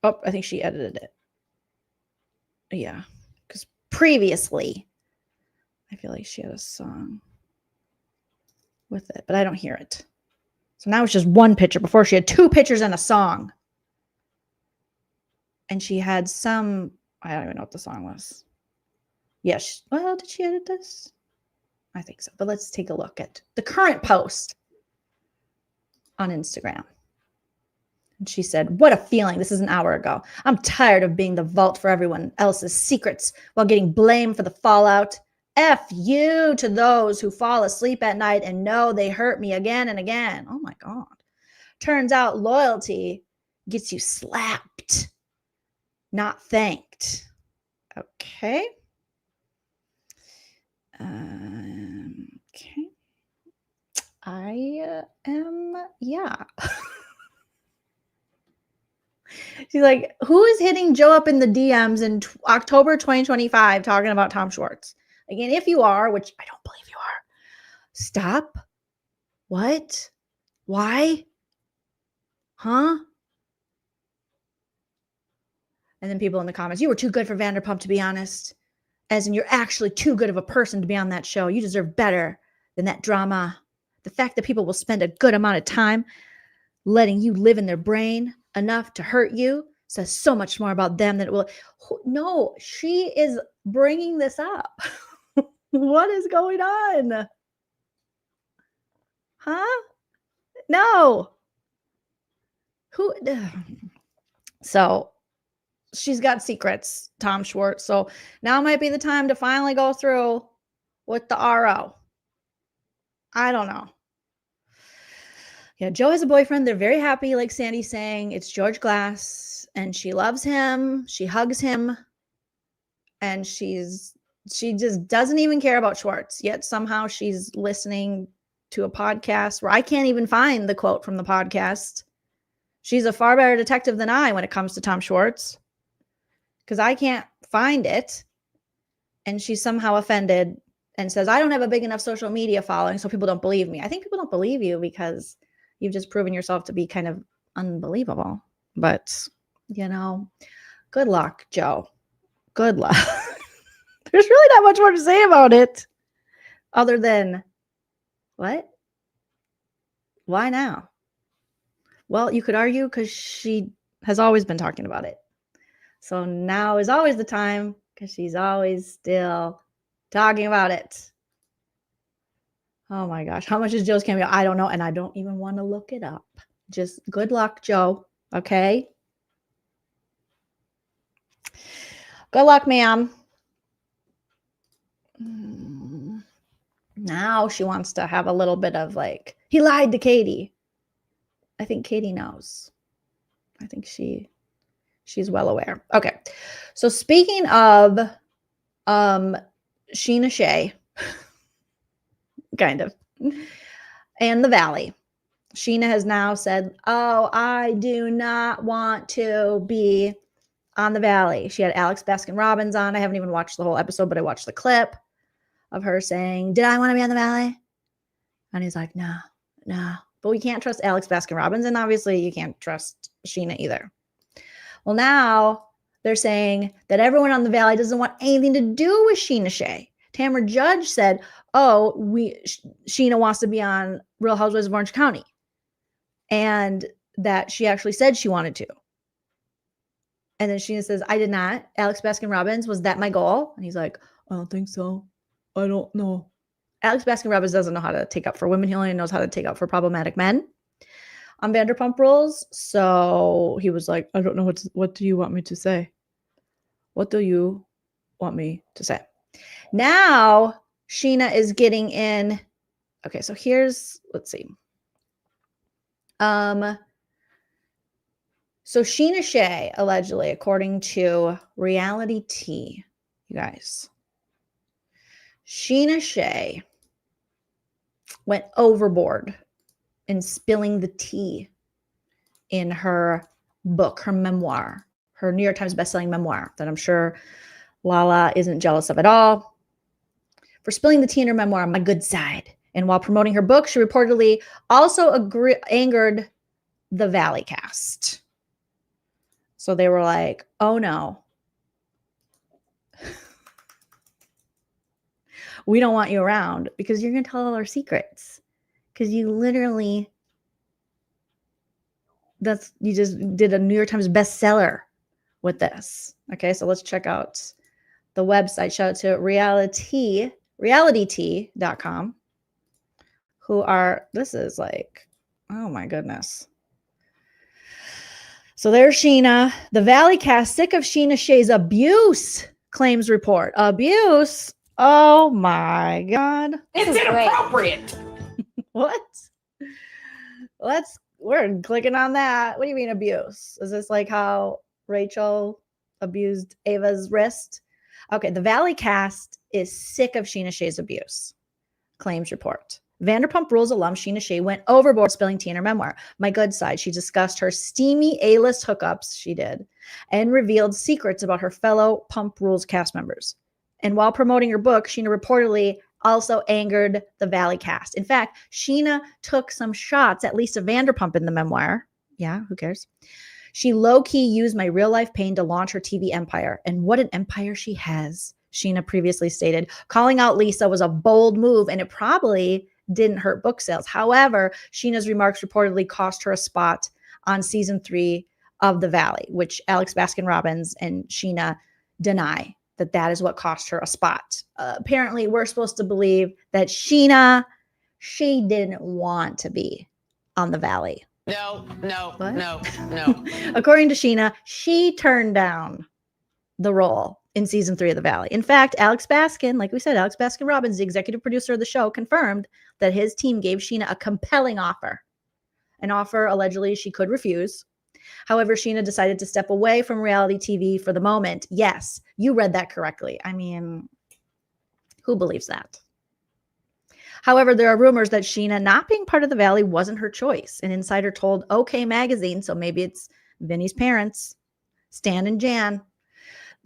Oh, I think she edited it. Yeah. Because previously, I feel like she had a song with it, but I don't hear it. So now it's just one picture. Before she had 2 pictures and a song. And she had some, I don't even know what the song was. Yes. Well, did she edit this? I think so. But let's take a look at the current post on Instagram. And she said, what a feeling. This is an hour ago. I'm tired of being the vault for everyone else's secrets while getting blamed for the fallout. F you to those who fall asleep at night and know they hurt me again and again. Oh my God. Turns out loyalty gets you slapped, not thanked. Okay. Okay. I am, yeah. She's like, who is hitting Joe up in the DMs in October 2025 talking about Tom Schwartz? Again, if you are, which I don't believe you are, stop. What? Why? Huh? And then people in the comments, you were too good for Vanderpump, to be honest. As in, you're actually too good of a person to be on that show. You deserve better than that drama. The fact that people will spend a good amount of time letting you live in their brain enough to hurt you says so much more about them than it will. No, she is bringing this up. What is going on? Huh? No. Who? So she's got secrets, Tom Schwartz. So now might be the time to finally go through with the RO. I don't know. Yeah, Joe has a boyfriend. They're very happy, like Sandy's saying. It's George Glass, and she loves him. She hugs him, and she just doesn't even care about Schwartz. Yet somehow she's listening to a podcast where I can't even find the quote from the podcast. She's a far better detective than I when it comes to Tom Schwartz, because I can't find it. And she's somehow offended and says, I don't have a big enough social media following, so people don't believe me. I think people don't believe you because you've just proven yourself to be kind of unbelievable. But, you know, good luck, Joe. Good luck. There's really not much more to say about it other than, what? Why now? Well, you could argue because she has always been talking about it. So now is always the time because she's always still talking about it. Oh my gosh. How much is Joe's cameo? I don't know. And I don't even want to look it up. Just good luck, Joe. Okay. Good luck, ma'am. Now she wants to have a little bit of like, he lied to Katie. I think Katie knows. I think she's well aware. Okay. So speaking of Scheana Shay, kind of, and the Valley, Scheana has now said, oh, I do not want to be on the Valley. She had Alex Baskin-Robbins on. I haven't even watched the whole episode, but I watched the clip of her saying, did I want to be on the Valley? And he's like, no. But we can't trust Alex Baskin-Robbins, and obviously you can't trust Scheana either. Well, now they're saying that everyone on the Valley doesn't want anything to do with Scheana Shay. Tamra Judge said, oh, Scheana wants to be on Real Housewives of Orange County. And that she actually said she wanted to. And then Scheana says, I did not. Alex Baskin-Robbins, was that my goal? And he's like, I don't think so. I don't know. Alex Baskin-Robbins doesn't know how to take up for women. He only knows how to take up for problematic men on Vanderpump Rules. So he was like, I don't know what do you want me to say? What do you want me to say? Now Scheana is getting in. Okay, so here's, let's see. So Scheana Shay, allegedly, according to Reality T, you guys, Scheana Shay went overboard in spilling the tea in her book, her memoir, her New York Times bestselling memoir that I'm sure Lala isn't jealous of at all. For spilling the tea in her memoir, My Good Side. And while promoting her book, she reportedly also angered the Valley cast. So they were like, oh no, we don't want you around because you're going to tell all our secrets. Because you literally, you just did a New York Times bestseller with this. Okay, so let's check out the website. Shout out to realityt.com, who are, this is like, oh my goodness. So there's Scheana. The Valley cast sick of Scheana Shay's abuse, claims report. Abuse? Oh my God. It's inappropriate. What? We're clicking on that. What do you mean abuse? Is this like how Rachel abused Ava's wrist? Okay, the Valley cast is sick of Scheana Shay's abuse, claims report. Vanderpump Rules alum Scheana Shay went overboard spilling tea in her memoir, My Good Side. She discussed her steamy A-list hookups, she did, and revealed secrets about her fellow Pump Rules cast members. And while promoting her book, Scheana reportedly also angered the Valley cast. In fact, Scheana took some shots at Lisa Vanderpump in the memoir. Yeah, who cares? She low-key used my real-life pain to launch her TV empire. And what an empire she has, Scheana previously stated. Calling out Lisa was a bold move, and it probably didn't hurt book sales. However, Sheena's remarks reportedly cost her a spot on season 3 of The Valley, which Alex Baskin-Robbins and Scheana deny that is what cost her a spot. Apparently, we're supposed to believe that she didn't want to be on The Valley. No. According to Scheana, she turned down the role in season 3 of The Valley. In fact, Alex Baskin, like we said, Alex Baskin-Robbins, the executive producer of the show, confirmed that his team gave Scheana a compelling offer, an offer allegedly she could refuse. However, Scheana decided to step away from reality TV for the moment. Yes, you read that correctly. I mean, who believes that? However, there are rumors that Scheana not being part of The Valley wasn't her choice. An insider told OK Magazine, so maybe it's Vinny's parents, Stan and Jan,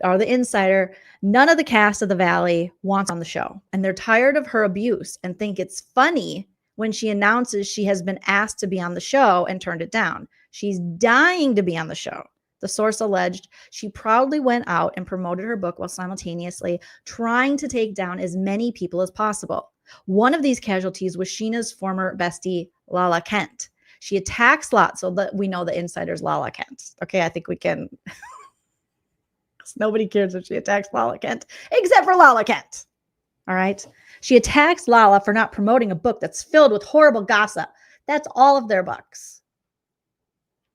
are the insider. None of the cast of The Valley wants on the show, and they're tired of her abuse and think it's funny when she announces she has been asked to be on the show and turned it down. She's dying to be on the show. The source alleged she proudly went out and promoted her book while simultaneously trying to take down as many people as possible. One of these casualties was Sheena's former bestie, Lala Kent. She attacks Lot, so that we know the insider's Lala Kent. Okay, I think we can. Nobody cares if she attacks Lala Kent, except for Lala Kent. All right. She attacks Lala for not promoting a book that's filled with horrible gossip. That's all of their books,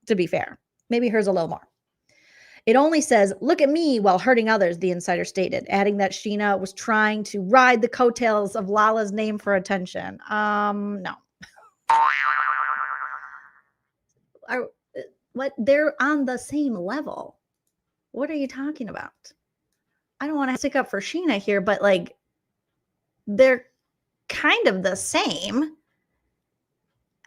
to be fair. Maybe hers a little more. It only says, look at me while hurting others, the insider stated, adding that Scheana was trying to ride the coattails of Lala's name for attention. No. What? They're on the same level. What are you talking about? I don't want to stick up for Scheana here, but like, they're kind of the same.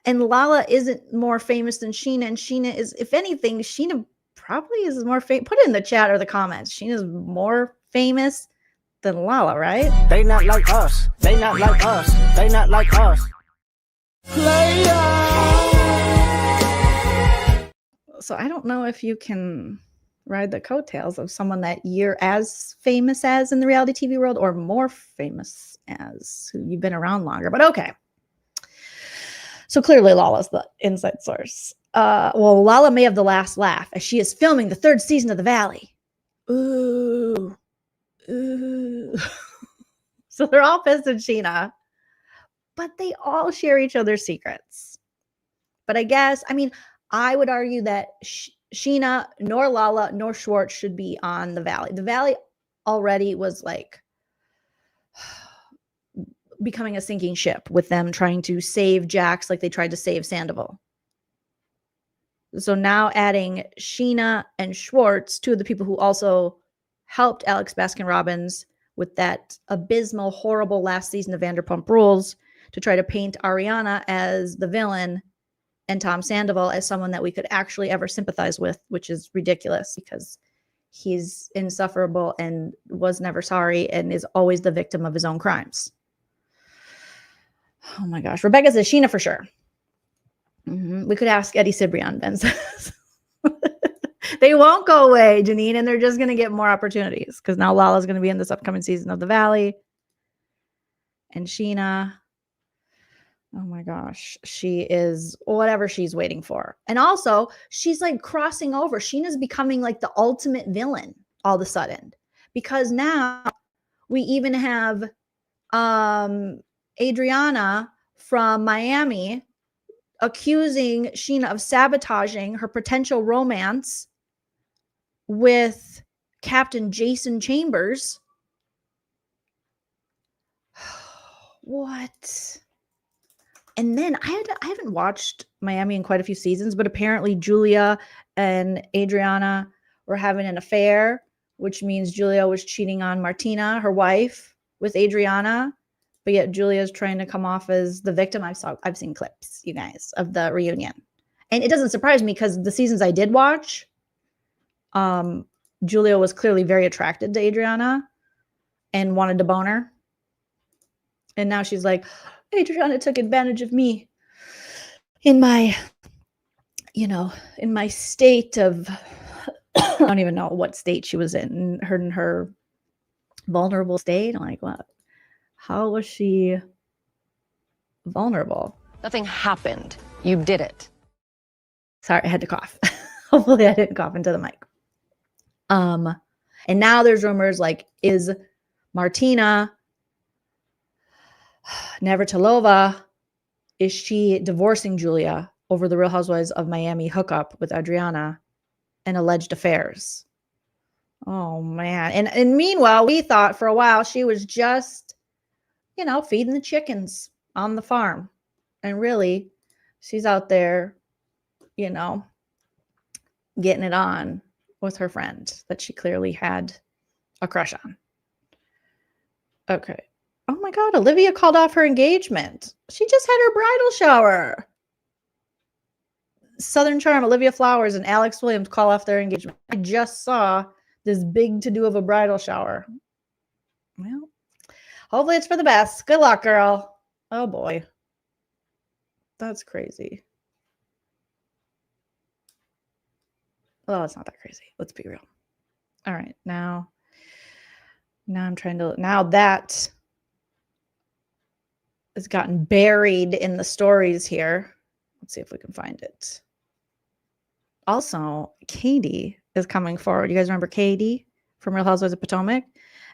And Lala isn't more famous than Scheana, and Scheana is, if anything, Scheana probably is more famous. Put it in the chat or the comments. Sheena's more famous than Lala, right? They not like us. They not like us. They not like us. So I don't know if you can ride the coattails of someone that you're as famous as in the reality TV world or more famous as who you've been around longer. But okay. So clearly Lala's the inside source. Well, Lala may have the last laugh as she is filming the 3rd season of The Valley. Ooh. So they're all pissed at Scheana, but they all share each other's secrets. But I guess, I mean, I would argue that Scheana, nor Lala, nor Schwartz should be on The Valley. The Valley already was like becoming a sinking ship with them trying to save Jax like they tried to save Sandoval. So now adding Scheana and Schwartz, two of the people who also helped Alex Baskin-Robbins with that abysmal, horrible last season of Vanderpump Rules to try to paint Ariana as the villain and Tom Sandoval as someone that we could actually ever sympathize with, which is ridiculous because he's insufferable and was never sorry and is always the victim of his own crimes. Oh my gosh. Rebecca says Scheana for sure. We could ask Eddie Cibrian, Ben says. They won't go away, Janine, and they're just going to get more opportunities because now Lala's going to be in this upcoming season of The Valley. And Scheana, oh my gosh, she is whatever she's waiting for. And also, she's like crossing over. Sheena's becoming like the ultimate villain all of a sudden because now we even have Adriana from Miami accusing Scheana of sabotaging her potential romance with Captain Jason Chambers. What? And then I haven't watched Miami in quite a few seasons, but apparently Julia and Adriana were having an affair, which means Julia was cheating on Martina, her wife, with Adriana. But yet Julia's trying to come off as the victim. I've seen clips, you guys, of the reunion. And it doesn't surprise me because the seasons I did watch, Julia was clearly very attracted to Adriana and wanted to bone her. And now she's like, Adriana took advantage of me in my, in my state of, I don't even know what state she was in her vulnerable state. I'm like, what? How was she vulnerable? Nothing happened. You did it. Sorry, I had to cough. Hopefully I didn't cough into the mic. And now there's rumors like, is Martina Navratilova, is she divorcing Julia over the Real Housewives of Miami hookup with Adriana and alleged affairs? Oh, man. And meanwhile, we thought for a while she was just, feeding the chickens on the farm. And really, she's out there, getting it on with her friend that she clearly had a crush on. Okay. Oh my God, Olivia called off her engagement. She just had her bridal shower. Southern Charm, Olivia Flowers, and Alex Williams call off their engagement. I just saw this big to-do of a bridal shower. Well, hopefully it's for the best. Good luck, girl. Oh boy. That's crazy. Well, it's not that crazy. Let's be real. All right. Now that has gotten buried in the stories here. Let's see if we can find it. Also, Katie is coming forward. You guys remember Katie from Real Housewives of Potomac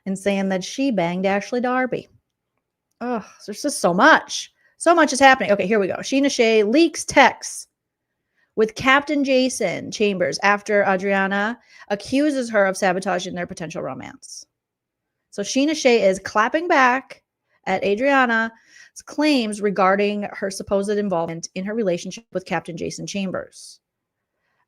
and saying that she banged Ashley Darby. Oh, there's just so much. So much is happening. Okay, here we go. Scheana Shay leaks texts with Captain Jason Chambers after Adriana accuses her of sabotaging their potential romance. So Scheana Shay is clapping back at Adriana's claims regarding her supposed involvement in her relationship with Captain Jason Chambers.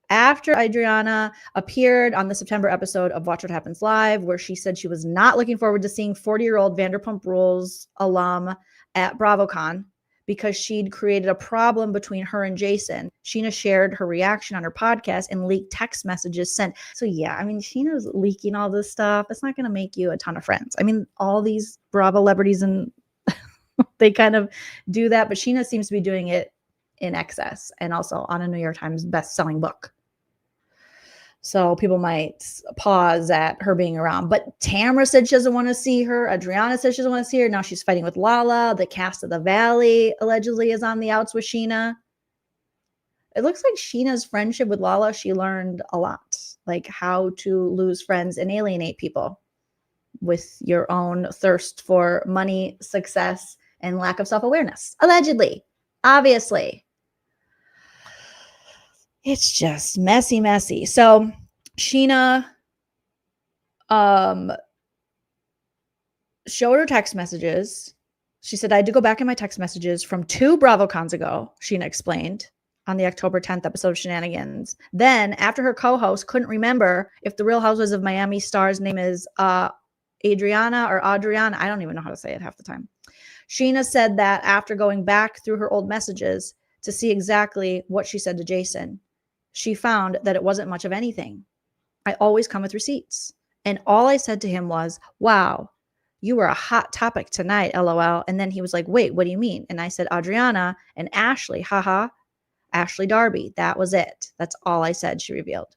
After Adriana appeared on the September episode of Watch What Happens Live, where she said she was not looking forward to seeing 40-year-old Vanderpump Rules alum at BravoCon because she'd created a problem between her and Jason, Scheana shared her reaction on her podcast and leaked text messages sent. So yeah, I mean, Sheena's leaking all this stuff. It's not going to make you a ton of friends. I mean, all these Bravo celebrities and they kind of do that, but Scheana seems to be doing it in excess and also on a New York Times best-selling book. So people might pause at her being around. But Tamara said she doesn't want to see her. Adriana said she doesn't want to see her. Now she's fighting with Lala. The cast of The Valley allegedly is on the outs with Scheana. It looks like Sheena's friendship with Lala, she learned a lot. Like how to lose friends and alienate people with your own thirst for money, success, and lack of self-awareness. Allegedly. Obviously. It's just messy, messy. So Scheana showed her text messages. She said, I had to go back in my text messages from 2 BravoCons ago, Scheana explained. on the October 10th episode of Shenanigans. Then, after her co-host couldn't remember if the Real Housewives of Miami star's name is Adriana or Adriana, I don't even know how to say it half the time. Scheana said that after going back through her old messages to see exactly what she said to Jason, she found that it wasn't much of anything. I always come with receipts. And all I said to him was, wow, you were a hot topic tonight, LOL. And then he was like, wait, what do you mean? And I said, Adriana and Ashley, haha. Ashley Darby. That was it. That's all I said, she revealed.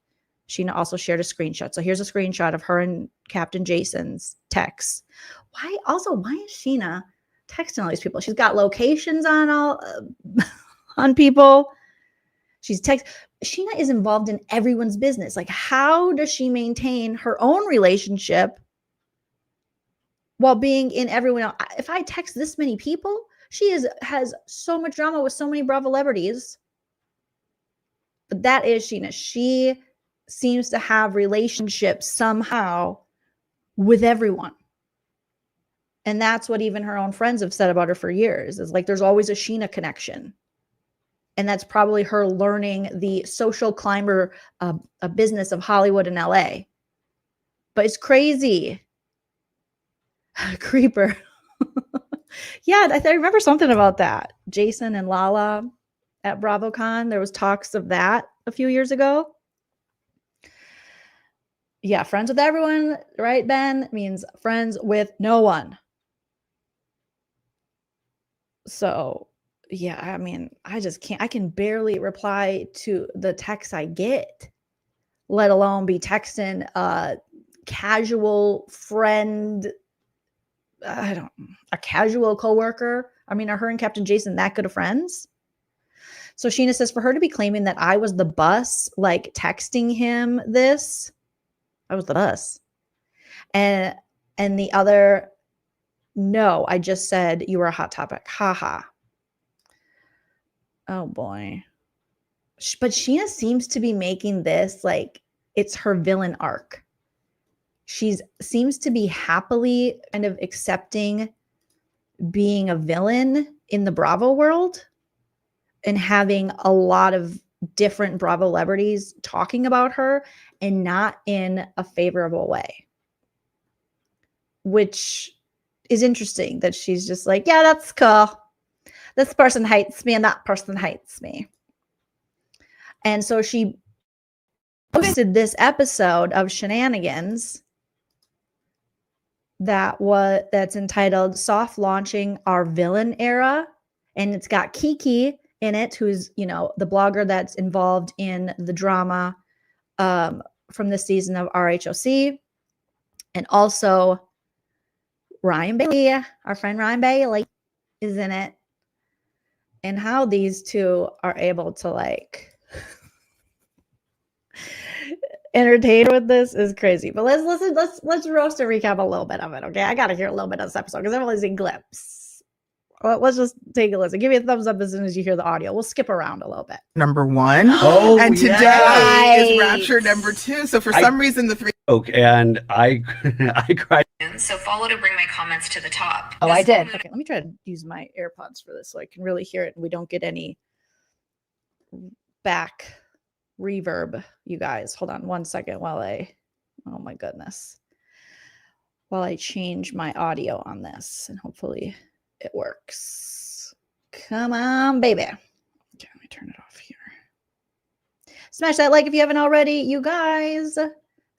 Scheana also shared a screenshot. So here's a screenshot of her and Captain Jason's texts. Why is Scheana texting all these people? She's got locations on all on people. Scheana is involved in everyone's business. Like, how does she maintain her own relationship while being in everyone else? If I text this many people, she has so much drama with so many Bravo celebrities. But that is Scheana. She seems to have relationships somehow with everyone. And that's what even her own friends have said about her for years. Is like there's always a Scheana connection. And that's probably her learning the social climber a business of Hollywood and LA. But it's crazy. Creeper. Yeah, I remember something about that. Jason and Lala at BravoCon. There was talks of that a few years ago. Yeah, friends with everyone, right, Ben? Means friends with no one. So, yeah, I mean, I just can't. I can barely reply to the texts I get, let alone be texting a casual friend, a casual coworker. I mean, are her and Captain Jason that good of friends? So Scheana says for her to be claiming that I was the bus, like texting him this, I was the bus. And the other, no, I just said you were a hot topic. Haha. Oh boy. But Scheana seems to be making this like it's her villain arc. She seems to be happily kind of accepting being a villain in the Bravo world and having a lot of different Bravo celebrities talking about her and not in a favorable way. Which is interesting that she's just like, yeah, that's cool. This person hates me and that person hates me. And so she posted this episode of Shenanigans that's entitled Soft Launching Our Villain Era. And it's got Kiki in it, who's, the blogger that's involved in the drama from this season of RHOP. And also Ryan Bailey, our friend Ryan Bailey is in it. And how these two are able to entertain with this is crazy. But let's roast and recap a little bit of it, okay? I gotta hear a little bit of this episode because I've only seen clips. Well, let's just take a listen. Give me a thumbs up as soon as you hear the audio. We'll skip around a little bit. Number 1. Oh, and today yes. is Rapture number 2. So for some reason, the 3. Okay, and I cried. So follow to bring my comments to the top. Oh, I did. Okay, let me try to use my AirPods for this so I can really hear it and we don't get any back reverb, you guys. Hold on one second while oh my goodness. While I change my audio on this and hopefully it works. Come on, baby. Okay, let me turn it off here. Smash that like if you haven't already, you guys.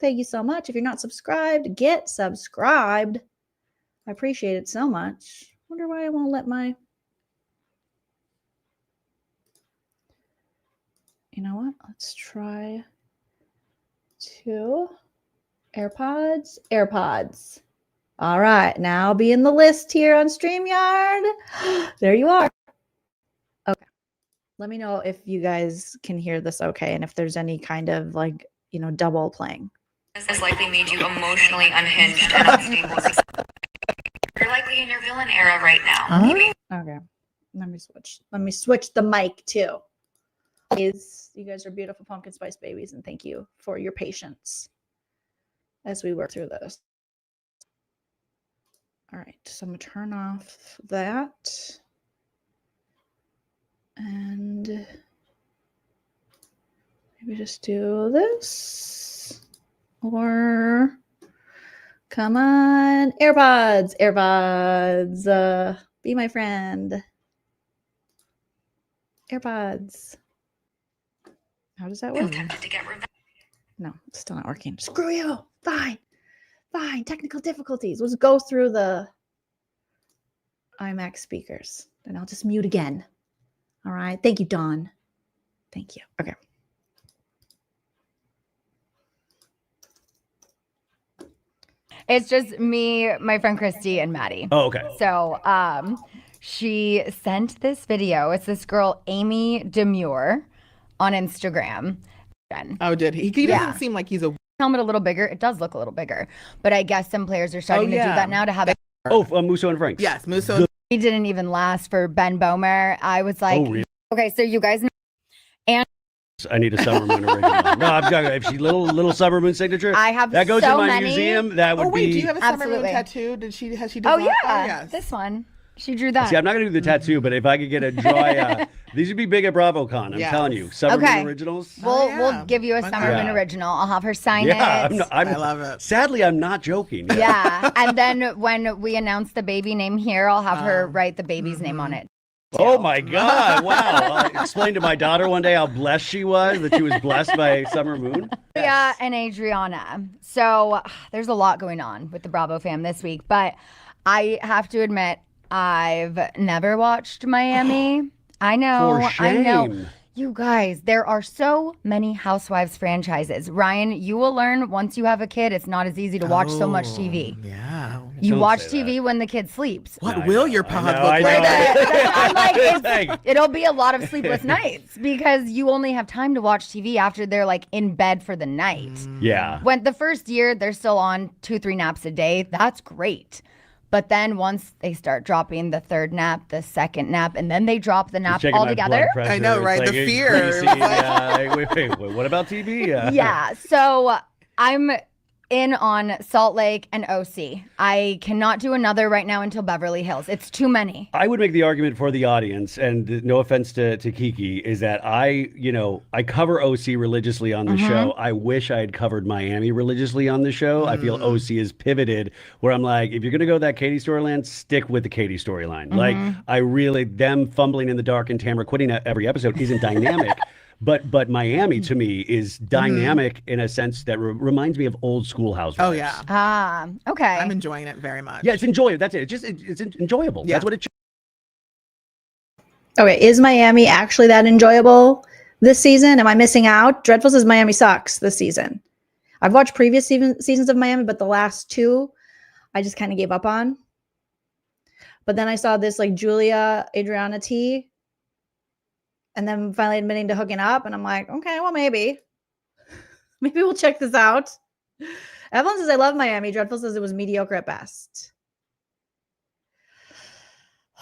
Thank you so much. If you're not subscribed, get subscribed. I appreciate it so much. Wonder why I won't let my... You know what? Let's try 2 AirPods. All right. Now be in the list here on StreamYard. There you are. Okay. Let me know if you guys can hear this okay and if there's any kind of double playing. Has likely made you emotionally unhinged and unstable. You're likely in your villain era right now. Okay. Let me switch the mic too. You guys are beautiful pumpkin spice babies, and thank you for your patience as we work through this. All right, so I'm gonna turn off that. And Maybe just do this. Or come on, AirPods. Be my friend. AirPods. How does that work? No, it's still not working. Screw you. Fine. Technical difficulties. Let's go through the iMac speakers. And I'll just mute again. All right. Thank you, Dawn. Thank you. Okay. It's just me, my friend Christy, and Maddie. Oh, okay. So she sent this video. It's this girl, Amy Demure, on Instagram. Oh, did he? He doesn't seem like he's a helmet a little bigger. It does look a little bigger. But I guess some players are starting to do that now to have it. Oh, Musso and Franks. Yes, Musso. He didn't even last for Ben Bomer. I was like, really? Okay, so you guys know. And I need a Summer Moon original. No, I'm talking. If she little Summer Moon signature, I have that goes so in my many. museum. That would wait, be. do you have a Summer Moon tattoo? Has she done that? Yeah, yes. this one. She drew that. See, I'm not going to do the tattoo, but if I could get a dry, these would be big at BravoCon. I'm telling you, Summer Moon originals. We'll give you a Summer Moon original. I'll have her sign it. I love it. Sadly, I'm not joking. Yeah, and then when we announce the baby name here, I'll have her write the baby's name on it. Oh my God! Wow! I explained to my daughter one day how blessed she was that she was blessed by Summer Moon. Yeah, and Adriana. So there's a lot going on with the Bravo fam this week, but I have to admit, I've never watched Miami. I know. For shame. I know. You guys, there are so many Housewives franchises. Ryan, you will learn once you have a kid, it's not as easy to watch so much TV. Yeah. You Don't watch say TV when the kid sleeps. What will your pod know, look I like? know. I'm like, it'll be a lot of sleepless nights because you only have time to watch TV after they're like in bed for the night. Yeah. When the first year they're still on 2-3 naps a day, that's great. But then once they start dropping the third nap, the second nap, and then they drop the nap Checking my altogether. blood pressure. I know, It's right? like The it's fear. greasy. Yeah, like, wait, what about TV? Yeah. So I'm in on Salt Lake and OC. I cannot do another right now until Beverly Hills. It's too many. I would make the argument for the audience, and no offense to Kiki, is that I cover OC religiously on the show. I wish I had covered Miami religiously on the show. I feel OC is pivoted where I'm like, if you're going to go that Katie storyline, stick with the Katie storyline. Like, them fumbling in the dark and Tamara quitting every episode isn't dynamic. But Miami to me is dynamic in a sense that reminds me of old school Housewives. Oh yeah. Okay. I'm enjoying it very much. Yeah, it's enjoyable. That's it. It's enjoyable. Yeah. That's what it. Okay, is Miami actually that enjoyable this season? Am I missing out? Dreadful says Miami sucks this season. I've watched previous seasons of Miami, but the last two, I just kind of gave up on. But then I saw this like Julia Adriana T. And then finally admitting to hooking up. And I'm like, okay, well, maybe we'll check this out. Evelyn says, I love Miami. Dreadful says it was mediocre at best.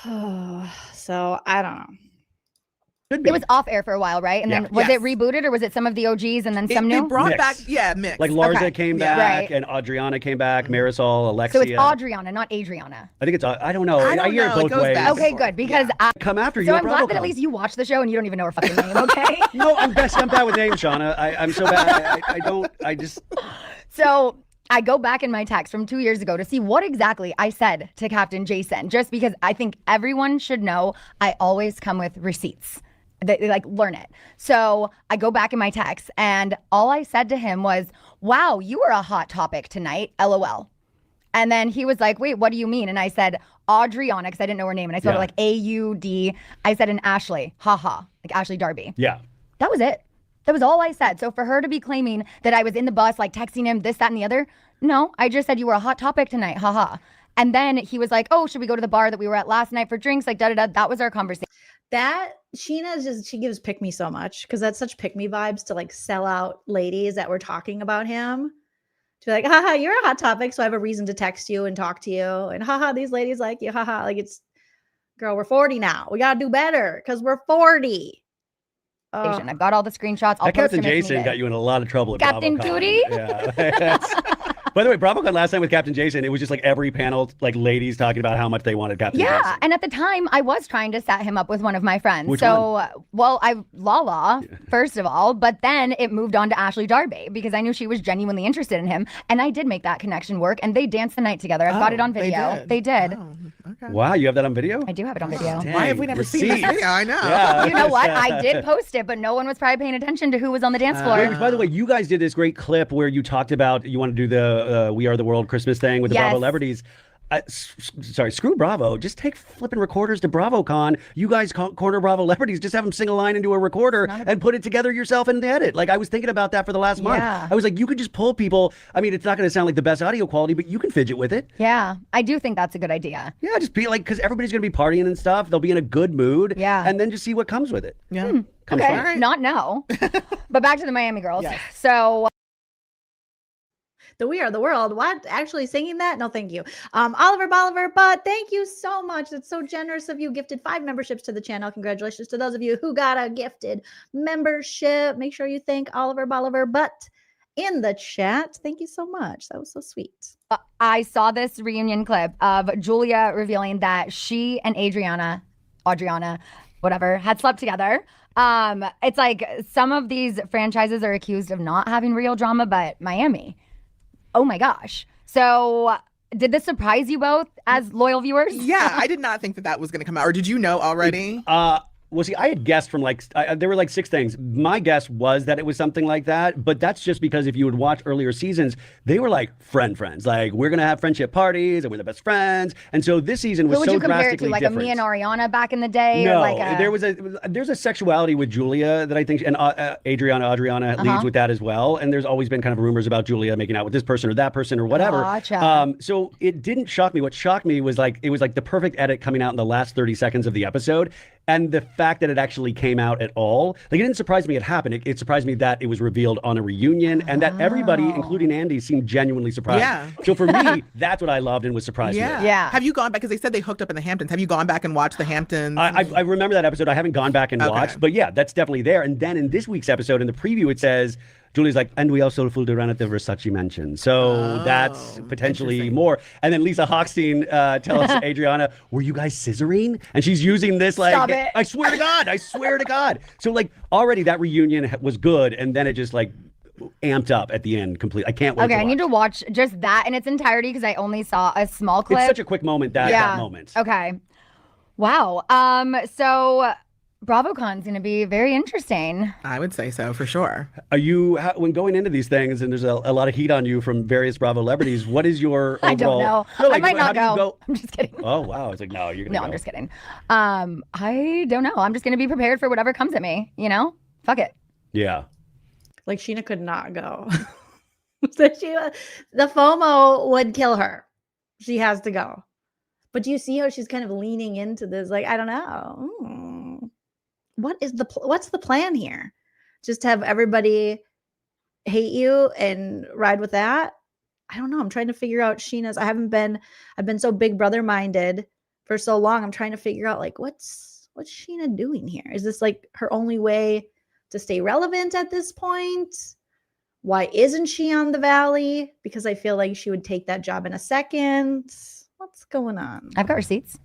So I don't know. It was off air for a while, right? And then was it rebooted or was it some of the OGs and then some new? They brought Mix. back, mix. Like Larsa came back, Right. and Adriana came back, Marisol, Alexia. So it's Adriana, not Adriana. I think it's, I don't know. I don't hear know. it It both goes ways. back. Okay, good. Because Come after you. so at I'm glad that BravoCon. at least you watch the show and you don't even know her fucking name, okay? No, I'm bad with names, Scheana. I'm so bad. I just. So I go back in my text from 2 years ago to see what exactly I said to Captain Jason, just because I think everyone should know I always come with receipts. They like learn it. So I go back in my text and all I said to him was, wow, you were a hot topic tonight, LOL. And then he was like, wait, what do you mean? And I said, Adriana, because I didn't know her name. And I spelled it like A-U-D. I said, and Ashley, haha, like Ashley Darby. Yeah. That was it. That was all I said. So for her to be claiming that I was in the bus, like texting him this, that, and the other, no, I just said you were a hot topic tonight, haha. And then he was like, oh, should we go to the bar that we were at last night for drinks? Like, da-da-da. That was our conversation. That Scheana is just, she gives pick me so much because that's such pick me vibes to like sell out ladies that were talking about him. To be like, haha, you're a hot topic, so I have a reason to text you and talk to you. And haha, these ladies like you, haha. Like it's, girl, we're 40 now. We gotta do better because we're 40. I've got all the screenshots. I'll That post Captain them if Jason needed. got you in a lot of trouble at Captain BravoCon. Cootie? Yeah. By the way, BravoCon last time with Captain Jason, it was just like every panel, like ladies talking about how much they wanted Captain Jason. Yeah, and at the time, I was trying to set him up with one of my friends. Which one? Well, Lala, first of all, but then it moved on to Ashley Darby because I knew she was genuinely interested in him, and I did make that connection work, and they danced the night together. I've got it on video. They did. Oh, okay. Wow, you have that on video? I do have it on video. Dang, Why have we never seen this video? I know. Yeah. You know what? I did post it, but no one was probably paying attention to who was on the dance floor. By the way, you guys did this great clip where you talked about you want to do the We Are the World Christmas thing with the Bravo celebrities. Sorry, screw Bravo. Just take flipping recorders to BravoCon. You guys corner Bravo celebrities. Just have them sing a line into a recorder and put it together yourself and edit. Like I was thinking about that for the last month. I was like, you could just pull people. I mean, it's not going to sound like the best audio quality, but you can fidget with it. Yeah, I do think that's a good idea. Yeah, just be like, because everybody's going to be partying and stuff. They'll be in a good mood. Yeah. And then just see what comes with it. Yeah. Okay, not now. But back to the Miami girls. So The We Are the World. What? Actually singing that? No, thank you. Oliver Bolivar, but thank you so much. It's so generous of you. Gifted 5 memberships to the channel. Congratulations to those of you who got a gifted membership. Make sure you thank Oliver Bolivar, but in the chat. Thank you so much. That was so sweet. I saw this reunion clip of Julia revealing that she and Adriana, whatever, had slept together. It's like some of these franchises are accused of not having real drama, but Miami, oh my gosh. So did this surprise you both as loyal viewers? Yeah, I did not think that was going to come out. Or did you know already? Well, see, I had guessed from there were like 6 things. My guess was that it was something like that, but that's just because if you would watch earlier seasons, they were like friends. Like, we're going to have friendship parties and we're the best friends. And so this season was Who would so you compare it drastically to? Like different. a me and Ariana back in the day? No, or like there's a sexuality with Julia that I think, and Adriana leads with that as well. And there's always been kind of rumors about Julia making out with this person or that person or whatever. Gotcha. So it didn't shock me. What shocked me was it was like the perfect edit coming out in the last 30 seconds of the episode. And the fact that it actually came out at all, like, it didn't surprise me it happened. It surprised me that it was revealed on a reunion and that everybody, including Andy, seemed genuinely surprised. Yeah. So for me, that's what I loved and was surprised with. Yeah. Have you gone back? Because they said they hooked up in the Hamptons. Have you gone back and watched the Hamptons? I remember that episode. I haven't gone back and watched, but yeah, that's definitely there. And then in this week's episode, in the preview, it says, Julie's like, and we also fooled around at the Versace mansion. So that's potentially more. And then Lisa Hochstein tells Adriana, were you guys scissoring? And she's using this like, Stop it. I swear to God, I swear to God. So like already that reunion was good. And then it just like amped up at the end completely. I can't wait Okay, to I need to watch just that in its entirety because I only saw a small clip. It's such a quick moment, that moment. Okay. Wow. So BravoCon's going to be very interesting. I would say so, for sure. Are you, when going into these things, and there's a lot of heat on you from various Bravo celebrities, what is your overall... I don't know. No, I might how not do you go. I'm just kidding. Oh, wow. It's like, no, you're going to go. No, I'm just kidding. I don't know. I'm just going to be prepared for whatever comes at me, you know? Fuck it. Yeah. Like, Scheana could not go. So the FOMO would kill her. She has to go. But do you see how she's kind of leaning into this? Like, I don't know. What's the plan here? Just have everybody hate you and ride with that? I don't know. I'm trying to figure out Scheana's. I've been so Big Brother minded for so long. I'm trying to figure out like what's Scheana doing here? Is this like her only way to stay relevant at this point? Why isn't she on the Valley? Because I feel like she would take that job in a second. What's going on? I've got receipts.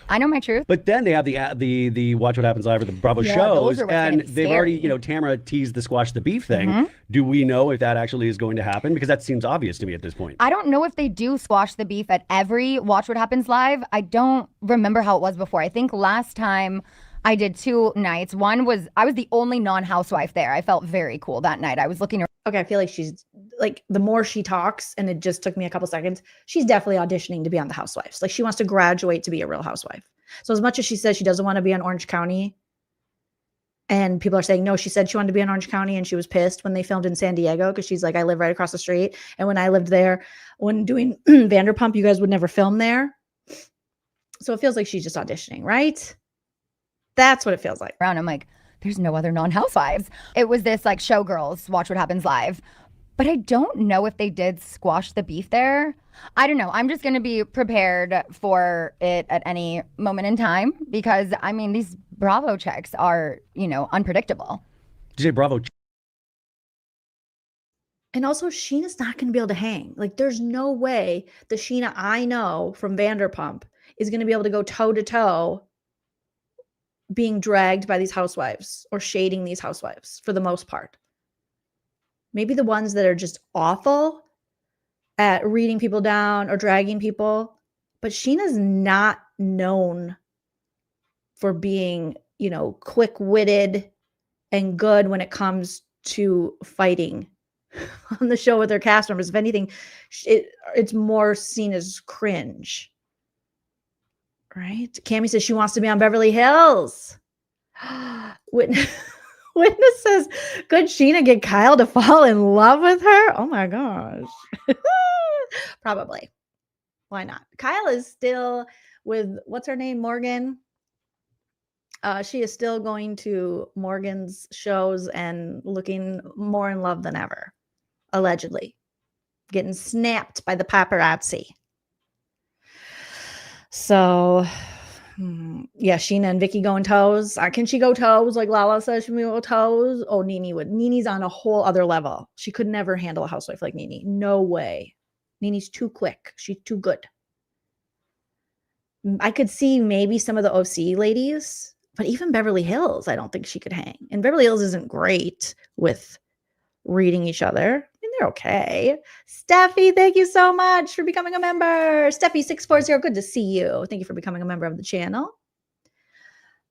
I know my truth. But then they have the Watch What Happens Live or the Bravo shows, and they've already, Tamara teased the squash the beef thing. Do we know if that actually is going to happen? Because that seems obvious to me at this point. I don't know if they do squash the beef at every Watch What Happens Live. I don't remember how it was before. I think last time I did 2 nights. One was, I was the only non-housewife there. I felt very cool that night. I was looking. Okay, I feel like she's like, the more she talks, and it just took me a couple seconds, she's definitely auditioning to be on the Housewives. Like, she wants to graduate to be a real housewife. So as much as she says she doesn't want to be on Orange County, and people are saying, no, she said she wanted to be in Orange County and she was pissed when they filmed in San Diego because she's like, I live right across the street. And when I lived there, when doing Vanderpump, you guys would never film there. So it feels like she's just auditioning, right? That's what it feels like. I'm like, there's no other non-housewives. It was this like Showgirls, Watch What Happens Live. But I don't know if they did squash the beef there. I don't know. I'm just going to be prepared for it at any moment in time because, I mean, these Bravo checks are, unpredictable. Did you say Bravo? And also, Scheana's not going to be able to hang. Like, there's no way the Scheana I know from Vanderpump is going to be able to go toe to toe being dragged by these housewives or shading these housewives for the most part. Maybe the ones that are just awful at reading people down or dragging people. But Sheena's not known for being, you know, quick-witted and good when it comes to fighting on the show with her cast members. If anything, it's more seen as cringe. Right? Cammie says she wants to be on Beverly Hills. Witness says, could Scheana get Kyle to fall in love with her? Oh my gosh. Probably. Why not? Kyle is still with, what's her name? Morgan. She is still going to Morgan's shows and looking more in love than ever. Allegedly. Getting snapped by the paparazzi. So, yeah, Scheana and Vicky going toes. Can she go toes? Like Lala says, she can go toes. Oh, Nene would. Nene's on a whole other level. She could never handle a housewife like Nene. No way. Nene's too quick. She's too good. I could see maybe some of the OC ladies, but even Beverly Hills, I don't think she could hang. And Beverly Hills isn't great with reading each other. I mean, they're okay. Steffi, thank you so much for becoming a member. Steffi640, good to see you. Thank you for becoming a member of the channel.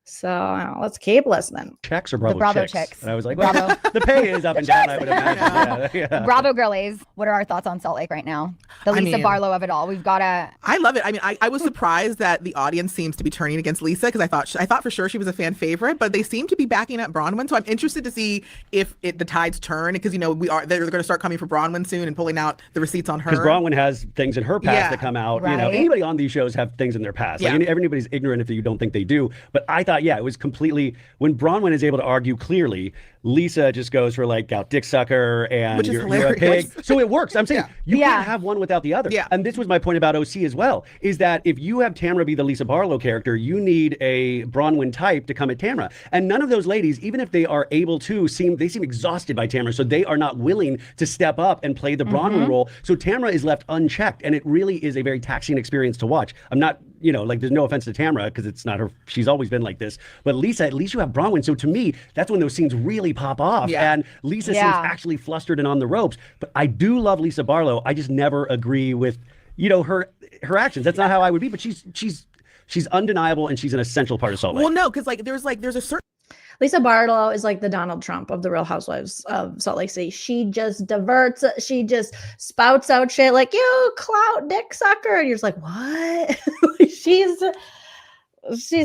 So let's keep listening. Checks or Bravo, The Bravo chicks? chicks. And I was like, Bravo. well, the pay is up and down, I would imagine. Yeah. Bravo girlies. What are our thoughts on Salt Lake right now? The Lisa Barlow of it all. We've got to. I love it. I mean, I was surprised that the audience seems to be turning against Lisa because I thought for sure she was a fan favorite, but they seem to be backing up Bronwyn. So I'm interested to see if the tides turn because, you know, they're going to start coming for Bronwyn soon and pulling out the receipts on her. Because Bronwyn has things in her past that come out. Right. You know, anybody on these shows have things in their past. Like everybody's ignorant if you don't think they do. But I thought, it was completely, when Bronwyn is able to argue clearly, Lisa just goes for like dick sucker and you're a pig. So it works. I'm saying you can't have one without the other. And this was my point about OC as well, is that if you have Tamra be the Lisa Barlow character, you need a Bronwyn type to come at Tamra. And none of those ladies, even if they are able to, seem exhausted by Tamra. So they are not willing to step up and play the Bronwyn role. So Tamra is left unchecked. And it really is a very taxing experience to watch. I'm not, there's no offense to Tamra because it's not her. She's always been like this. But Lisa, at least you have Bronwyn. So to me, that's when those scenes really pop off. And Lisa seems actually flustered and on the ropes. But I do love Lisa Barlow. I just never agree with, her actions. That's not how I would be. But she's undeniable and she's an essential part of Salt Lake. Well, no, because there's a certain. Lisa Barlow is like the Donald Trump of the Real Housewives of Salt Lake City. She just diverts. She just spouts out shit like, you clout dick sucker. And you're just like, what? She's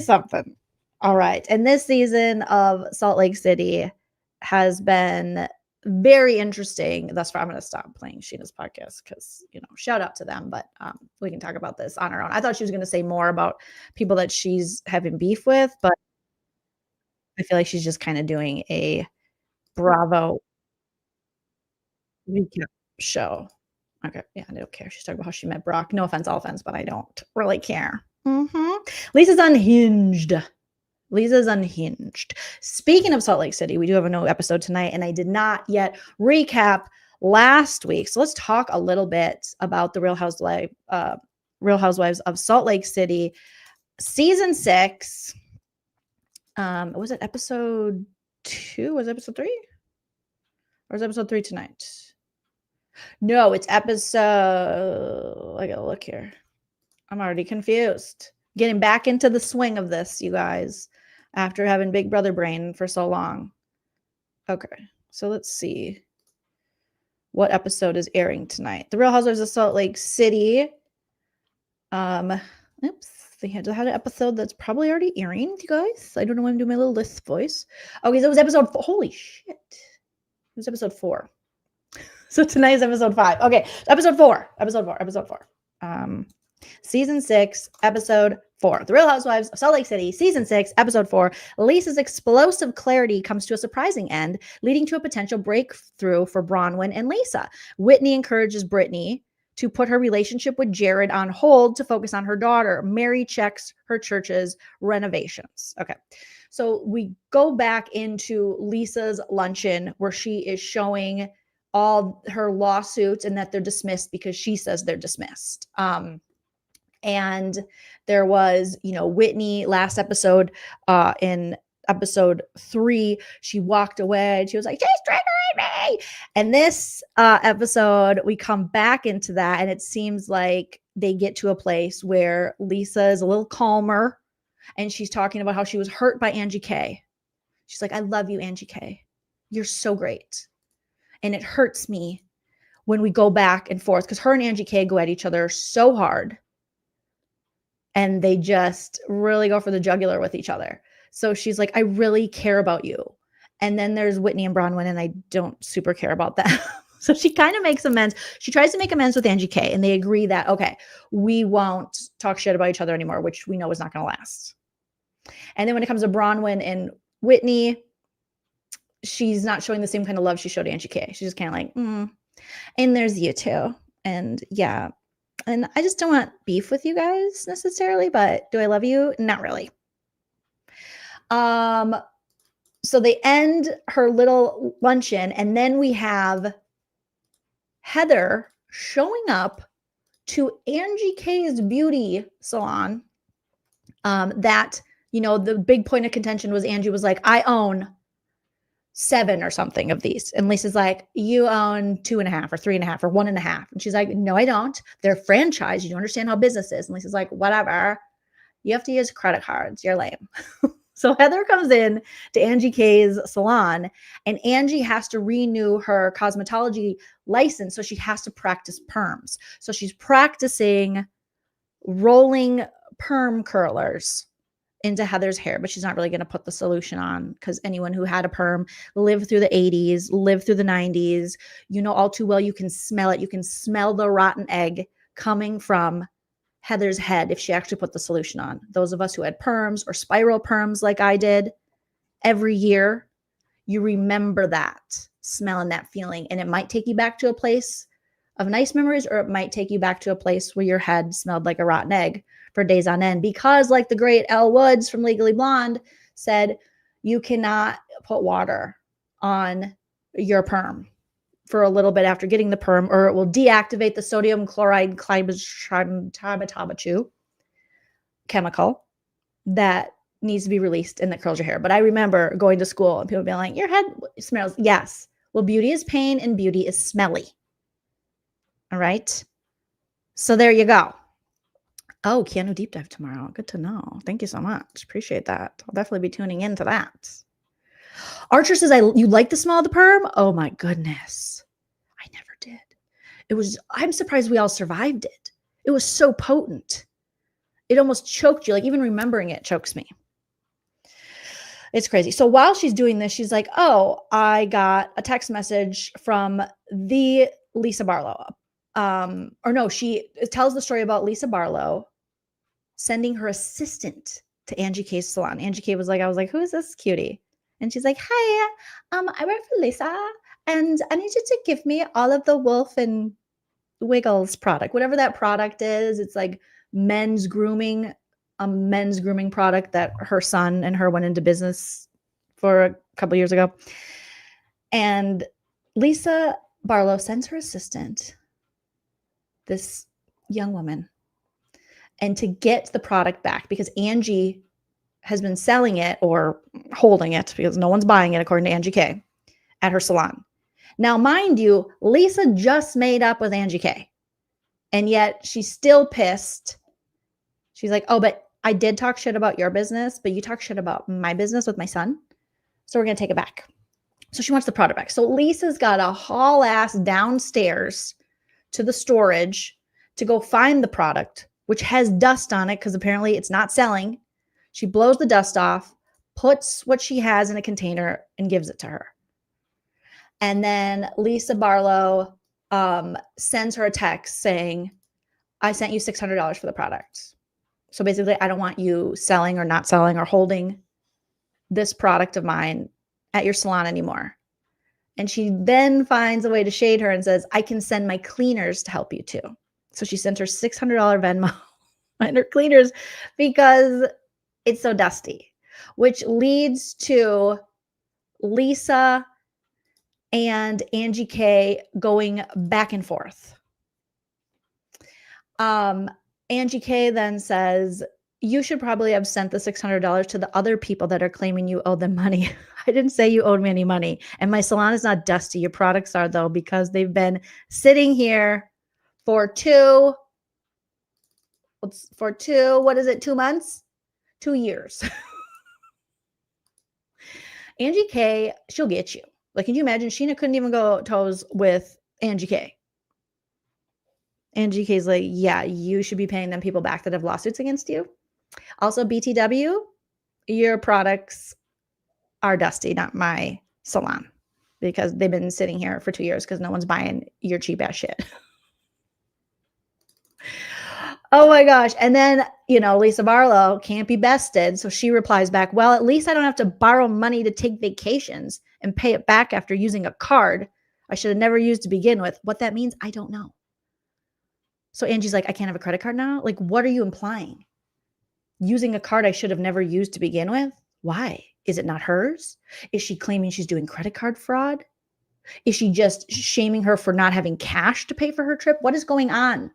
something. All right. And this season of Salt Lake City has been very interesting thus far. I'm going to stop playing Scheana's podcast because, shout out to them, but we can talk about this on our own. I thought she was going to say more about people that she's having beef with, but I feel like she's just kind of doing a Bravo recap show. Okay. Yeah, I don't care. She's talking about how she met Brock. No offense, all offense, but I don't really care. Lisa's unhinged. Speaking of Salt Lake City, we do have a new episode tonight, and I did not yet recap last week. So let's talk a little bit about the Real Housewives of Salt Lake City, season 6. Was it episode 2? Was it episode 3? Or is episode 3 tonight? No, it's episode. I gotta look here. I'm already confused. Getting back into the swing of this, you guys, after having Big Brother brain for so long. Okay, so let's see what episode is airing tonight. The Real Housewives of Salt Lake City. Oops. They had an episode that's probably already airing, you guys. I don't know why I'm doing my little list voice. Okay, so it was episode 4. Holy shit. It was episode 4. So tonight is episode 5. Okay, episode 4. Season 6, episode 4. The Real Housewives of Salt Lake City, season 6, episode 4. Lisa's explosive clarity comes to a surprising end, leading to a potential breakthrough for Bronwyn and Lisa. Whitney encourages Brittany to put her relationship with Jared on hold to focus on her daughter. Mary checks her church's renovations. Okay. So we go back into Lisa's luncheon where she is showing all her lawsuits and that they're dismissed because she says they're dismissed. And there was, Whitney last episode, in episode 3, she walked away and she was like, she's triggering me. And this episode, we come back into that, and it seems like they get to a place where Lisa is a little calmer, and she's talking about how she was hurt by Angie K. She's like, I love you, Angie K. You're so great. And it hurts me when we go back and forth, because her and Angie K go at each other so hard. And they just really go for the jugular with each other. So she's like, I really care about you. And then there's Whitney and Bronwyn, and I don't super care about that. So she kind of makes amends. She tries to make amends with Angie K, and they agree that, okay, we won't talk shit about each other anymore, which we know is not going to last. And then when it comes to Bronwyn and Whitney, she's not showing the same kind of love she showed Angie K. She's just kind of like, and there's you two. And yeah. And I just don't want beef with you guys necessarily, but do I love you? Not really. So they end her little luncheon, and then we have Heather showing up to Angie K's beauty salon. That, the big point of contention was Angie was like, I own 7 or something of these. And Lisa's like, you own 2.5 or 3.5 or 1.5. And she's like, no, I don't. They're franchised. You don't understand how business is. And Lisa's like, whatever. You have to use credit cards. You're lame. So Heather comes in to Angie K's salon, and Angie has to renew her cosmetology license. So she has to practice perms. So she's practicing rolling perm curlers into Heather's hair, but she's not really going to put the solution on, because anyone who had a perm lived through the 80s, lived through the 90s, all too well, you can smell it. You can smell the rotten egg coming from Heather's head if she actually put the solution on. Those of us who had perms or spiral perms like I did every year, you remember that, smelling that feeling. And it might take you back to a place of nice memories, or it might take you back to a place where your head smelled like a rotten egg for days on end, because like the great Elle Woods from Legally Blonde said, you cannot put water on your perm for a little bit after getting the perm, or it will deactivate the sodium chloride clibutamichu chemical that needs to be released and that curls your hair. But I remember going to school and people being like, your head smells. Yes. Well, beauty is pain and beauty is smelly. All right. So there you go. Oh, Keanu deep dive tomorrow. Good to know. Thank you so much. Appreciate that. I'll definitely be tuning into that. Archer says, you like the smell of the perm? Oh my goodness. I never did. I'm surprised we all survived it. It was so potent. It almost choked you. Like even remembering it chokes me. It's crazy. So while she's doing this, she's like, oh, I got a text message from the Lisa Barlow. She tells the story about Lisa Barlow sending her assistant to Angie K's salon. Angie K was like, I was like, who is this cutie? And she's like, hi, I work for Lisa, and I need you to give me all of the Wolf and Wiggles product, whatever that product is. It's like men's grooming product that her son and her went into business for a couple years ago. And Lisa Barlow sends her assistant, this young woman, and to get the product back, because Angie has been selling it or holding it because no one's buying it, according to Angie K, at her salon. Now, mind you, Lisa just made up with Angie K, and yet she's still pissed. She's like, oh, but I did talk shit about your business, but you talk shit about my business with my son, so we're going to take it back. So she wants the product back. So Lisa's got to haul ass downstairs to the storage to go find the product, which has dust on it because apparently it's not selling. She blows the dust off, puts what she has in a container, and gives it to her. And then Lisa Barlow sends her a text saying, I sent you $600 for the product. So basically, I don't want you selling or not selling or holding this product of mine at your salon anymore. And she then finds a way to shade her and says, I can send my cleaners to help you too. So she sent her $600 Venmo and her cleaners because it's so dusty, which leads to Lisa and Angie K going back and forth. Angie K then says, you should probably have sent the $600 to the other people that are claiming you owe them money. I didn't say you owed me any money. And my salon is not dusty. Your products are, though, because they've been sitting here for 2 months? 2 years. Angie K, she'll get you. Like, can you imagine? Scheana couldn't even go toes with Angie K. Angie K's like, yeah, you should be paying them people back that have lawsuits against you. Also, BTW, your products are dusty, not my salon, because they've been sitting here for 2 years because no one's buying your cheap ass shit. Oh my gosh. And then, Lisa Barlow can't be bested. So she replies back, well, at least I don't have to borrow money to take vacations and pay it back after using a card I should have never used to begin with. What that means, I don't know. So Angie's like, I can't have a credit card now? Like, what are you implying? Using a card I should have never used to begin with? Why? Is it not hers? Is she claiming she's doing credit card fraud? Is she just shaming her for not having cash to pay for her trip? What is going on?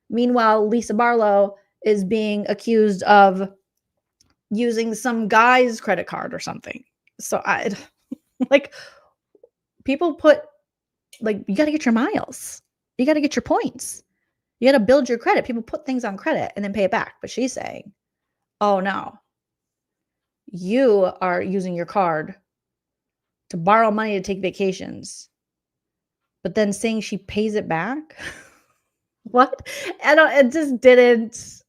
Meanwhile, Lisa Barlow is being accused of using some guy's credit card or something. So people put, you got to get your miles. You got to get your points. You got to build your credit. People put things on credit and then pay it back. But she's saying, oh no, you are using your card to borrow money to take vacations, but then saying she pays it back. What? It just didn't.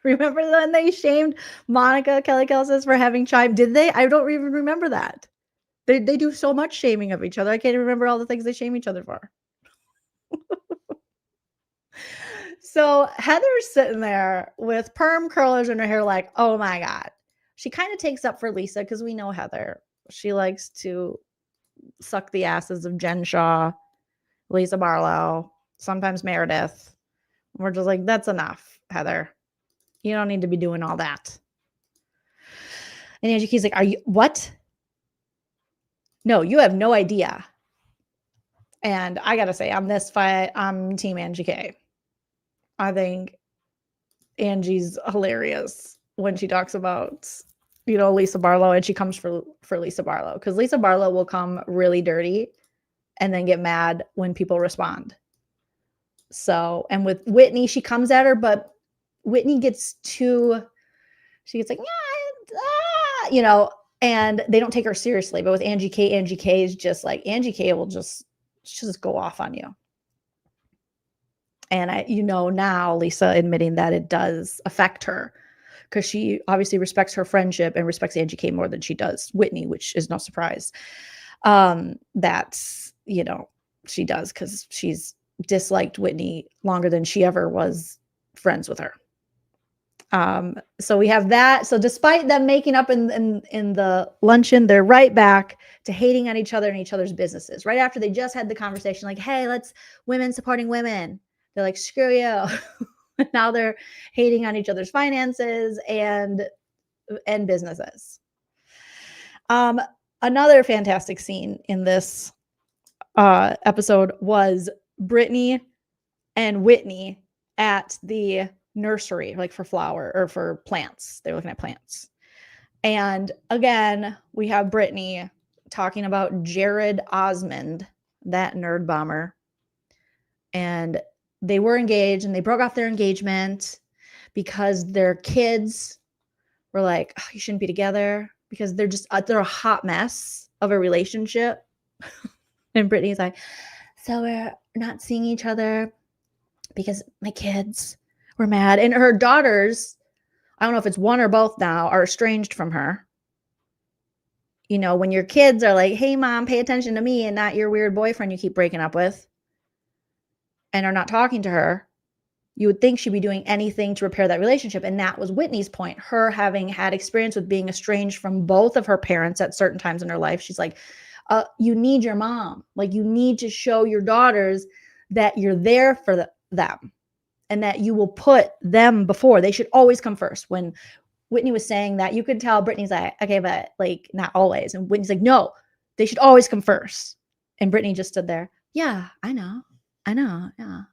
Remember when they shamed Monica Kelly Kelsis for having chimed? Did they? I don't even remember that. They do so much shaming of each other. I can't even remember all the things they shame each other for. So Heather's sitting there with perm curlers in her hair like, oh my God. She kind of takes up for Lisa because we know Heather. She likes to suck the asses of Jen Shaw, Lisa Barlow, sometimes Meredith. We're just like, that's enough, Heather. You don't need to be doing all that. And Angie Key's like, are you, what? No, you have no idea. And I got to say, on this fight, I'm Team Angie K. I think Angie's hilarious when she talks about, Lisa Barlow, and she comes for Lisa Barlow, because Lisa Barlow will come really dirty and then get mad when people respond. So, and with Whitney, she comes at her, but Whitney gets like, and they don't take her seriously. But with Angie K is just like, Angie K will just go off on you. And now Lisa admitting that it does affect her, because she obviously respects her friendship and respects Angie K more than she does Whitney, which is no surprise. That's, she does, because she's disliked Whitney longer than she ever was friends with her. So we have that. So despite them making up in the luncheon, they're right back to hating on each other and each other's businesses. Right after they just had the conversation, like, hey, let's women supporting women. They're like, screw you. Now they're hating on each other's finances and businesses. Another fantastic scene in this episode was Brittany and Whitney at the nursery, like for flower or for plants. They're looking at plants. And again, we have Brittany talking about Jared Osmond, that nerd bomber. And they were engaged and they broke off their engagement because their kids were like, oh, you shouldn't be together, because they're a hot mess of a relationship. And Brittany's like, so we're not seeing each other because my kids were mad. And her daughters, I don't know if it's one or both now, are estranged from her. When your kids are like, hey, mom, pay attention to me and not your weird boyfriend you keep breaking up with, and are not talking to her, you would think she'd be doing anything to repair that relationship. And that was Whitney's point. Her having had experience with being estranged from both of her parents at certain times in her life. She's like, you need your mom. Like, you need to show your daughters that you're there for them and that you will put them before. They should always come first. When Whitney was saying that, you could tell Brittany's like, okay, but like not always. And Whitney's like, no, They should always come first. And Brittany just stood there. Yeah, I know. Yeah.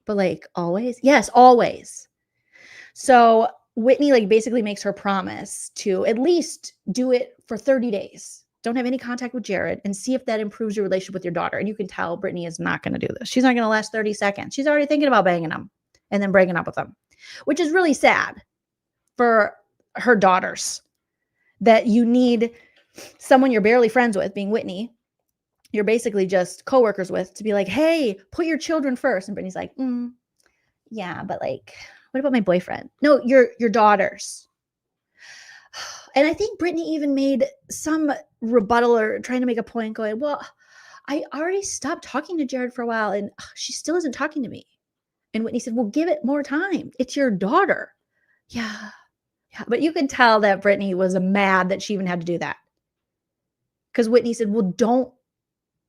But like always? Yes, always. So Whitney like basically makes her promise to at least do it for 30 days. Don't have any contact with Jared and see if that improves your relationship with your daughter. And you can tell Brittany is not going to do this. She's not going to last 30 seconds. She's already thinking about banging him and then breaking up with him, which is really sad for her daughters, that you need someone you're barely friends with, being Whitney, you're basically just coworkers with, to be like, hey, put your children first. And Brittany's like, yeah, but like, what about my boyfriend? No, your daughters. And I think Brittany even made some rebuttal or trying to make a point going, well, I already stopped talking to Jared for a while and she still isn't talking to me. And Whitney said, well, give it more time. It's your daughter. Yeah. But you could tell that Brittany was mad that she even had to do that. Because Whitney said, well, don't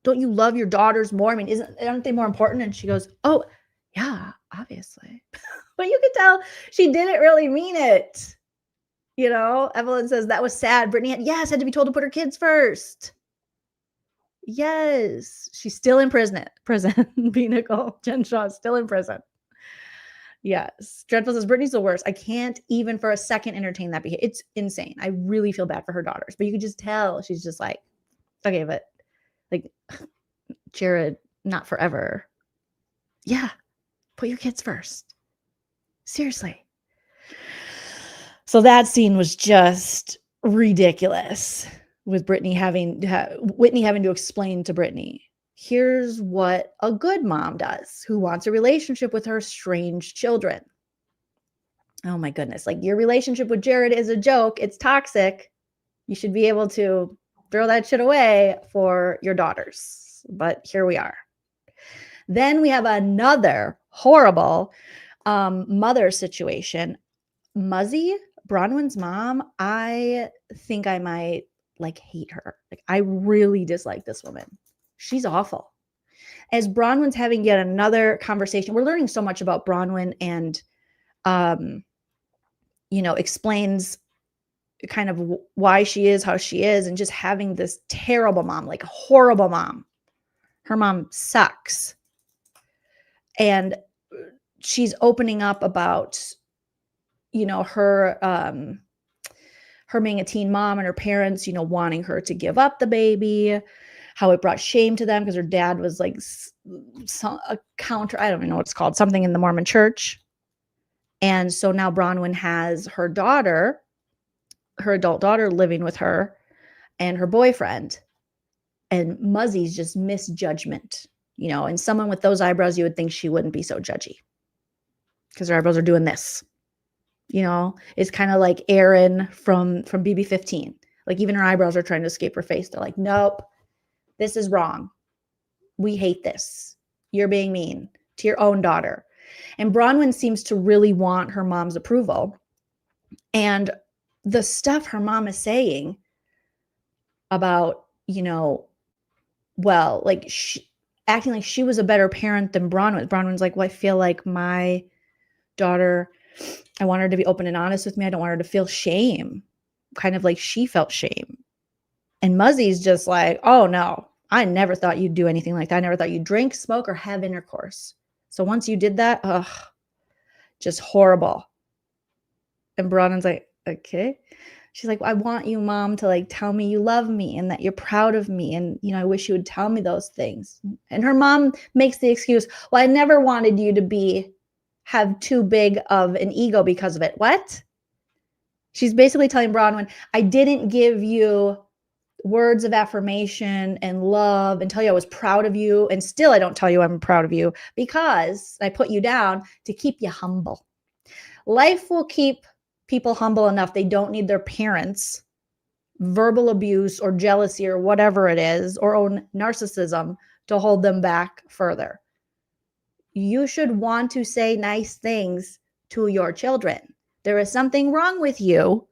you love your daughters more? I mean, aren't they more important? And she goes, oh, yeah, obviously. But you could tell she didn't really mean it. You know, Evelyn says that was sad. Brittany had to be told to put her kids first. Yes, she's still in prison. B. Nicole, Jen Shaw is still in prison. Yes. Dreadful says, Brittany's the worst. I can't even for a second entertain that behavior. It's insane. I really feel bad for her daughters. But you can just tell she's just like, okay, but like, Jared, not forever. Yeah. Put your kids first. Seriously. So that scene was just ridiculous, with Whitney having to explain to Brittany, here's what a good mom does who wants a relationship with her estranged children. Oh my goodness. Like, your relationship with Jared is a joke. It's toxic. You should be able to throw that shit away for your daughters. But here we are. Then we have another horrible mother situation. Muzzy, Bronwyn's mom, I think I might like hate her. Like, I really dislike this woman. She's awful. As Bronwyn's having yet another conversation, we're learning so much about Bronwyn, and explains kind of why she is how she is, and just having this terrible mom, like a horrible mom. Her mom sucks. And she's opening up about, her being a teen mom and her parents, wanting her to give up the baby, how it brought shame to them because her dad was like a counter, I don't even know what it's called, something in the Mormon church. And so now Bronwyn has her daughter, her adult daughter, living with her and her boyfriend. And Muzzy's just misjudgment, and someone with those eyebrows, you would think she wouldn't be so judgy because her eyebrows are doing this. It's kind of like Erin from BB-15. Like, even her eyebrows are trying to escape her face. They're like, nope, this is wrong. We hate this. You're being mean to your own daughter. And Bronwyn seems to really want her mom's approval. And the stuff her mom is saying about, acting like she was a better parent than Bronwyn. Bronwyn's like, well, I feel like my daughter, I want her to be open and honest with me. I don't want her to feel shame, kind of like she felt shame. And Muzzy's just like, oh no, I never thought you'd do anything like that. I never thought you'd drink, smoke, or have intercourse. So once you did that, just horrible. And Bronwyn's like, okay. She's like, I want you, Mom, to like tell me you love me and that you're proud of me. And, I wish you would tell me those things. And her mom makes the excuse, well, I never wanted you to have too big of an ego because of it. What? She's basically telling Bronwyn, I didn't give you words of affirmation and love and tell you I was proud of you. And still I don't tell you I'm proud of you because I put you down to keep you humble. Life will keep people humble enough. They don't need their parents' verbal abuse or jealousy or whatever it is, or own narcissism to hold them back further. You should want to say nice things to your children. There is something wrong with you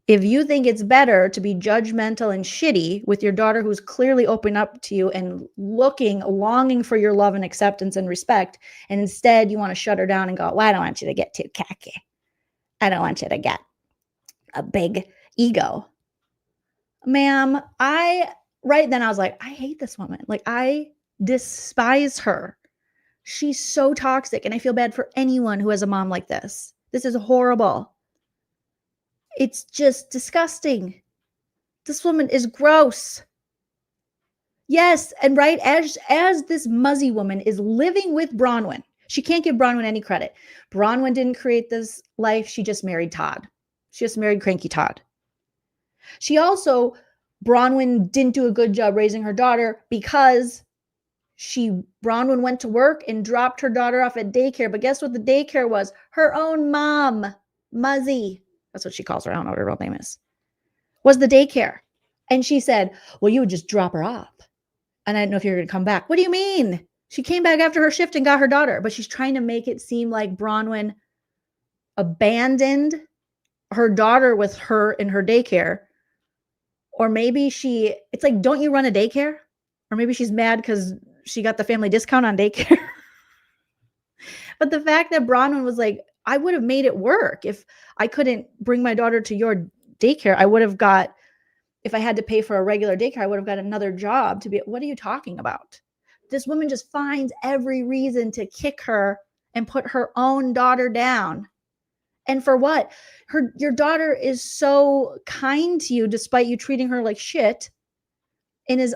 if you think it's better to be judgmental and shitty with your daughter who's clearly open up to you and longing for your love and acceptance and respect, and instead you want to shut her down and go, well, I don't want you to get too cocky. I don't want you to get a big ego. Ma'am, I right then I was like, I hate this woman. Like, I despise her. She's so toxic, and I feel bad for anyone who has a mom like this. This is horrible. It's just disgusting. This woman is gross. Yes, and right as this muzzy woman is living with Bronwyn, she can't give Bronwyn any credit. Bronwyn didn't create this life. She just married Todd. She just married cranky Todd. Bronwyn didn't do a good job raising her daughter because Bronwyn went to work and dropped her daughter off at daycare. But guess what the daycare was? Her own mom, Muzzy. That's what she calls her. I don't know what her real name is. Was the daycare. And she said, well, you would just drop her off. And I didn't know if you were going to come back. What do you mean? She came back after her shift and got her daughter. But she's trying to make it seem like Bronwyn abandoned her daughter with her in her daycare. Or maybe it's like, don't you run a daycare? Or maybe she's mad because she got the family discount on daycare. But the fact that Bronwyn was like, I would have made it work. If I couldn't bring my daughter to your daycare, if I had to pay for a regular daycare, I would have got another job to be. What are you talking about? This woman just finds every reason to kick her and put her own daughter down. And for what? Your daughter is so kind to you despite you treating her like shit, and is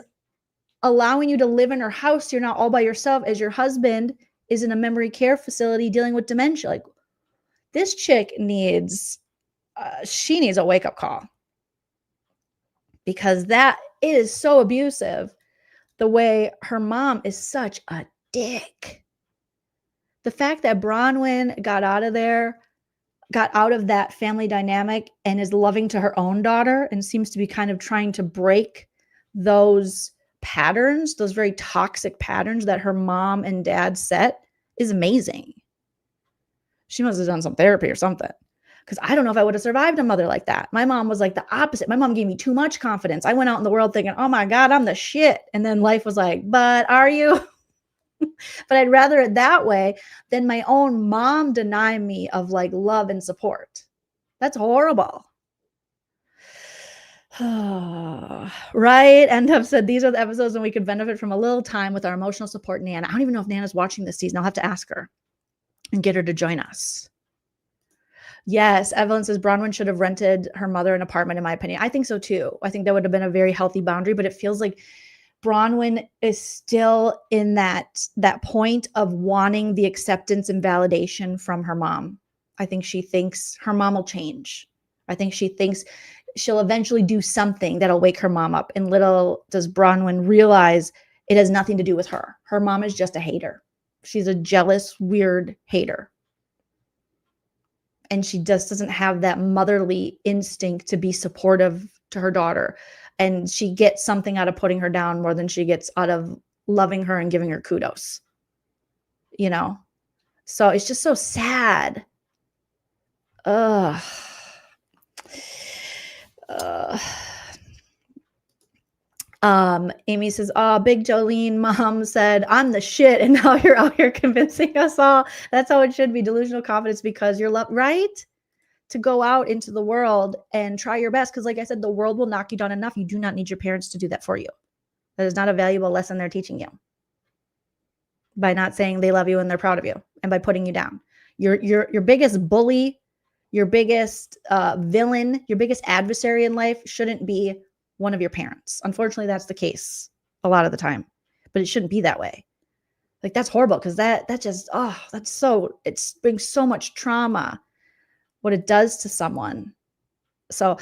allowing you to live in her house. You're not all by yourself as your husband is in a memory care facility dealing with dementia. Like, this chick needs a wake-up call, because that is so abusive. The way her mom is such a dick. The fact that Bronwyn got out of that family dynamic and is loving to her own daughter and seems to be kind of trying to break those patterns, those very toxic patterns that her mom and dad set, is amazing. She must have done some therapy or something. Because I don't know if I would have survived a mother like that. My mom was like the opposite. My mom gave me too much confidence. I went out in the world thinking, oh my God, I'm the shit. And then life was like, but are you? But I'd rather it that way than my own mom deny me of like love and support. That's horrible. Right? And I've said these are the episodes when we could benefit from a little time with our emotional support Nana. I don't even know if Nana's watching this season. I'll have to ask her and get her to join us. Yes, Evelyn says Bronwyn should have rented her mother an apartment, in my opinion. I think so too. I think that would have been a very healthy boundary, but it feels like Bronwyn is still in that point of wanting the acceptance and validation from her mom. I think she thinks her mom will change. I think she thinks she'll eventually do something that'll wake her mom up. And little does Bronwyn realize it has nothing to do with her. Her mom is just a hater. She's a jealous, weird hater. And she just doesn't have that motherly instinct to be supportive to her daughter. And she gets something out of putting her down more than she gets out of loving her and giving her kudos. You know? So it's just so sad. Amy says, oh, big Joleen mom said, I'm the shit. And now you're out here convincing us all. That's how it should be. Delusional confidence because you're loved, right? To go out into the world and try your best. Because like I said, the world will knock you down enough. You do not need your parents to do that for you. That is not a valuable lesson they're teaching you. By not saying they love you and they're proud of you. And by putting you down. Your biggest bully, your biggest villain, your biggest adversary in life shouldn't be one of your parents. Unfortunately, that's the case a lot of the time, but it shouldn't be that way. Like, that's horrible because that just, it brings so much trauma, what it does to someone. So,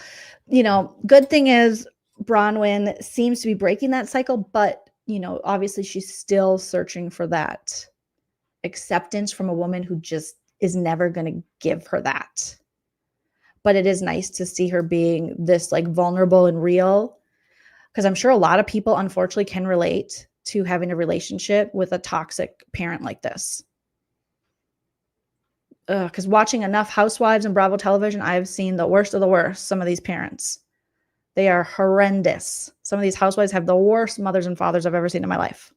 good thing is Bronwyn seems to be breaking that cycle, but, obviously she's still searching for that acceptance from a woman who just is never going to give her that. But it is nice to see her being this like vulnerable and real, because I'm sure a lot of people unfortunately can relate to having a relationship with a toxic parent like this. Because watching enough Housewives and Bravo television, I've seen the worst of the worst. Some of these parents, they are horrendous. Some of these housewives have the worst mothers and fathers I've ever seen in my life.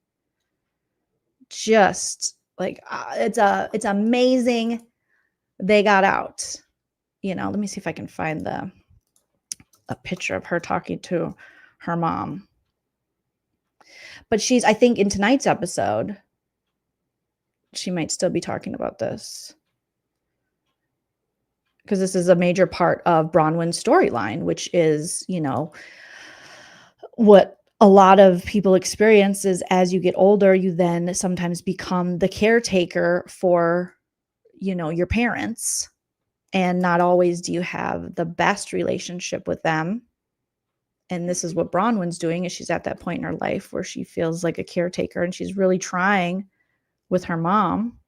Just like, it's amazing they got out. Let me see if I can find a picture of her talking to her mom. But I think in tonight's episode, she might still be talking about this. Because this is a major part of Bronwyn's storyline, which is, what a lot of people experience is as you get older, you then sometimes become the caretaker for, your parents. And not always do you have the best relationship with them. And this is what Bronwyn's doing, is she's at that point in her life where she feels like a caretaker and she's really trying with her mom.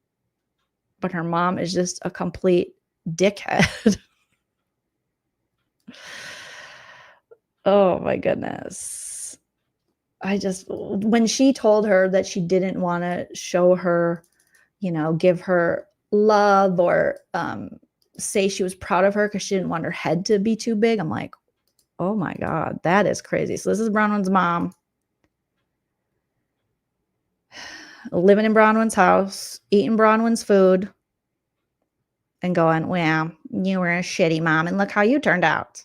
But her mom is just a complete dickhead. Oh my goodness. When she told her that she didn't want to show her, give her love or say she was proud of her because she didn't want her head to be too big, I'm like, oh my God, that is crazy. So this is Bronwyn's mom living in Bronwyn's house, eating Bronwyn's food, and going, well, you were a shitty mom, and look how you turned out.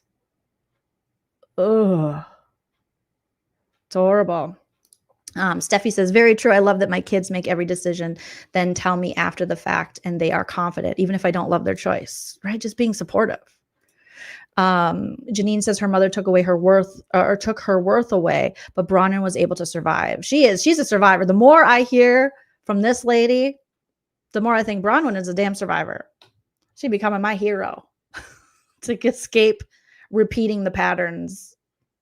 Ugh. It's horrible. Steffi says, very true. I love that my kids make every decision, then tell me after the fact, and they are confident, even if I don't love their choice, right? Just being supportive. Janine says her mother took away her worth, or took her worth away, but Bronwyn was able to survive. She's a survivor. The more I hear from this lady, the more I think Bronwyn is a damn survivor. She's becoming my hero to escape repeating the patterns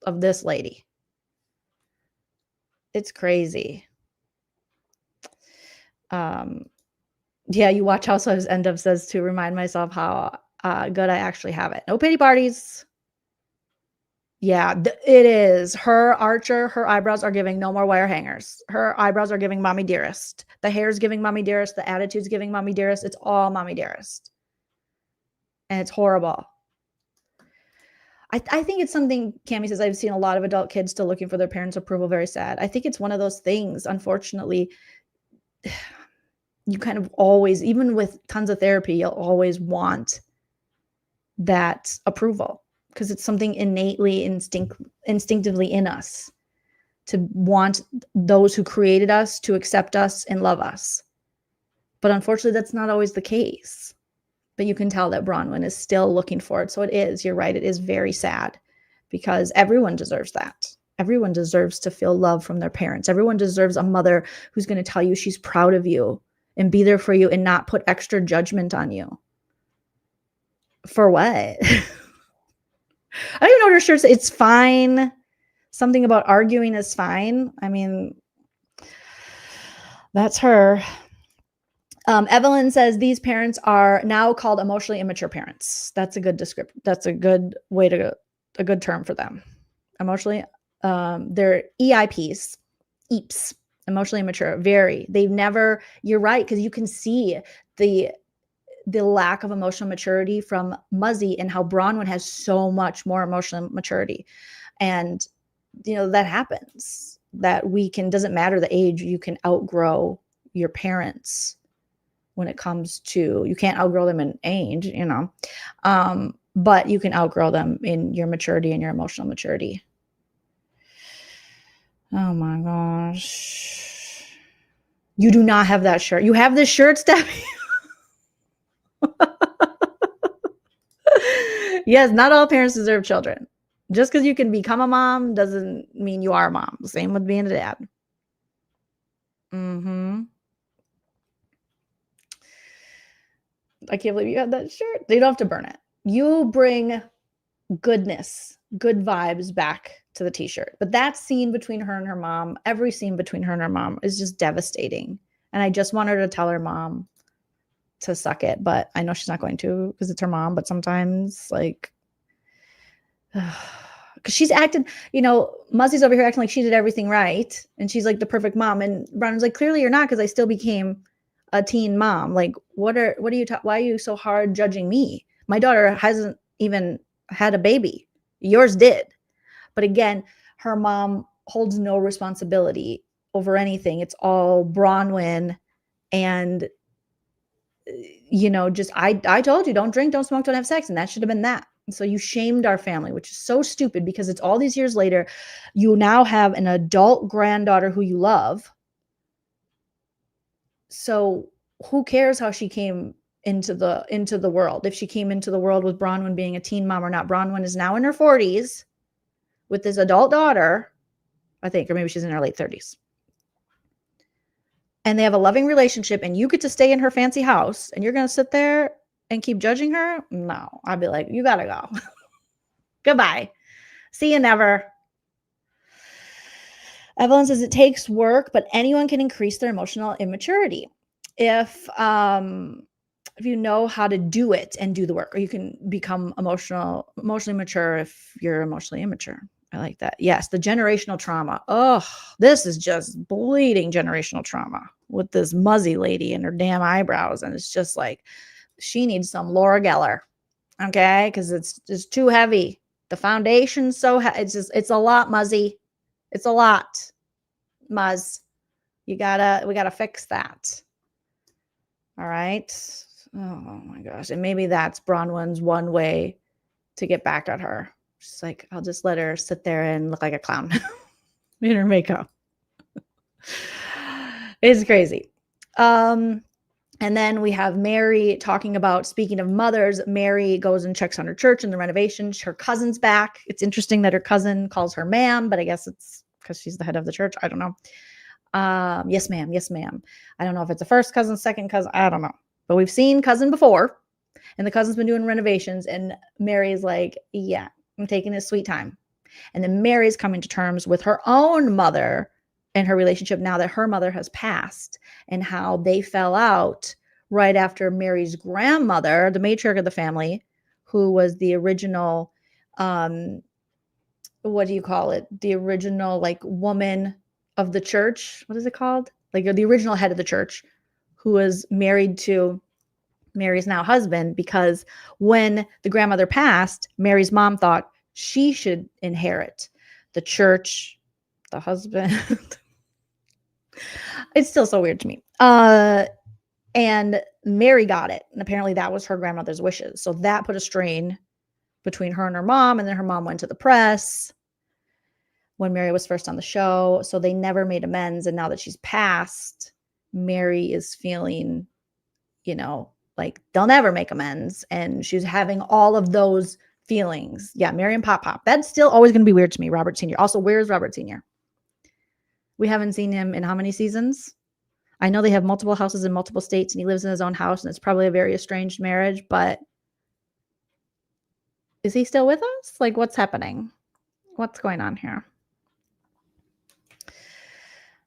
of this lady. It's crazy. Yeah, you watch Housewives End Up says to remind myself how good I actually have it. No pity parties. Yeah, it is. Her Archer, her eyebrows are giving no more wire hangers. Her eyebrows are giving mommy dearest. The hair's giving mommy dearest. The attitude's giving mommy dearest. It's all mommy dearest. And it's horrible. I think it's something, Cammie says, I've seen a lot of adult kids still looking for their parents' approval. Very sad. I think it's one of those things, unfortunately, you kind of always, even with tons of therapy, you'll always want that approval because it's something innately, instinctively in us to want those who created us to accept us and love us. But unfortunately, that's not always the case. But you can tell that Bronwyn is still looking for it. So it is, you're right, it is very sad because everyone deserves that. Everyone deserves to feel love from their parents. Everyone deserves a mother who's going to tell you she's proud of you and be there for you and not put extra judgment on you. For what? I don't even know what her shirt says. It's fine. Something about arguing is fine. I mean, that's her. Evelyn says these parents are now called emotionally immature parents. That's a good description. That's a good way to a good term for them. Emotionally, they're EIPs, EEPs, emotionally immature. Very. They've never. You're right, because you can see the lack of emotional maturity from Muzzy and how Bronwyn has so much more emotional maturity, and that happens. That doesn't matter the age, you can outgrow your parents. When it comes to, you can't outgrow them in age, but you can outgrow them in your maturity and your emotional maturity. Oh my gosh. You do not have that shirt. You have this shirt, Steffi? Yes, not all parents deserve children. Just because you can become a mom doesn't mean you are a mom. Same with being a dad. Mm-hmm. I can't believe you had that shirt. You don't have to burn it. You bring goodness, good vibes back to the t-shirt. But that scene between her and her mom, every scene between her and her mom is just devastating. And I just want her to tell her mom to suck it. But I know she's not going to because it's her mom. But sometimes, because she's acting, Muzzy's over here acting like she did everything right. And she's like the perfect mom. And Bronwyn's like, clearly you're not, because I still became a teen mom. Like, why are you so hard judging me? My daughter hasn't even had a baby. Yours did. But again, her mom holds no responsibility over anything. It's all Bronwyn. And, I told you, don't drink, don't smoke, don't have sex. And that should have been that. So you shamed our family, which is so stupid because it's all these years later. You now have an adult granddaughter who you love. So who cares how she came into the world? If she came into the world with Bronwyn being a teen mom or not. Bronwyn is now in her 40s with this adult daughter, I think, or maybe she's in her late 30s. And they have a loving relationship, and you get to stay in her fancy house, and you're going to sit there and keep judging her? No, I'd be like, you got to go. Goodbye. See you never. Evelyn says it takes work, but anyone can increase their emotional immaturity if you know how to do it and do the work, or you can become emotionally mature if you're emotionally immature. I like that. Yes, the generational trauma. Oh, this is just bleeding generational trauma with this Muzzy lady and her damn eyebrows, and it's just like she needs some Laura Geller, okay? Because it's just too heavy. The foundation's so it's a lot, Muzzy. It's a lot, Muzz. We gotta fix that. All right. Oh my gosh. And maybe that's Bronwyn's one way to get back at her. She's like, I'll just let her sit there and look like a clown in her makeup. It's crazy. And then we have Mary talking about, speaking of mothers, Mary goes and checks on her church and the renovations. Her cousin's back. It's interesting that her cousin calls her ma'am, but I guess it's because she's the head of the church. I don't know. Yes, ma'am. Yes, ma'am. I don't know if it's a first cousin, second cousin. I don't know. But we've seen cousin before, and the cousin's been doing renovations, and Mary's like, yeah, I'm taking this sweet time. And then Mary's coming to terms with her own mother and her relationship now that her mother has passed, and how they fell out right after Mary's grandmother, the matriarch of the family, who was the original, what do you call it? The original like woman of the church. What is it called? Like the original head of the church, who was married to Mary's now husband, because when the grandmother passed, Mary's mom thought she should inherit the church, the husband. It's still so weird to me. And Mary got it. And apparently that was her grandmother's wishes. So that put a strain between her and her mom. And then her mom went to the press when Mary was first on the show. So they never made amends. And now that she's passed, Mary is feeling, like they'll never make amends. And she's having all of those feelings. Yeah, Mary and Pop. That's still always going to be weird to me. Robert Sr. Also, where's Robert Sr.? We haven't seen him in how many seasons? I know they have multiple houses in multiple states, and he lives in his own house, and it's probably a very estranged marriage, but is he still with us? Like, what's happening? What's going on here?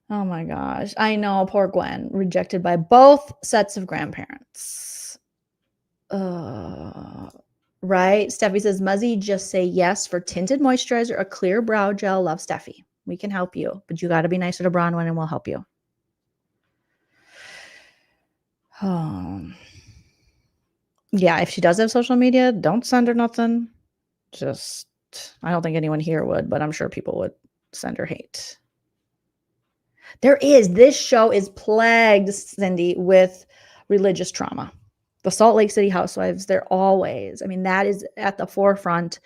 Oh my gosh. I know, poor Gwen, rejected by both sets of grandparents. Right? Steffi says, Muzzy, just say yes for tinted moisturizer, a clear brow gel. Love, Steffi. We can help you, but you got to be nicer to Bronwyn and we'll help you. Yeah, if she does have social media, don't send her nothing. Just, I don't think anyone here would, but I'm sure people would send her hate. This show is plagued, Cindy, with religious trauma. The Salt Lake City housewives, they're always, that is at the forefront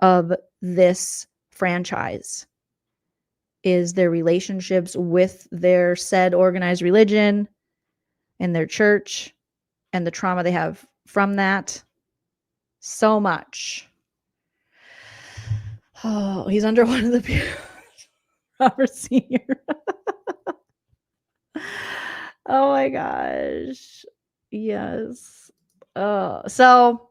of this franchise, is their relationships with their said organized religion and their church and the trauma they have from that. So much. Oh, he's under one of the pews. Robert Sr. Oh my gosh. Yes. So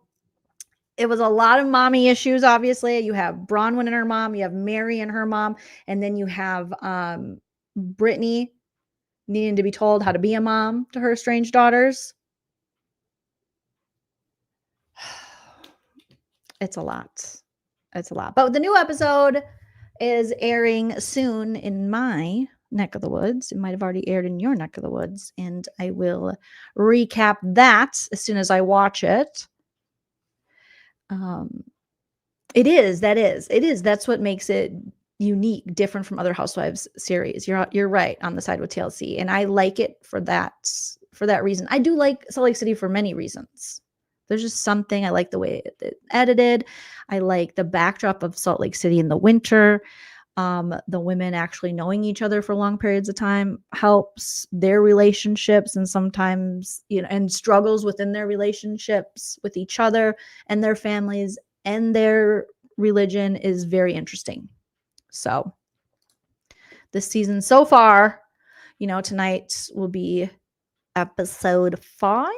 it was a lot of mommy issues, obviously. You have Bronwyn and her mom, you have Mary and her mom, and then you have Brittany needing to be told how to be a mom to her estranged daughters. It's a lot. It's a lot. But the new episode is airing soon in my neck of the woods. It might have already aired in your neck of the woods, and I will recap that as soon as I watch it. That's what makes it unique, different from other Housewives series. You're right on the side with TLC, and I like it for that reason. I do like Salt Lake City for many reasons. There's just something. I like the way it's edited. I like the backdrop of Salt Lake City in the winter. The women actually knowing each other for long periods of time helps their relationships, and sometimes, and struggles within their relationships with each other and their families and their religion is very interesting. So this season so far, tonight will be episode 5.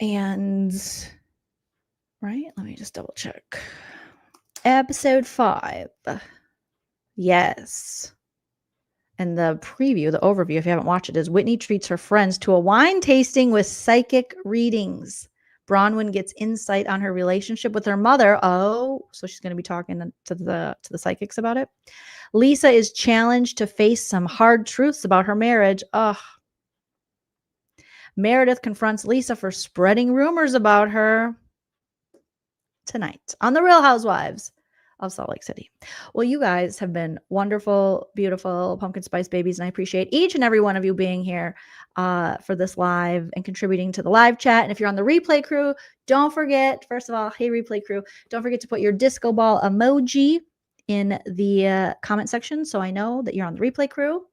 And right, let me just double check. Episode 5. Yes. And the preview, the overview, if you haven't watched it, is Whitney treats her friends to a wine tasting with psychic readings. Bronwyn gets insight on her relationship with her mother. Oh, so she's going to be talking to the psychics about it. Lisa is challenged to face some hard truths about her marriage. Ugh. Meredith confronts Lisa for spreading rumors about her. Tonight on The Real Housewives of Salt Lake City. Well, you guys have been wonderful, beautiful pumpkin spice babies, and I appreciate each and every one of you being here for this live and contributing to the live chat. And if you're on the replay crew, don't forget, first of all, hey, replay crew, don't forget to put your disco ball emoji in the comment section so I know that you're on the replay crew.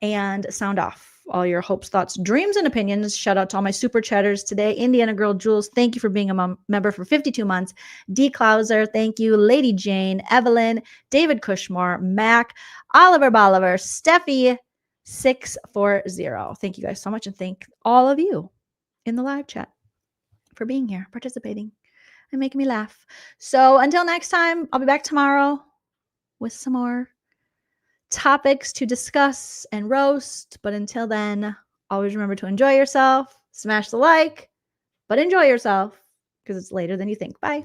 And sound off all your hopes, thoughts, dreams, and opinions. Shout out to all my super chatters today. Indiana Girl Jules, thank you for being a member for 52 months. D. Klauser, thank you. Lady Jane, Evelyn, David Cushmore, Mac, Oliver Bolivar, Steffi 640. Thank you guys so much, and thank all of you in the live chat for being here, participating, and making me laugh. So until next time, I'll be back tomorrow with some more topics to discuss and roast. But until then, always remember to enjoy yourself, smash the like, but enjoy yourself because it's later than you think. Bye.